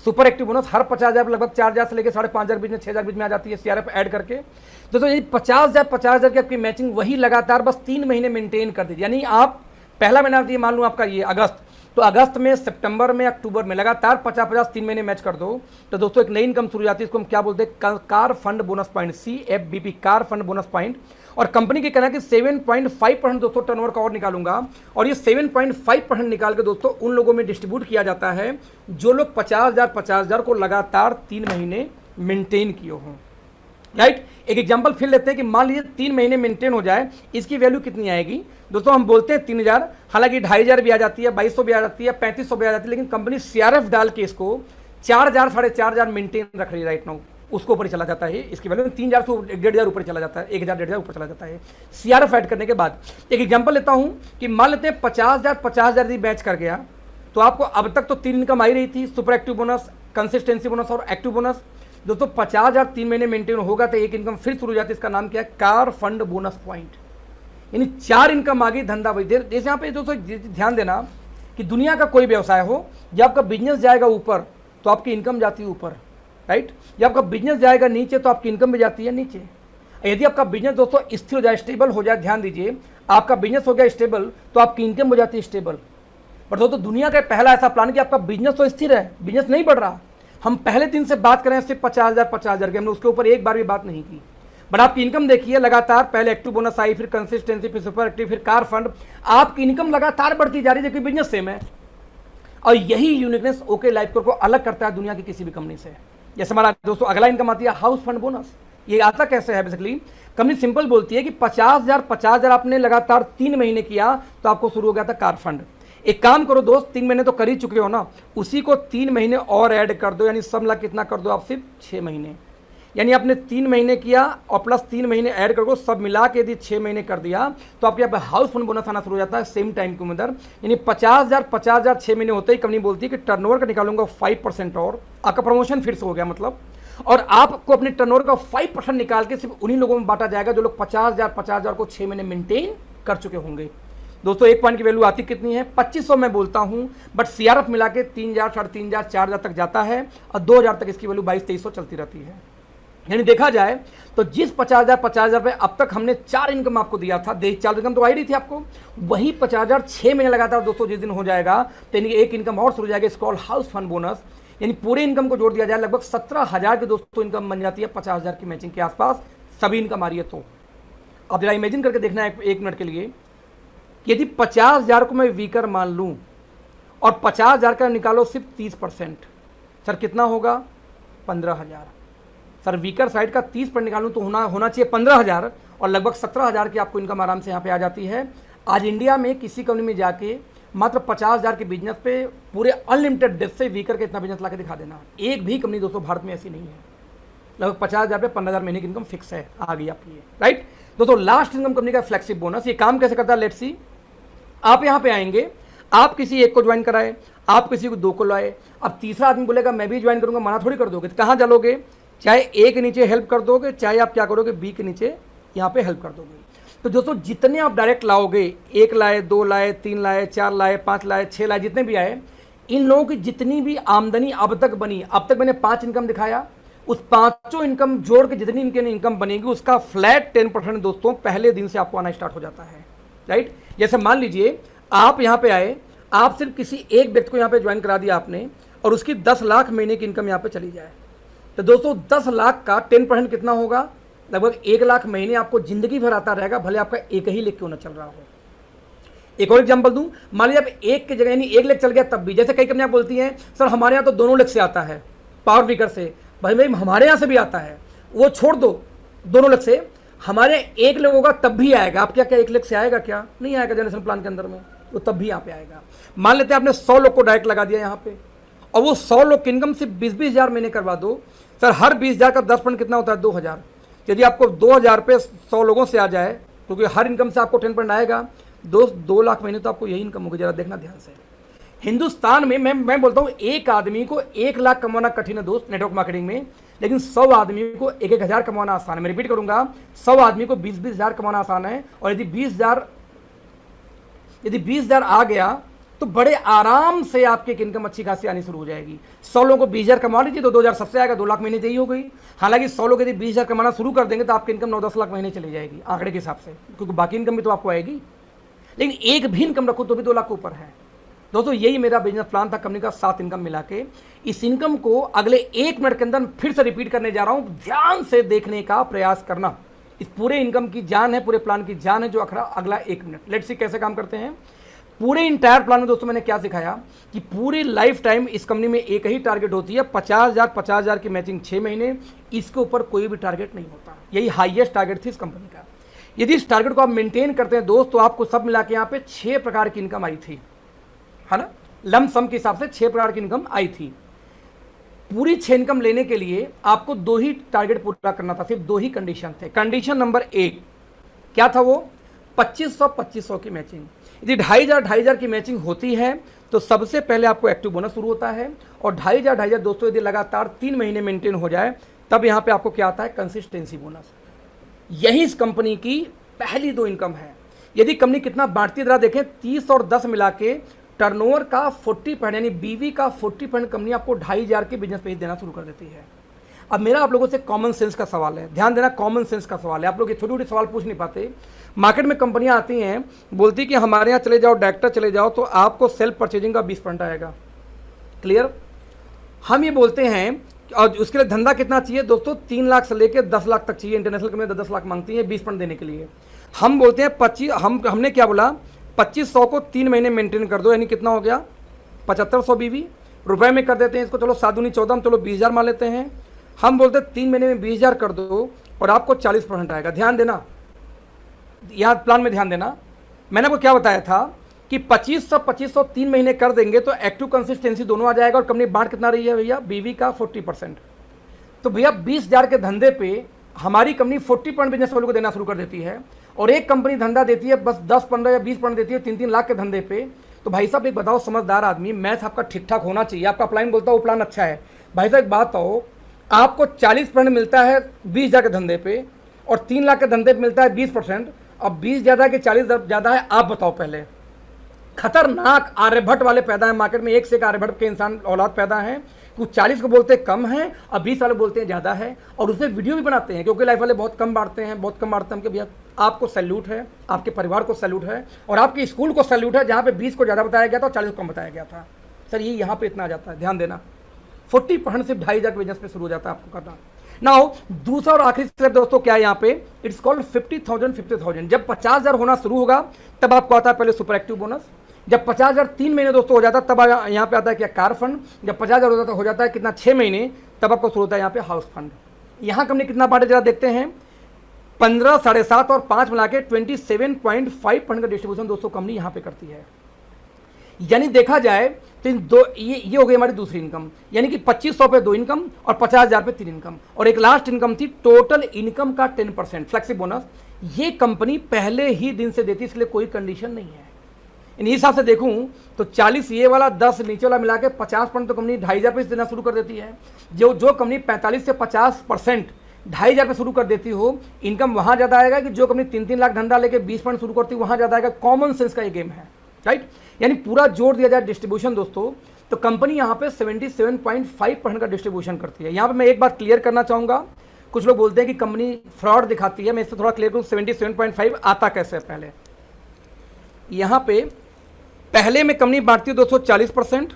सुपर एक्टिव बोनस। हर 50,000 लगभग 4,000 से लेकर 5,500 बीच में 6,000 बीच में आ जाती है सीआरएफ ऐड करके। दोस्तों यदि 50,000 की आपकी मैचिंग वही लगातार बस 3 महीने मेंटेन कर दीजिए, यानी आप पहला महीना मान लो आपका ये अगस्त, तो अगस्त में, सितंबर में, अक्टूबर में लगातार 50-50 3 महीने मैच कर दो, तो दोस्तों एक नई इनकम शुरू हो जाती है। इसको हम क्या बोलते हैं, car fund bonus point, CFBP, car fund bonus point. और कंपनी के कहना है कि 7.5% दोस्तों टर्नओवर का और निकालूंगा, और ये 7.5% निकाल के दोस्तों उन लोगों में डिस्ट्रीब्यूट किया जाता है जो लोग 50,000 को लगातार 3 महीने मेंटेन किए हों, राइट। एक एग्जांपल फिर लेते हैं कि मान लीजिए 3 महीने मेंटेन हो जाए, इसकी वैल्यू कितनी आएगी दोस्तों, हम बोलते हैं 3,000, हालांकि 2,500 भी आ जाती है, 2,200 भी आ जाती है, 3,500 भी आ जाती है, लेकिन कंपनी सीआरएफ डाल के इसको 4,000 4,500 मेंटेन रख रही है राइट नाउ। उसको ऊपर चला जाता है, इसकी वैल्यू 3,000 से 1,500 ऊपर चला जाता है, 1,000 ऊपर चला जाता है सीआरएफ ऐड करने के बाद। एक एग्जांपल लेता हूं कि मान लेते हैं 50,000 यदि बैच कर गया तो आपको अब तक तो 3 इनकम आई रही थी, super active bonus, consistency bonus और एक्टिव बोनस। दोस्तों 50,000 3 महीने मेंटेन होगा तो एक इनकम फिर शुरू हो जाती है, इसका नाम क्या है, कार फंड बोनस पॉइंट। यानी 4 इनकम आ गई धंधा वही। जैसे यहाँ पे दोस्तों ध्यान देना कि दुनिया का कोई व्यवसाय हो, जब आपका बिजनेस जाएगा ऊपर तो आपकी इनकम जाती है ऊपर, राइट। जब आपका बिजनेस जाएगा नीचे तो आपकी इनकम भी जाती है नीचे। यदि आपका बिजनेस दोस्तों स्थिर हो जाए, स्टेबल हो जाए, ध्यान दीजिए, आपका बिजनेस हो गया स्टेबल तो आपकी इनकम हो जाती है स्टेबल। पर दोस्तों दुनिया का पहला ऐसा प्लान कि आपका बिजनेस तो स्थिर है, बिजनेस नहीं बढ़ रहा। हम पहले दिन से बात करें सिर्फ 50,000 की, हमने उसके ऊपर एक बार भी बात नहीं की। बट आपकी इनकम देखिए लगातार, पहले एक्टिव बोनस आई, फिर कंसिस्टेंसी, फिर सुपर एक्टिव, फिर कार फंड, आपकी इनकम लगातार बढ़ती जा रही है, जबकि बिजनेस सेम है। और यही यूनिकनेस ओके लाइफकोर को अलग करता है दुनिया की किसी भी कंपनी से। जैसे हमारा दोस्तों अगला इनकम आती है हाउस फंड बोनस। ये आता कैसे है, बेसिकली कंपनी सिंपल बोलती है कि 50,000 आपने लगातार 3 महीने किया तो आपको शुरू हो गया था कार फंड। एक काम करो दोस्त, 3 महीने तो कर ही चुके हो ना, उसी को 3 महीने और ऐड कर दो, यानी सब मिला कितना कर दो आप, सिर्फ 6 महीने। यानी आपने 3 महीने किया और प्लस 3 महीने ऐड करो, सब मिला के यदि 6 महीने कर दिया तो आपके यहाँ पे हाउस फंड बोनस आना शुरू हो जाता है सेम टाइम के अंदर। यानी 50,000 6 महीने होते ही कंपनी बोलती है कि टर्नओवर का निकालूंगा 5% और आपका प्रमोशन फिर से हो गया मतलब, और आपको अपने टर्नओवर का 5% निकाल के सिर्फ उन्हीं लोगों में बांटा जाएगा जो लोग 50,000 को 6 महीने मेंटेन कर चुके होंगे। दोस्तों एक पॉइंट की वैल्यू आती कितनी है, 2500 मैं बोलता हूं, बट सीआरएफ मिला के 3,000 3,500 4,000 तक जाता है और 2,000 तक इसकी वैल्यू 22-2300 चलती रहती है। यानी देखा जाए तो जिस 50,000 रुपये अब तक हमने 4 इनकम आपको दिया था, 4 इनकम तो आई रही थी आपको, वही 50,000 6 महीने लगातार दोस्तों जिस दिन हो जाएगा तो यानी एक इनकम और शुरू हो जाएगी, इसको हाउस फंड बोनस। यानी पूरे इनकम को जोड़ दिया जाए लगभग 17,000 की दोस्तों इनकम बन जाती है 50,000 की मैचिंग के आसपास सभी इनकम आ रही है। तो अब जरा इमेजिन करके देखना है एक मिनट के लिए, यदि 50,000 को मैं वीकर मान लूं और 50,000 का निकालो सिर्फ 30%, सर कितना होगा 15,000। सर वीकर साइड का 30% निकालूं तो होना चाहिए 15,000 और लगभग 17,000 की आपको इनकम आराम से यहाँ पे आ जाती है। आज इंडिया में किसी कंपनी में जाके मात्र 50,000 के बिजनेस पे पूरे अनलिमिटेड डेथ से वीकर के इतना बिजनेस ला के दिखा देना, एक भी कंपनी दोस्तों भारत में ऐसी नहीं है। लगभग 50,000 पे 15,000 महीने की इनकम फिक्स है, आ गई आपकी, राइट। दोस्तों लास्ट इनकम कंपनी का फ्लैगशिप बोनस, ये काम कैसे करता है लेट्स सी। आप यहाँ पे आएंगे, आप किसी एक को ज्वाइन कराए, आप किसी को 2 को लाए, अब तीसरा आदमी बोलेगा मैं भी ज्वाइन करूंगा, मना थोड़ी कर दोगे, तो कहाँ चलोगे, चाहे ए के नीचे हेल्प कर दोगे, चाहे आप क्या करोगे बी के नीचे यहाँ पे हेल्प कर दोगे। तो दोस्तों जितने आप डायरेक्ट लाओगे, 1 लाए, 2 लाए, 3 लाए, 4 लाए, 5 लाए, 6 लाए, जितने भी आए, इन लोगों की जितनी भी आमदनी अब तक बनी, अब तक मैंने 5 इनकम दिखाया, उस 5 इनकम जोड़ के जितनी इनके इनकम बनेगी उसका फ्लैट 10% दोस्तों पहले दिन से आपको आना स्टार्ट हो जाता है, राइट। जैसे मान लीजिए आप यहाँ पे आए, आप सिर्फ किसी एक व्यक्ति को यहाँ पे ज्वाइन करा दिया आपने और उसकी 10 लाख महीने की इनकम यहाँ पे चली जाए, तो दोस्तों 10 लाख का 10% कितना होगा, लगभग 1 लाख महीने आपको जिंदगी भर आता रहेगा, भले आपका एक ही लेख क्यों ना चल रहा हो। एक और एग्जांपल दूं, मान लीजिए आप एक की जगह यानी 1 लेख चल गया तब भी, जैसे कई कंपनियां बोलती हैं सर हमारे यहाँ तो दोनों लेख से आता है पावर वीकर से, भाई हमारे यहाँ से भी आता है, वो छोड़ दो दोनों लेख से, हमारे 1 लेख होगा तब भी आएगा। आप क्या 1 लेख से आएगा, क्या नहीं आएगा जनरेशन प्लान के अंदर में, वो तब भी यहाँ पे आएगा। मान लेते हैं आपने 100 लोग को डायरेक्ट लगा दिया यहाँ पे और वो 100 लोग की इनकम सिर्फ 20-20 हज़ार महीने करवा दो, सर हर 20,000 का 10% कितना होता है 2,000। यदि आपको 2,000 पे 100 लोगों से आ जाए, क्योंकि हर इनकम से आपको 10% आएगा, 2 लाख महीने तो आपको यही इनकम होगी। जरा देखना ध्यान से, हिंदुस्तान में मैं बोलता हूँ एक आदमी को 1 लाख कमाना कठिन है दोस्त नेटवर्क मार्केटिंग में, लेकिन 100 आदमी को 1-1 हज़ार कमाना आसान है। मैं रिपीट करूंगा, 100 आदमी को 20-20 हज़ार कमाना आसान है, और यदि 20 हज़ार आ गया तो बड़े आराम से आपकी इनकम अच्छी खासी आनी शुरू हो जाएगी। 100 लोगों को 20 हज़ार कमा लीजिए तो 2,000 सबसे आएगा, 2 लाख महीने यही हो गई। हालांकि 100 लोग यदि 20 हज़ार कमाना शुरू कर देंगे तो आपकी इनकम 9-10 लाख महीने चली जाएगी आंकड़े के हिसाब से, क्योंकि बाकी इनकम भी तो आपको आएगी। लेकिन एक भी इनकम रखो तो भी 2 लाख के ऊपर है। दोस्तों यही मेरा बिजनेस प्लान था कंपनी का, 7 इनकम मिला के। इस इनकम को अगले 1 मिनट के अंदर फिर से रिपीट करने जा रहा हूं, ध्यान से देखने का प्रयास करना। इस पूरे इनकम की जान है, पूरे प्लान की जान है, जो अगला 1 मिनट। लेट्स सी कैसे काम करते हैं। पूरे इंटायर प्लान में दोस्तों मैंने क्या सिखाया कि पूरी लाइफ टाइम इस कंपनी में एक ही टारगेट होती है, 50,000 की मैचिंग 6 महीने, इसके ऊपर कोई भी टारगेट नहीं होता। यही हाईएस्ट टारगेट थी इस कंपनी का। यदि इस टारगेट को आप मेंटेन करते हैं दोस्त, तो आपको सब मिला के यहाँ पे 6 प्रकार की इनकम आई थी, है ना, लम सम के हिसाब से 6 प्रकार की इनकम आई थी। पूरी 6 इनकम लेने के लिए आपको 2 ही टारगेट पूरा करना था, सिर्फ 2 ही कंडीशन थे। कंडीशन नंबर 1 क्या था, वो 2500 की मैचिंग। यदि 2,500 की मैचिंग होती है तो सबसे पहले आपको एक्टिव बोनस शुरू होता है, और 2,500 दोस्तों यदि लगातार 3 महीने मेंटेन हो जाए तब यहाँ पे आपको क्या आता है, कंसिस्टेंसी बोनस। यही इस कंपनी की पहली 2 इनकम है। यदि कंपनी कितना बांटती है जरा देखें, 30 और 10 मिला के टर्नओवर का 40% यानी बीवी का 40% कंपनी आपको 2,500 के बिजनेस पे देना शुरू कर देती है। अब मेरा आप लोगों से कॉमन सेंस का सवाल है, ध्यान देना, कॉमन सेंस का सवाल है। आप लोग ये छोटे छोटे सवाल पूछ नहीं पाते। मार्केट में कंपनियां आती हैं, बोलती कि हमारे यहाँ चले जाओ, डायरेक्टर चले जाओ तो आपको सेल्फ परचेजिंग का 20% आएगा। क्लियर। हम ये बोलते हैं, और उसके लिए धंधा कितना चाहिए दोस्तों, 3 लाख से लेकर 10 लाख तक चाहिए। इंटरनेशनल कंपनी 10 लाख मांगती है 20% देने के लिए। हम बोलते हैं 25, हमने क्या बोला, 2500 को 3 महीने मेंटेन कर दो, यानी कितना हो गया 7,500 बीवी। रुपए में कर देते हैं इसको, चलो 7 दूनी 14, चलो 20,000 मान लेते हैं। हम बोलते हैं 3 महीने में 20,000 कर दो और आपको 40% आएगा। ध्यान देना, यहाँ प्लान में ध्यान देना। मैंने आपको क्या बताया था कि 2500 3 महीने कर देंगे तो एक्टिव कंसिस्टेंसी दोनों आ जाएगा, और कंपनी बांट कितना रही है भैया, बीवी का 40%। तो भैया 20,000 के धंधे पे हमारी कंपनी 40% बिजनेस वालों को देना शुरू कर देती है, और एक कंपनी धंधा देती है बस 10, 15 या 20% देती है 3-3 लाख के धंधे पे। तो भाई साहब एक बताओ, समझदार आदमी, मैथ आपका ठीक ठाक होना चाहिए, आपका प्लान बोलता है वो प्लान अच्छा है। भाई साहब एक बात बताओ, आपको 40% मिलता है 20,000 के धंधे पे, और 3 लाख के धंधे पे मिलता है 20%। अब 20 ज़्यादा कि 40 ज़्यादा है, आप बताओ पहले। खतरनाक आर्यभट्ट वाले पैदा है मार्केट में, एक से एक आर्यभट्ट के इंसान औलाद पैदा हैं। कुछ 40 को बोलते हैं कम है, और 20 वाले बोलते हैं ज़्यादा है, और उसमें वीडियो भी बनाते हैं, क्योंकि लाइफ वाले बहुत कम बांटते हैं, बहुत कम बांटते हैं। कि भैया आपको सैल्यूट है, आपके परिवार को सैल्यूट है, और आपके स्कूल को सैल्यूट है, जहाँ पे 20 को ज़्यादा बताया गया था और 40 को कम बताया गया था। सर ये यहाँ पे इतना आ जाता है, ध्यान देना। 40% से 2,500 के बिजनेस पे शुरू हो जाता है आपको करना। नाउ दूसरा और आखिरी स्टेप दोस्तों क्या है यहाँ पे, इट्स कॉल्ड 50,000। जब 50,000 होना शुरू होगा तब आपको आता है पहले सुपर एक्टिव बोनस। जब 50,000 3 महीने दोस्तों हो जाता है तब यहाँ पे आता है क्या, कार फंड। जब 50,000 हो जाता है कितना, 6 महीने, तब आपको शुरू होता है यहाँ पे हाउस फंड। यहाँ कंपनी कितना बांटे जरा देखते हैं। 15, 7.5 और 5 मिला के 27.5% का डिस्ट्रीब्यूशन दोस्तों कंपनी यहाँ पे करती है। यानी देखा जाए तो इन दो, ये हो गई हमारी दूसरी इनकम, यानी कि 2500 पे 2 इनकम और 50,000 पे 3 इनकम, और एक लास्ट इनकम थी टोटल इनकम का 10% फ्लेक्सिबल बोनस। ये कंपनी पहले ही दिन से देती है, इसलिए कोई कंडीशन नहीं है। इन हिसाब से देखूं तो 40 ये वाला, 10 नीचे वाला मिला के 50% तो कंपनी 2,500 पे देना शुरू कर देती है। जो कंपनी 45 से 50% 2,500 पे शुरू कर देती हो, इनकम वहां ज्यादा आएगा कि जो कंपनी 3-3 लाख धंधा लेके 20% शुरू करती है वहां ज्यादा आएगा। कॉमन सेंस का ये गेम है, राइट। यानी पूरा जोड़ दिया जाए डिस्ट्रीब्यूशन दोस्तों, तो कंपनी यहाँ पे 77.5% का डिस्ट्रीब्यूशन करती है। यहाँ पे मैं एक बात क्लियर करना चाहूंगा, कुछ लोग बोलते हैं कि कंपनी फ्रॉड दिखाती है, मैं इससे थोड़ा क्लियर करूँ। 77.5 आता कैसे है, पहले यहाँ पे पहले में कंपनी बांटती है दोस्तों 40%,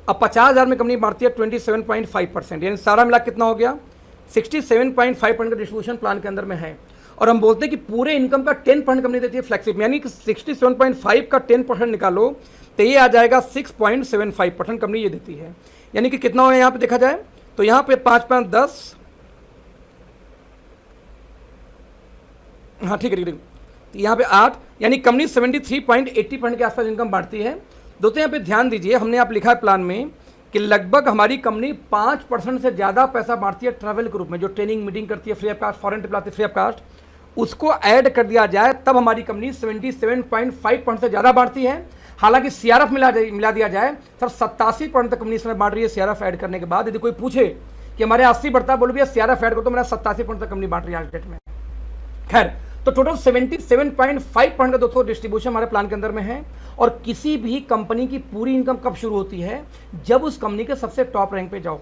अब 50,000 में कंपनी बांटती है 27.5%, यानी सारा मिला कितना हो गया, 67.5% का डिस्ट्रीब्यूशन प्लान के अंदर में है। और हम बोलते हैं कि पूरे इनकम का 10% कंपनी देती है फ्लेक्सिबल, यानी कि 67.5 का 10% निकालो तो ये आ जाएगा 6.75% कंपनी ये देती है। यानी कि कितना हो यहाँ पे देखा जाए तो यहाँ पे 5-5 10, हाँ ठीक है, यहाँ पे 8, यानी कंपनी 73.80% के आसपास इनकम बांटती है। दोस्तों यहाँ पे ध्यान दीजिए, हमने आप लिखा है प्लान में कि लगभग हमारी कंपनी 5% से ज़्यादा पैसा बांटती है ट्रैवल के रूप में, जो ट्रेनिंग मीटिंग करती है free of cost, foreign trip लाती है फ्री ऑफ कास्ट, उसको ऐड कर दिया जाए तब हमारी कंपनी 77.5% से ज़्यादा बांटती है। हालांकि सीआरएफ मिला दिया जाए सर 87% तक कंपनी इसमें बांट रही है सीआरएफ ऐड करने के बाद। यदि कोई पूछे कि हमारे 80 बढ़ता है, बोलो भैया सीआरएफ ऐड करो तो मेरा 87% तक कंपनी बांट रही है आज डेट में। खैर, तो टोटल 77.5% का दोस्तों डिस्ट्रीब्यूशन हमारे प्लान के अंदर में है। और किसी भी कंपनी की पूरी इनकम कब शुरू होती है, जब उस कंपनी के सबसे टॉप रैंक पे जाओ।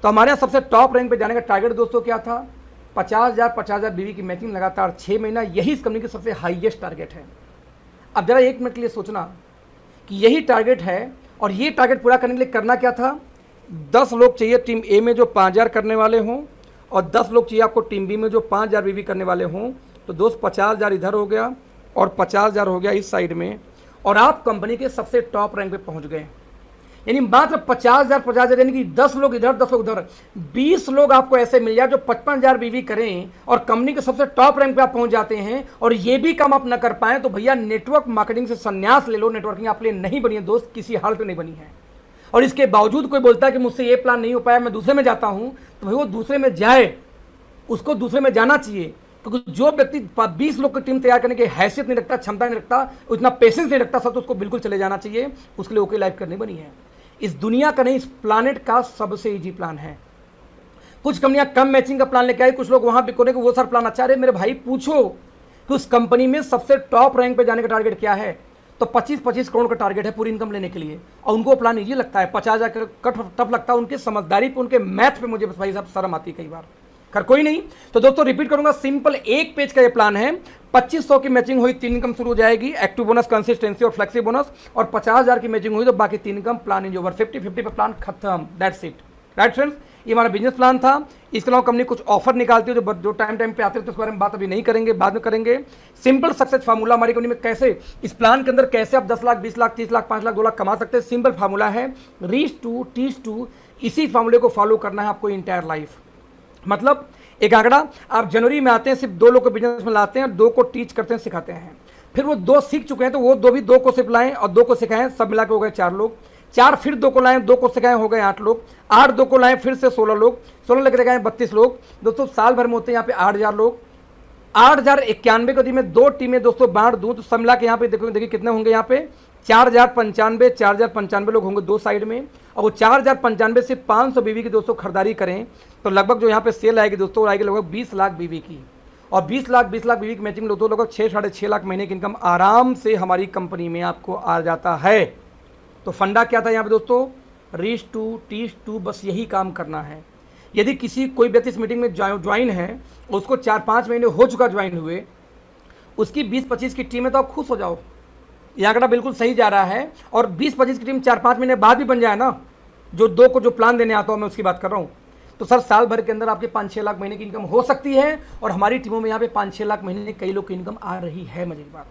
तो हमारे यहाँ सबसे टॉप रैंक पे जाने का टारगेट दोस्तों क्या था, 50,000 बीवी की मैचिंग लगातार 6 महीना, यही इस कंपनी की सबसे हाईएस्ट टारगेट है। अब जरा 1 मिनट के लिए सोचना कि यही टारगेट है, और ये टारगेट पूरा करने के लिए करना क्या था, 10 लोग चाहिए टीम ए में जो 5,000 करने वाले हों, और 10 लोग चाहिए आपको टीम बी में जो 5,000 बीवी करने वाले हों। तो दोस्त 50,000 इधर हो गया और 50,000 हो गया इस साइड में, और आप कंपनी के सबसे टॉप रैंक पे पहुंच गए। यानी मात्र 50,000 यानी कि 10 लोग इधर 10 लोग उधर, 20 लोग आपको ऐसे मिल जाए जो 55,000 बीवी करें और कंपनी के सबसे टॉप रैंक पे आप पहुंच जाते हैं, और ये भी काम आप न कर पाए तो भैया नेटवर्क मार्केटिंग से संन्यास ले लो। नेटवर्किंग आप लिए नहीं बनी है दोस्त, किसी हाल पे नहीं बनी है। और इसके बावजूद कोई बोलता है कि मुझसे ये प्लान नहीं हो पाया, मैं दूसरे में जाता हूं, तो भाई वो दूसरे में जाए, उसको दूसरे में जाना चाहिए। क्योंकि जो व्यक्ति 20 लोग की टीम तैयार करने की हैसियत नहीं रखता, क्षमता नहीं रखता, उतना पेशेंस नहीं रखता सब, तो उसको बिल्कुल चले जाना चाहिए। उसके लिए ओके लाइफ करनी बनी है। इस दुनिया का नहीं, इस प्लानेट का सबसे इजी प्लान है। कुछ कंपनियां कम मैचिंग का प्लान लेके आई, कुछ लोग वहां पे कोने को वो सर प्लान अच्छा। अरे मेरे भाई पूछो कि उस कंपनी में सबसे टॉप रैंक पे जाने का टारगेट क्या है, तो 25 करोड़ का टारगेट है पूरी इनकम लेने के लिए, और उनको प्लान इजी लगता है। 50,000 कट टफ लगता है, उनके समझदारी पे, उनके मैथ पे मुझे भाई साहब शर्म आती है कई बार। खैर कोई नहीं, तो दोस्तों रिपीट करूंगा, सिंपल 1 पेज का ये प्लान है। 2500 की मैचिंग हुई 3 इनकम शुरू हो जाएगी, एक्टिव बोनस, कंसिस्टेंसी और फ्लेक्सी बोनस, और 50,000 की मैचिंग हुई तो बाकी 3 इनकम, प्लान इज ओवर। 50-50 पे प्लान खत्म, दैट्स इट, राइट फ्रेंड्स। ये हमारा बिजनेस प्लान था। इसके अलावा कंपनी कुछ ऑफर निकालती है जो टाइम पे आते हैं, तो उस बारे में बात अभी नहीं करेंगे, बाद में करेंगे। सिंपल सक्सेस फार्मूला हमारी कंपनी में कैसे, इस प्लान के अंदर कैसे आप 10 लाख, 20 लाख, 30 लाख, 5 लाख, 2 लाख कमा सकते हैं। सिंपल फार्मूला है, रीच टू टीच टू। इसी फार्मूले को फॉलो करना है आपको इंटायर लाइफ। मतलब एक आंकड़ा, आप जनवरी में आते हैं, सिर्फ 2 लोग को बिजनेस में लाते हैं, 2 को टीच करते हैं, सिखाते हैं। फिर वो 2 सीख चुके हैं तो वो 2 को सिर्फ लाएं और 2 को सिखाएं, सब मिला के हो गए 4 लोग। 4 फिर 2 को लाएं, 2 को से गए हो गए 8 लोग, 8 2 को लाएं फिर से 16 लोग, 16 लग गए 32 लोग। दोस्तों साल भर में होते हैं यहाँ पे 8000 लोग। 8091 को यदि मैं 2 टीमें दोस्तों बांट दूं तो सब मिला के यहाँ पे देखिए कितने होंगे, यहाँ पे 4095 लोग होंगे 2 साइड में। और वो 4095 से 500 बीवी की दोस्तों खरीदारी करें तो लगभग जो यहाँ पे सेल आएगी दोस्तों आएगी लगभग 20 लाख बीवी की। और 20 लाख बीवी की मैचिंग दोस्तों लगभग 6-6.5 लाख महीने की इनकम आराम से हमारी कंपनी में आपको आ जाता है। तो फंडा क्या था यहाँ पे दोस्तों, रीच टू टीच टू, बस यही काम करना है। यदि किसी कोई व्यक्ति इस मीटिंग में ज्वाइन है, उसको 4-5 महीने हो चुका ज्वाइन हुए, उसकी 20-25 की टीम है, तो आप खुश हो जाओ, ये आंकड़ा बिल्कुल सही जा रहा है। और 20-25 की टीम 4-5 महीने बाद भी बन जाए ना, जो 2 को जो प्लान देने आता हूँ मैं उसकी बात कर रहा हूँ, तो सर साल भर के अंदर आपके 5-6 लाख महीने की इनकम हो सकती है। और हमारी टीमों में यहाँ पे 5-6 लाख महीने कई लोग की इनकम आ रही है, मजे की बात,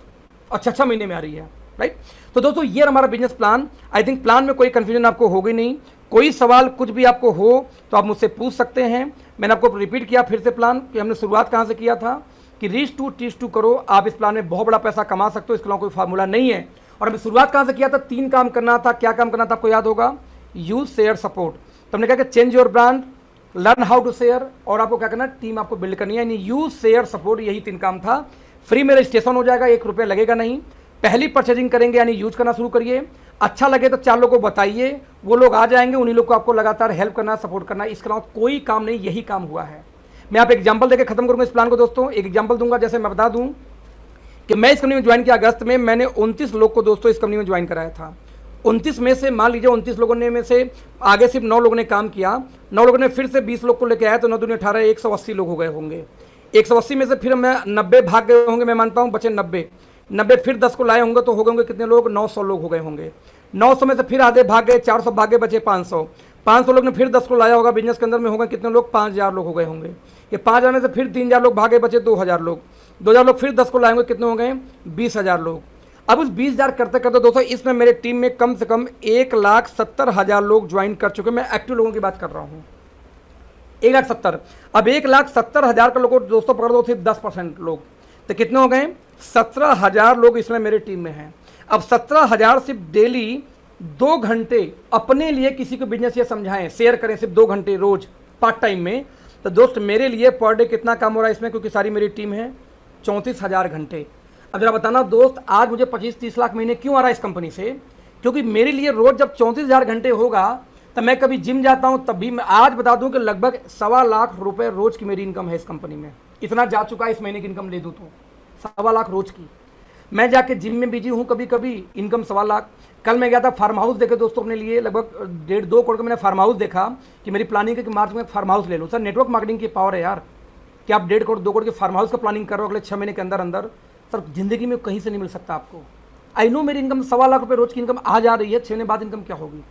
अच्छा महीने में आ रही है, राइट। तो दोस्तों ये हमारा business plan, I think plan में कोई कंफ्यूजन आपको होगी नहीं। कोई सवाल कुछ भी आपको हो तो आप मुझसे पूछ सकते हैं। मैंने आपको रिपीट किया फिर से प्लान कि हमने शुरुआत कहाँ से किया था कि रीच टू टीच टू करो, आप इस प्लान में बहुत बड़ा पैसा कमा सकते हो, इसके अलावा कोई फार्मूला नहीं है। और हमें शुरुआत कहाँ से किया था, 3 काम करना था। क्या काम करना था आपको याद होगा, यूज शेयर सपोर्ट। तो हमने कहा कि change your brand, learn how to share, और आपको क्या करना, टीम आपको बिल्ड करनी है, यानी यूज शेयर सपोर्ट, यही 3 काम था। फ्री में रजिस्ट्रेशन हो जाएगा, 1 रुपया लगेगा नहीं। पहली परचेजिंग करेंगे यानी यूज करना शुरू करिए, अच्छा लगे तो 4 लोगों को बताइए, वो लोग आ जाएंगे, उन्हीं लोग को आपको लगातार हेल्प करना, सपोर्ट करना, इसके अलावा कोई काम नहीं, यही काम हुआ है। मैं आप एग्जांपल देकर खत्म करूंगा इस प्लान को दोस्तों। एक एग्जांपल दूंगा, जैसे मैं बता दूं कि मैं इस कंपनी में ज्वाइन किया अगस्त में, मैंने 29 लोग को दोस्तों इस कंपनी में ज्वाइन कराया था। 29 में से मान लीजिए 29 लोगों ने में से आगे सिर्फ 9 लोगों ने काम किया, 9 लोगों ने फिर से 20 लोग को लेकर आया, तो 9 दूनी 18, 180 लोग हो गए होंगे। 180 में से फिर मैं 90 भाग गए होंगे, मैं मानता हूँ बचे 90 फिर 10 को लाए होंगे तो हो गए होंगे कितने लोग, 900 लोग हो गए होंगे। 900 में से फिर आधे भाग गए, 400 भाग गए, बचे 500 लोग ने फिर 10 को लाया होगा, बिजनेस के अंदर में होगा कितने लोग, 5000 लोग हो गए होंगे। ये 5000 में से फिर 3000 लोग भागे, बचे 2000 लोग। 2000 लोग फिर 10 को लाएंगे, कितने हो गए, 20000 लोग। अब उस 20000 करते करते दोस्तों इसमें मेरे टीम में कम से कम 1,70,000 लोग ज्वाइन कर चुके। मैं एक्टिव लोगों की बात कर रहा हूँ, 1,70,000। अब 1,70,000 का लोगों दोस्तों पकड़ दो सिर्फ 10% लोग, तो कितने हो गए, 17,000 लोग इसमें मेरे टीम में हैं। अब 17,000 सिर्फ डेली 2 घंटे अपने लिए किसी को बिजनेस ये समझाएं, शेयर करें सिर्फ 2 घंटे रोज पार्ट टाइम में, तो दोस्त मेरे लिए पर डे कितना काम हो रहा है इसमें, क्योंकि सारी मेरी टीम है 34,000 घंटे। अब जरा बताना दोस्त, आज मुझे 25-30 लाख महीने क्यों आ रहा है इस कंपनी से, क्योंकि मेरे लिए रोज जब 34,000 घंटे होगा तब मैं कभी जिम जाता हूं, तब भी मैं आज बता दूं कि लगभग 1.25 लाख रुपए रोज की मेरी इनकम है इस कंपनी में। इतना जा चुका है इस महीने की इनकम ले दूं तो 1.25 लाख रोज की। मैं जाके जिम में बिजी हूं, कभी कभी इनकम 1.25 लाख। कल मैं गया था फार्म हाउस देखे दोस्तों अपने लिए, लगभग 1.5-2 करोड़ का मैंने फार्म हाउस देखा कि मेरी प्लानिंग है कि मार्च में फार्म हाउस ले लूँ। सर नेटवर्क मार्केटिंग की पावर है यार, कि आप 1.5 करोड़ 2 करोड़ के फार्म हाउस का प्लानिंग कर रहे हो अगले 6 महीने के अंदर अंदर। सर जिंदगी में कहीं से नहीं मिल सकता आपको। आई नो मेरी इनकम 1.25 लाख रुपए रोज की इनकम आ जा रही है, 6 महीने बाद इनकम क्या होगी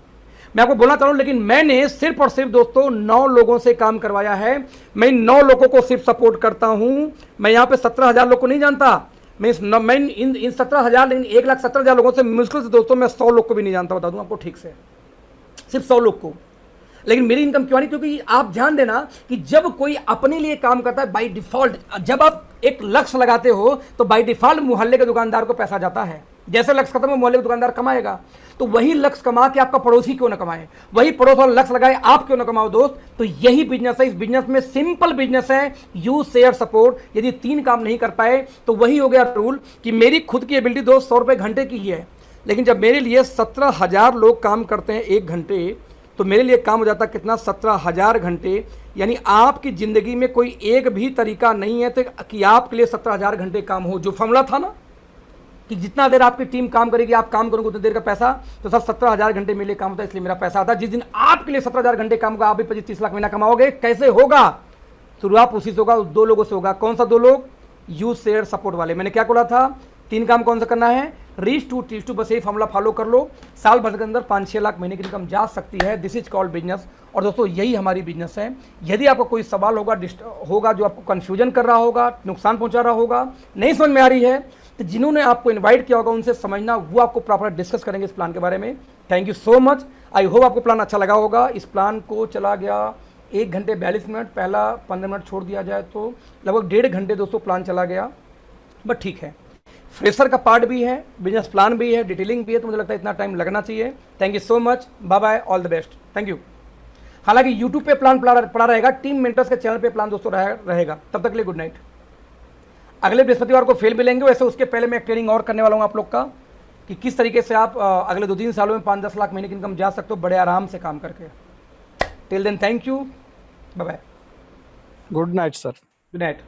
मैं आपको बोलना चाह रहा हूं। लेकिन मैंने सिर्फ और सिर्फ दोस्तों 9 लोगों से काम करवाया है। मैं 9 लोगों को सिर्फ सपोर्ट करता हूं। मैं यहाँ पे 17,000 लोग को नहीं जानता, मैं इन 17,000 लेकिन 1,70,000 लोगों से मुश्किल से दोस्तों मैं 100 लोग को भी नहीं जानता, बता दूं आपको ठीक से, सिर्फ 100 लोग को। लेकिन मेरी इनकम क्यों नहीं, क्योंकि आप ध्यान देना कि जब कोई अपने लिए काम करता है बाय डिफॉल्ट, जब आप एक लक्ष्य लगाते हो तो बाय डिफॉल्ट मोहल्ले के दुकानदार को पैसा जाता है। जैसे लक्ष्य खत्म हो मोहल्ले के दुकानदार कमाएगा, तो वही लक्ष्य कमा के आपका पड़ोसी क्यों ना कमाए, वही पड़ोस वाला लक्ष्य लगाए आप क्यों ना कमाओ दोस्त। तो यही बिजनेस है। इस बिजनेस में सिंपल बिजनेस है, यूज शेयर सपोर्ट। यदि 3 काम नहीं कर पाए तो वही हो गया रूल कि मेरी खुद की एबिलिटी दोस्त 100 रुपए घंटे की ही है, लेकिन जब मेरे लिए 17,000 लोग काम करते हैं 1 घंटे, तो मेरे लिए काम हो जाता है कितना, 17,000 घंटे। यानी आपकी जिंदगी में कोई एक भी तरीका नहीं है तो कि आपके लिए 17,000 घंटे काम हो। जो फॉर्मूला था ना कि जितना देर आपकी टीम काम करेगी आप काम करोगे उतनी देर का पैसा, तो सब 17,000 घंटे मेरे लिए काम होता है, इसलिए मेरा पैसा आता है। जिस दिन आपके लिए 17,000 घंटे काम होगा आप भी 25-30 लाख महीना कमाओगे। कैसे होगा, शुरुआत उसी से होगा, उस 2 लोगों से होगा। कौन सा 2 लोग, यूज शेयर सपोर्ट वाले। मैंने क्या बोला था, 3 काम कौन सा करना है, रीच टू टीच टू, बस यही फॉर्मूला फॉलो कर लो, साल भर के अंदर 5-6 लाख महीने की इनकम जा सकती है। This is called business. और दोस्तों यही हमारी बिजनेस है। यदि आपको कोई सवाल होगा जो आपको कंफ्यूजन कर रहा होगा, नुकसान पहुंचा रहा होगा, नहीं समझ में आ रही है, तो जिन्होंने आपको इनवाइट किया होगा उनसे समझना, वो आपको प्रॉपर डिस्कस करेंगे इस प्लान के बारे में। Thank you so much. I hope आपको प्लान अच्छा लगा होगा। इस प्लान को चला गया 1 घंटे 42 मिनट, पहला 15 मिनट छोड़ दिया जाए तो लगभग 1.5 घंटे दोस्तों प्लान चला गया, बट ठीक है। फ्रेशर का पार्ट भी है, बिजनेस प्लान भी है, डिटेलिंग भी है, तो मुझे लगता है इतना टाइम लगना चाहिए। Thank you so much, bye bye, all the best, thank you. हालांकि यूट्यूब पे प्लान पड़ा रहेगा, टीम मेंटर्स के चैनल पे प्लान दोस्तों रहेगा। तब तक के लिए गुड नाइट। अगले बृहस्पतिवार को फेल मिलेंगे। वैसे उसके पहले मैं एक ट्रेनिंग और करने वाला हूँ आप लोग का, कि किस तरीके से आप अगले 2-3 सालों में 5-10 लाख महीने की इनकम जा सकते हो बड़े आराम से काम करके। Till then thank you, bye bye, good night sir. Good night.